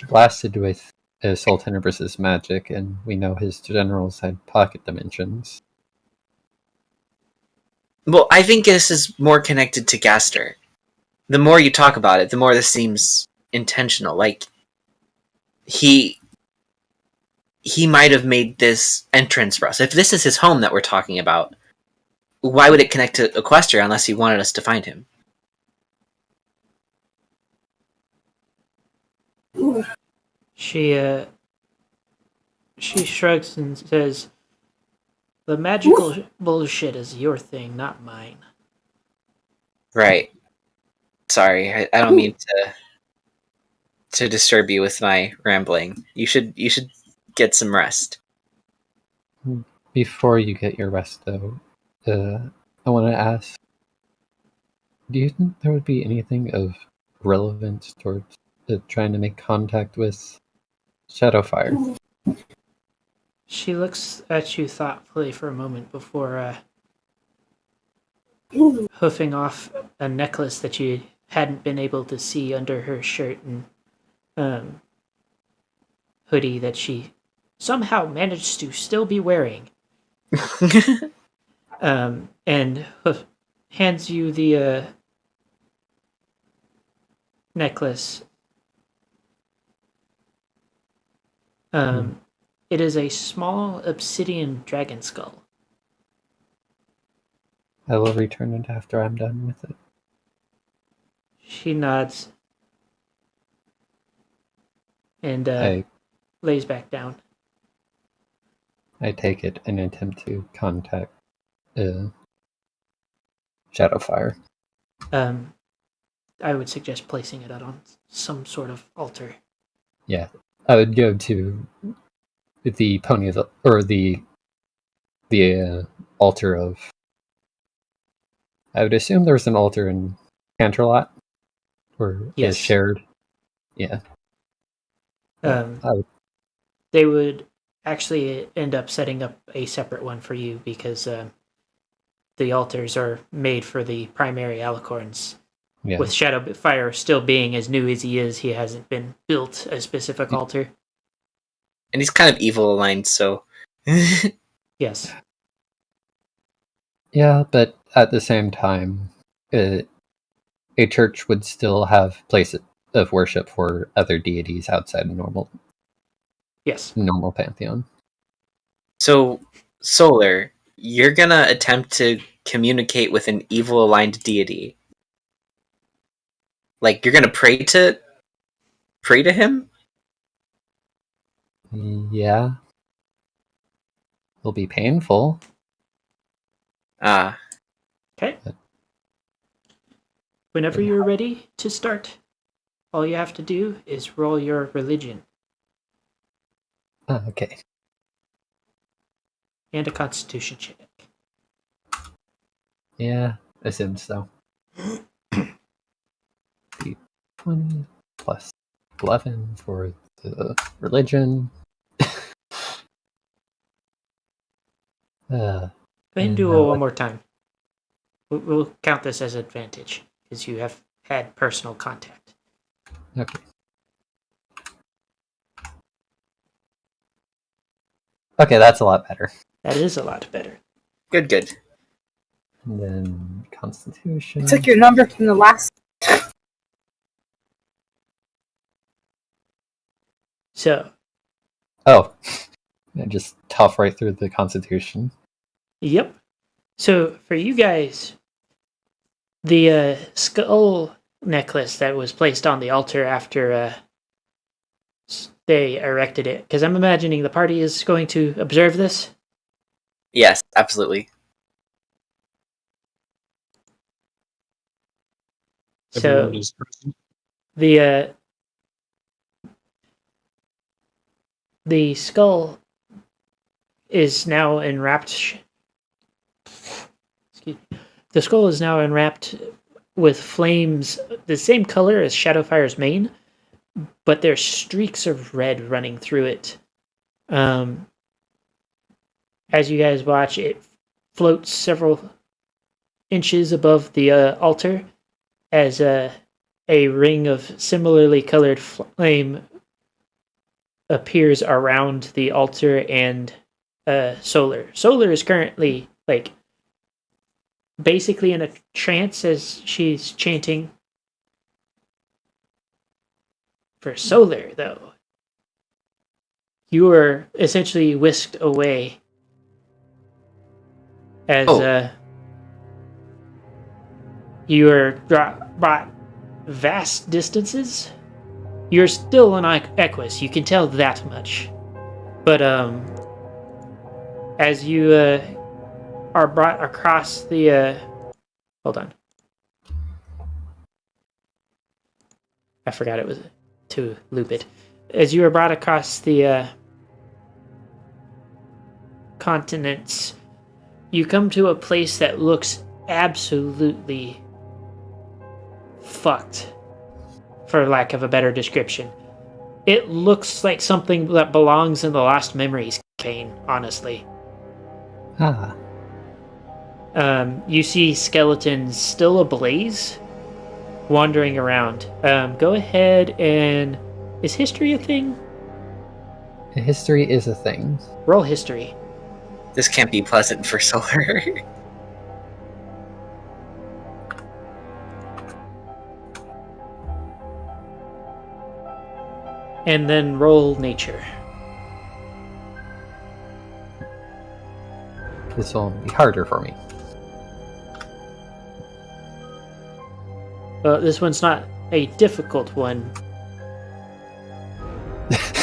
blasted with Sol Tenebris' magic, and we know his generals had pocket dimensions. Well, I think this is more connected to Gaster. The more you talk about it, the more this seems intentional. Like, he might have made this entrance for us. If this is his home that we're talking about, why would it connect to Equestria unless he wanted us to find him? She shrugs and says, the magical bullshit is your thing, not mine. Right. Sorry, I don't mean to disturb you with my rambling. You should get some rest. Before you get your rest, though, I want to ask, do you think there would be anything of relevance towards trying to make contact with Shadowfire? She looks at you thoughtfully for a moment before hoofing off a necklace that you hadn't been able to see under her shirt and hoodie that she somehow managed to still be wearing. And hands you the necklace. It is a small obsidian dragon skull. I will return it after I'm done with it. She nods and lays back down. I take it and attempt to contact Shadowfire. I would suggest placing it on some sort of altar. Yeah, I would go to the pony of the altar of. I would assume there's an altar in Canterlot, or Yes. is shared. Yeah. They would actually end up setting up a separate one for you because the altars are made for the primary alicorns. Yeah. With Shadowfire still being as new as he is, he hasn't been built a specific altar. And he's kind of evil aligned, so. Yes. Yeah, but at the same time, a church would still have places of worship for other deities outside of normal pantheon. So, Solar, you're gonna attempt to communicate with an evil aligned deity. Like, you're gonna pray to him? Yeah. It'll be painful. Okay. Whenever you're ready to start, all you have to do is roll your religion Okay. and a constitution check. Yeah, assumed so. 20 plus 11 for the religion. Go ahead and do it one more time. We'll count this as advantage because you have had personal contact. Okay. Okay, that's a lot better. That is a lot better. Good. And then Constitution. I took your number from the last. So. Oh. I just tough right through the Constitution. Yep. So for you guys, the skull necklace that was placed on the altar after they erected it, because I'm imagining the party is going to observe this. Yes, absolutely. So Everyone is present. the skull is now enwrapped. The skull is now enwrapped with flames the same color as Shadowfire's mane, but there's streaks of red running through it. As you guys watch, it floats several inches above the altar as a ring of similarly colored flame appears around the altar and Solar. Solar is currently basically in a trance as she's chanting. For Solar, though, you are essentially whisked away as you are brought vast distances. You're still in Equus, you can tell that much. But as you are brought across the hold on. I forgot it was to loop it. As you are brought across the continents, you come to a place that looks absolutely fucked, for lack of a better description. It looks like something that belongs in the Lost Memories campaign, honestly. You see skeletons still ablaze, wandering around. Go ahead and... Is history a thing? History is a thing. Roll history. This can't be pleasant for Solar. And then roll nature. This will be harder for me. This one's not a difficult one.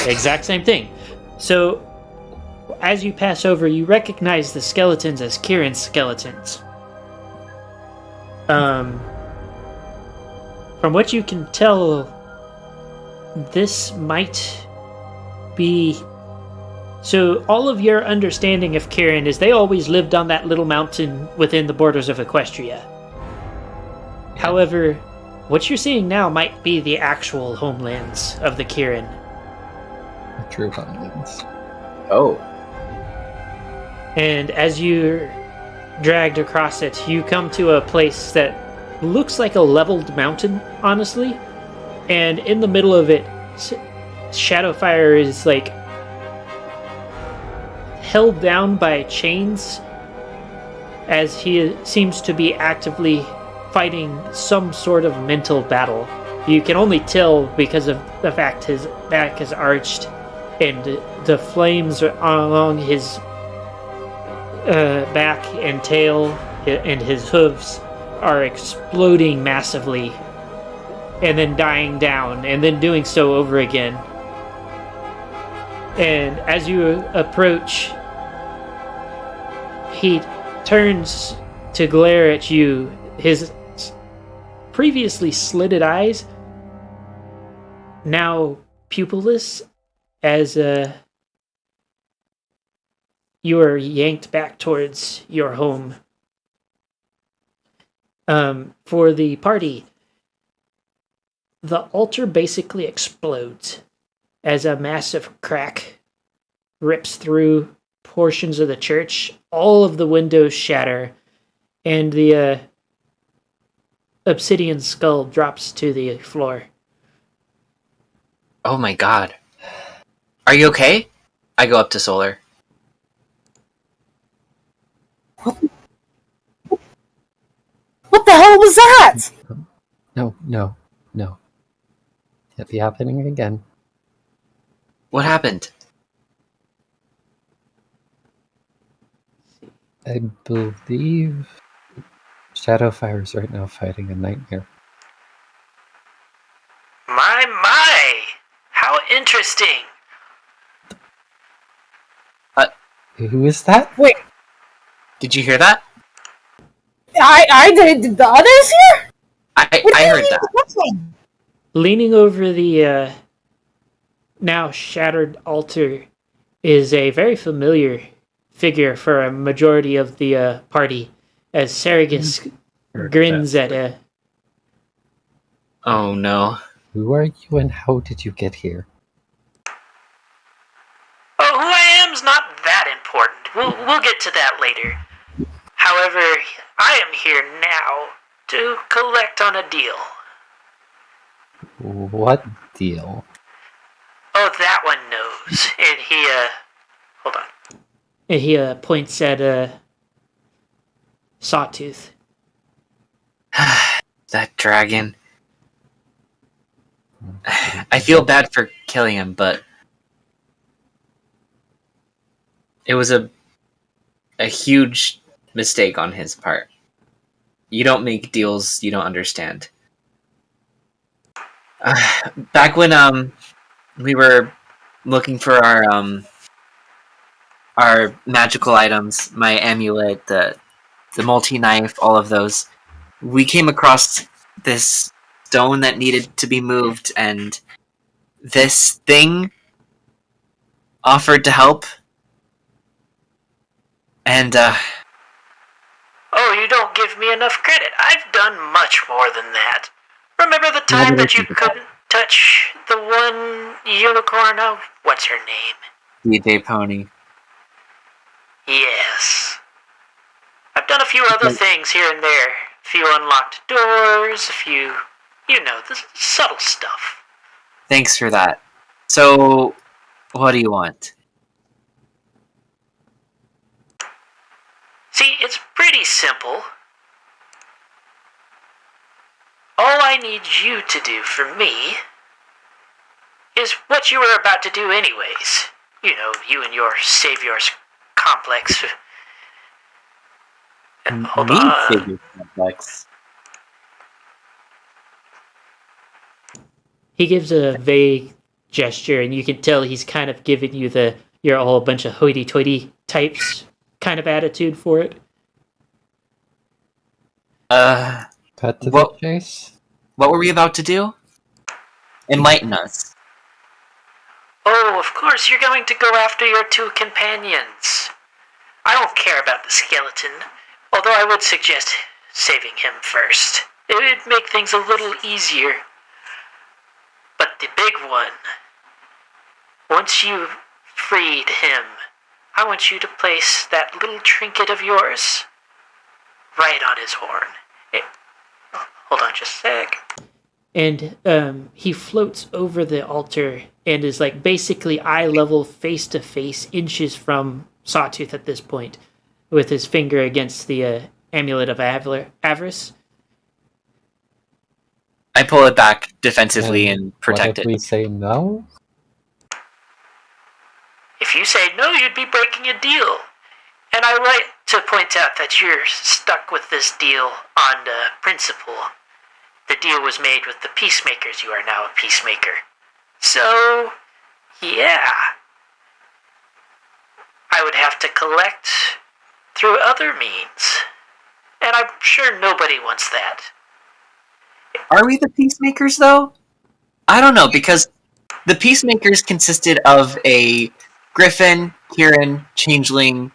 Exact same thing. So, as you pass over, you recognize the skeletons as Kieran's skeletons. From what you can tell, this might be... So, all of your understanding of Kieran is they always lived on that little mountain within the borders of Equestria. However, what you're seeing now might be the actual homelands of the Kieran. The true homelands. Oh. And as you're dragged across it, you come to a place that looks like a leveled mountain, honestly. And in the middle of it, Shadowfire is like held down by chains as he seems to be actively fighting some sort of mental battle. You can only tell because of the fact his back is arched and the flames along his back and tail and his hooves are exploding massively and then dying down and then doing so over again. And as you approach, he turns to glare at you. His previously slitted eyes, now pupilless, as you are yanked back towards your home. For the party, the altar basically explodes as a massive crack rips through portions of the church. All of the windows shatter, and the obsidian skull drops to the floor. Oh my god. Are you okay? I go up to Solar. What the hell was that? No. Can't be happening again. What happened? I believe Shadowfire is right now fighting a nightmare. My! How interesting! Who is that? Wait, Did you hear that? I did. Did the others here? I heard that. That. Leaning over the now shattered altar is a very familiar figure for a majority of the party, as Saragus grins at Oh no. Who are you and how did you get here? Oh, who I am's not that important. We'll get to that later. However, I am here now to collect on a deal. What deal? Oh, that one knows. And he, hold on. And he, points at, Sawtooth. That dragon. I feel bad for killing him, but it was a huge mistake on his part. You don't make deals you don't understand. Back when we were looking for our magical items, my amulet, the multi-knife, all of those, we came across this stone that needed to be moved, and this thing offered to help. And Oh, you don't give me enough credit. I've done much more than that. Remember the time that you couldn't touch the one unicorn? Oh, what's her name? DJ Pony. Yes. I've done a few other things here and there. A few unlocked doors, a few You know, the subtle stuff. Thanks for that. So, what do you want? See, it's pretty simple. All I need you to do for me is what you were about to do anyways. You know, you and your savior's complex. Hold Me on. figure complex. He gives a vague gesture, and you can tell he's kind of giving you the "you're all a bunch of hoity-toity types" kind of attitude for it. Cut to the chase. What were we about to do? Enlighten us. Oh, of course, you're going to go after your two companions. I don't care about the skeleton, although I would suggest saving him first. It would make things a little easier. But the big one, once you've freed him, I want you to place that little trinket of yours right on his horn. Hold on just a sec. And he floats over the altar and is like basically eye level, face to face, inches from Sawtooth at this point, with his finger against the amulet of avarice. I pull it back defensively and protect what if it. we say no? If you say no, you'd be breaking a deal. And I like to point out that you're stuck with this deal on principle. The deal was made with the Peacemakers. You are now a Peacemaker. So, yeah. I would have to collect through other means. And I'm sure nobody wants that. Are we the Peacemakers, though? I don't know, because the Peacemakers consisted of a Griffin, Kieran, Changeling,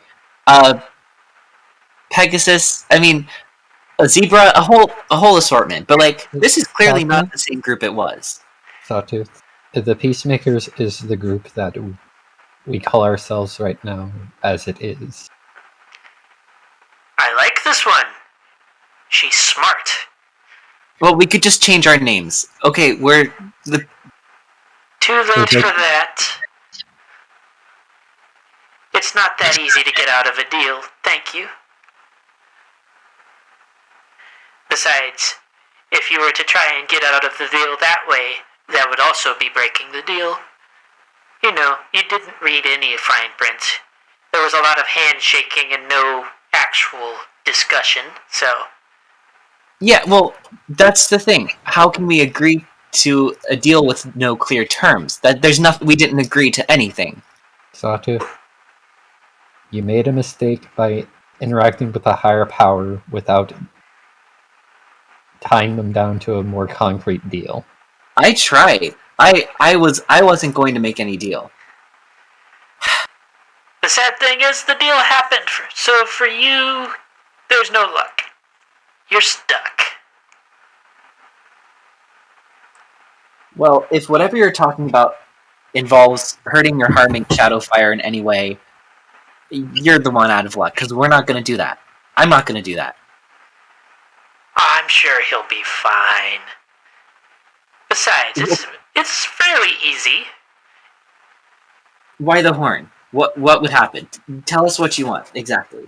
Pegasus, a zebra, a whole assortment. But, like, this is clearly not the same group it was. Sawtooth. The Peacemakers is the group that we call ourselves right now as it is. I like this one. She's smart. Well, we could just change our names. Okay, we're the... Too late for that. It's not that easy to get out of a deal, thank you. Besides, if you were to try and get out of the deal that way, that would also be breaking the deal. You know, you didn't read any fine print. There was a lot of handshaking and no actual discussion, so... Yeah, well, that's the thing. How can we agree to a deal with no clear terms? We didn't agree to anything. Sawtooth, you made a mistake by interacting with a higher power without tying them down to a more concrete deal. I tried. I wasn't going to make any deal. The sad thing is, the deal happened, so for you, there's no luck. You're stuck. Well, if whatever you're talking about involves hurting or harming Shadowfire in any way, you're the one out of luck, because we're not going to do that. I'm not going to do that. I'm sure he'll be fine. Besides, it's fairly easy. Why the horn? What would happen? Tell us what you want, exactly.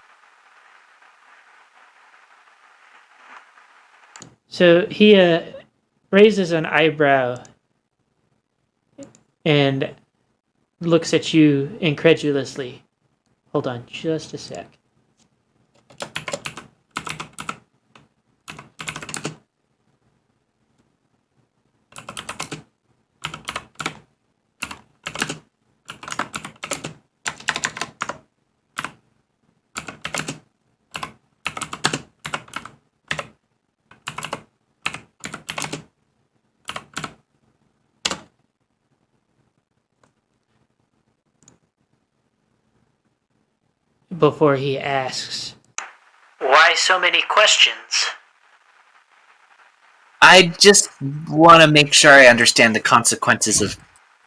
So he raises an eyebrow and looks at you incredulously. Hold on just a sec. Before he asks, "Why so many questions?" I just want to make sure I understand the consequences of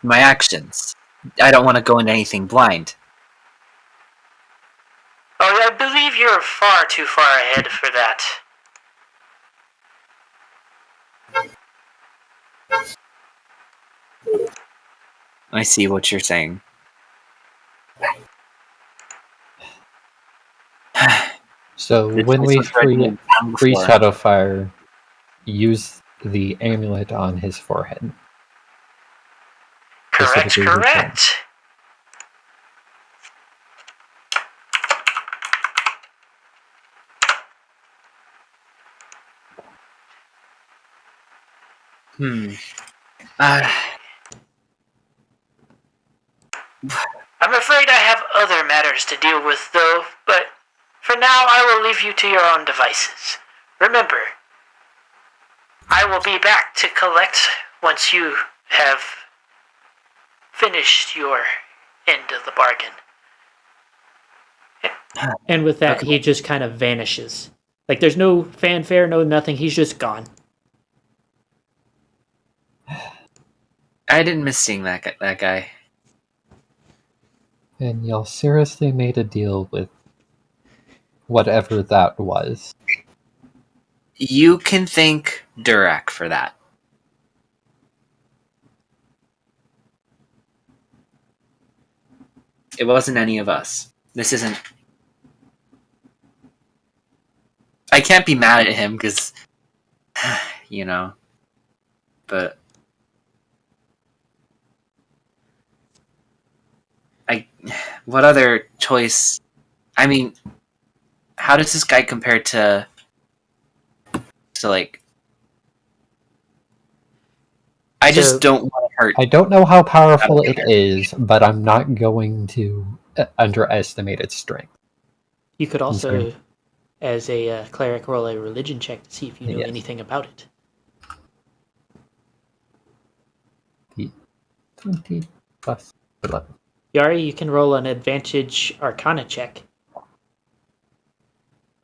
my actions. I don't want to go into anything blind. Oh, I believe you're far too far ahead for that. I see what you're saying. So This when we was written down free before. Shadowfire, use the amulet on his forehead. Correct, Specifically his hand. correct. I'm afraid I have other matters to deal with, though, but for now I will leave you to your own devices. Remember, I will be back to collect once you have finished your end of the bargain. And with that, he just kind of vanishes. Like, there's no fanfare, no nothing. He's just gone. I didn't miss seeing that guy. And y'all seriously made a deal with whatever that was. You can thank Durak for that. It wasn't any of us. This isn't... I can't be mad at him, because... you know. But... what other choice? I mean, how does this guy compare to like? I just don't want to hurt. I don't know how powerful it is, but I'm not going to underestimate its strength. You could also, as a cleric, roll a religion check to see if you know anything about it. 20 plus 11. Yari, you can roll an advantage Arcana check.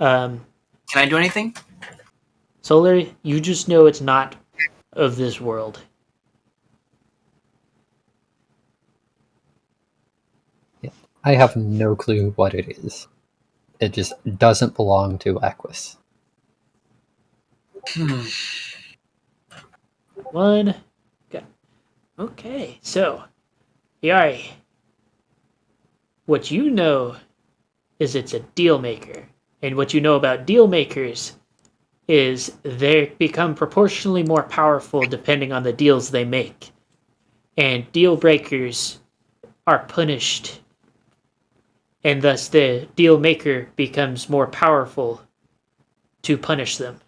Can I do anything? Solar, you just know it's not of this world. Yeah. I have no clue what it is. It just doesn't belong to Equus. One. Go. Okay, so, Yari, what you know is it's a deal maker. And what you know about deal makers is they become proportionally more powerful depending on the deals they make. And deal breakers are punished. And thus the deal maker becomes more powerful to punish them.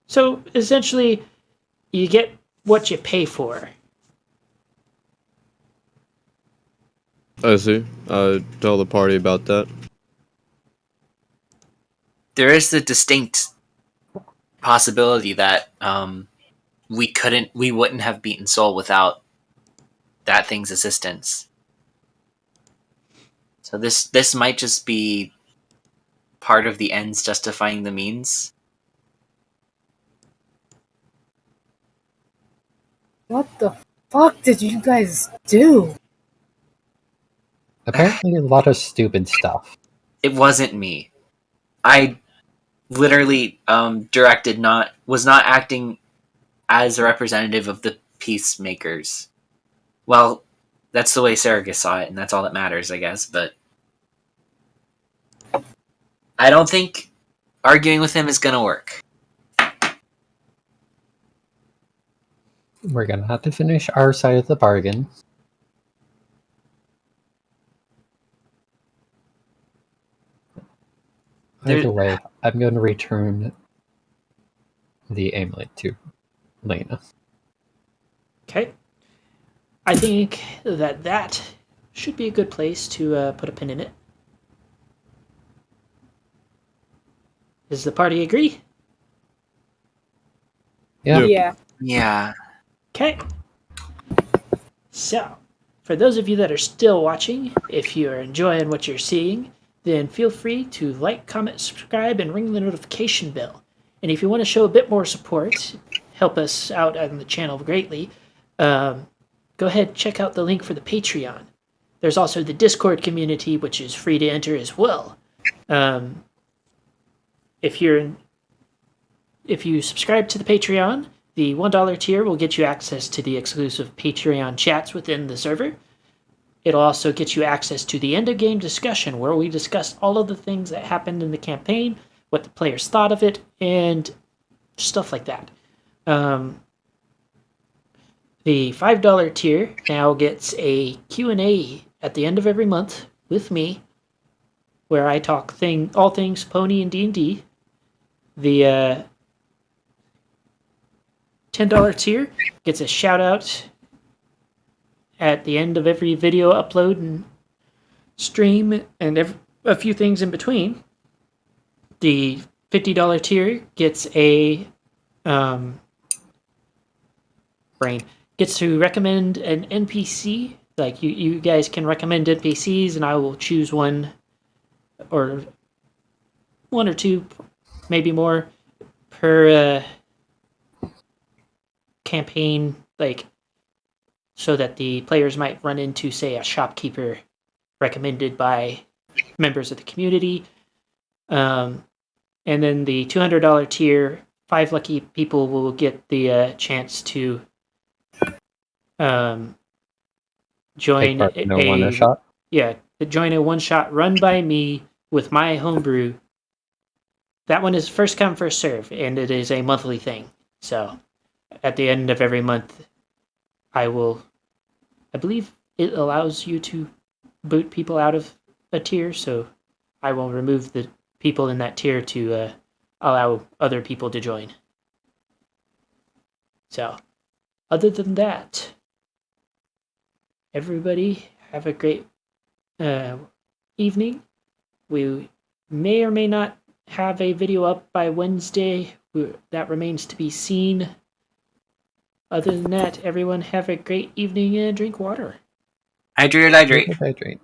So essentially, you get what you pay for. I see. Tell the party about that. There is the distinct possibility that we wouldn't have beaten Sol without that thing's assistance. So this might just be part of the ends justifying the means. What the fuck did you guys do? Apparently a lot of stupid stuff. It wasn't me. I literally was not acting as a representative of the Peacemakers. Well, that's the way Saragus saw it, and that's all that matters, I guess, but I don't think arguing with him is gonna work. We're gonna have to finish our side of the bargain. Either way, I'm going to return the amulet to Elena. Okay. I think that should be a good place to put a pin in it. Does the party agree? Yeah. Yeah. Okay. So, for those of you that are still watching, if you are enjoying what you're seeing, then feel free to like, comment, subscribe, and ring the notification bell. And if you want to show a bit more support, help us out on the channel greatly, go ahead, check out the link for the Patreon. There's also the Discord community, which is free to enter as well. If you subscribe to the Patreon, The $1 tier will get you access to the exclusive Patreon chats within the server. It'll also get you access to the end-of-game discussion, where we discuss all of the things that happened in the campaign, what the players thought of it, and stuff like that. The $5 tier now gets a Q&A at the end of every month with me, where I talk all things Pony and D&D. The $10 tier gets a shout out at the end of every video upload and stream, and a few things in between. The $50 tier gets a gets to recommend an NPC. Like you guys can recommend NPCs, and I will choose one or two, maybe more, per campaign, like, so that the players might run into, say, a shopkeeper recommended by members of the community. And then the $200 tier, 5 lucky people will get the chance to join one-shot. Yeah, join a one-shot run by me with my homebrew. That one is first come, first serve, and it is a monthly thing. So at the end of every month, I believe it allows you to boot people out of a tier, so I will remove the people in that tier to allow other people to join. So, other than that, everybody have a great evening. We may or may not have a video up by Wednesday. That remains to be seen. Other than that, everyone have a great evening and drink water. Hydrate. Hydrate.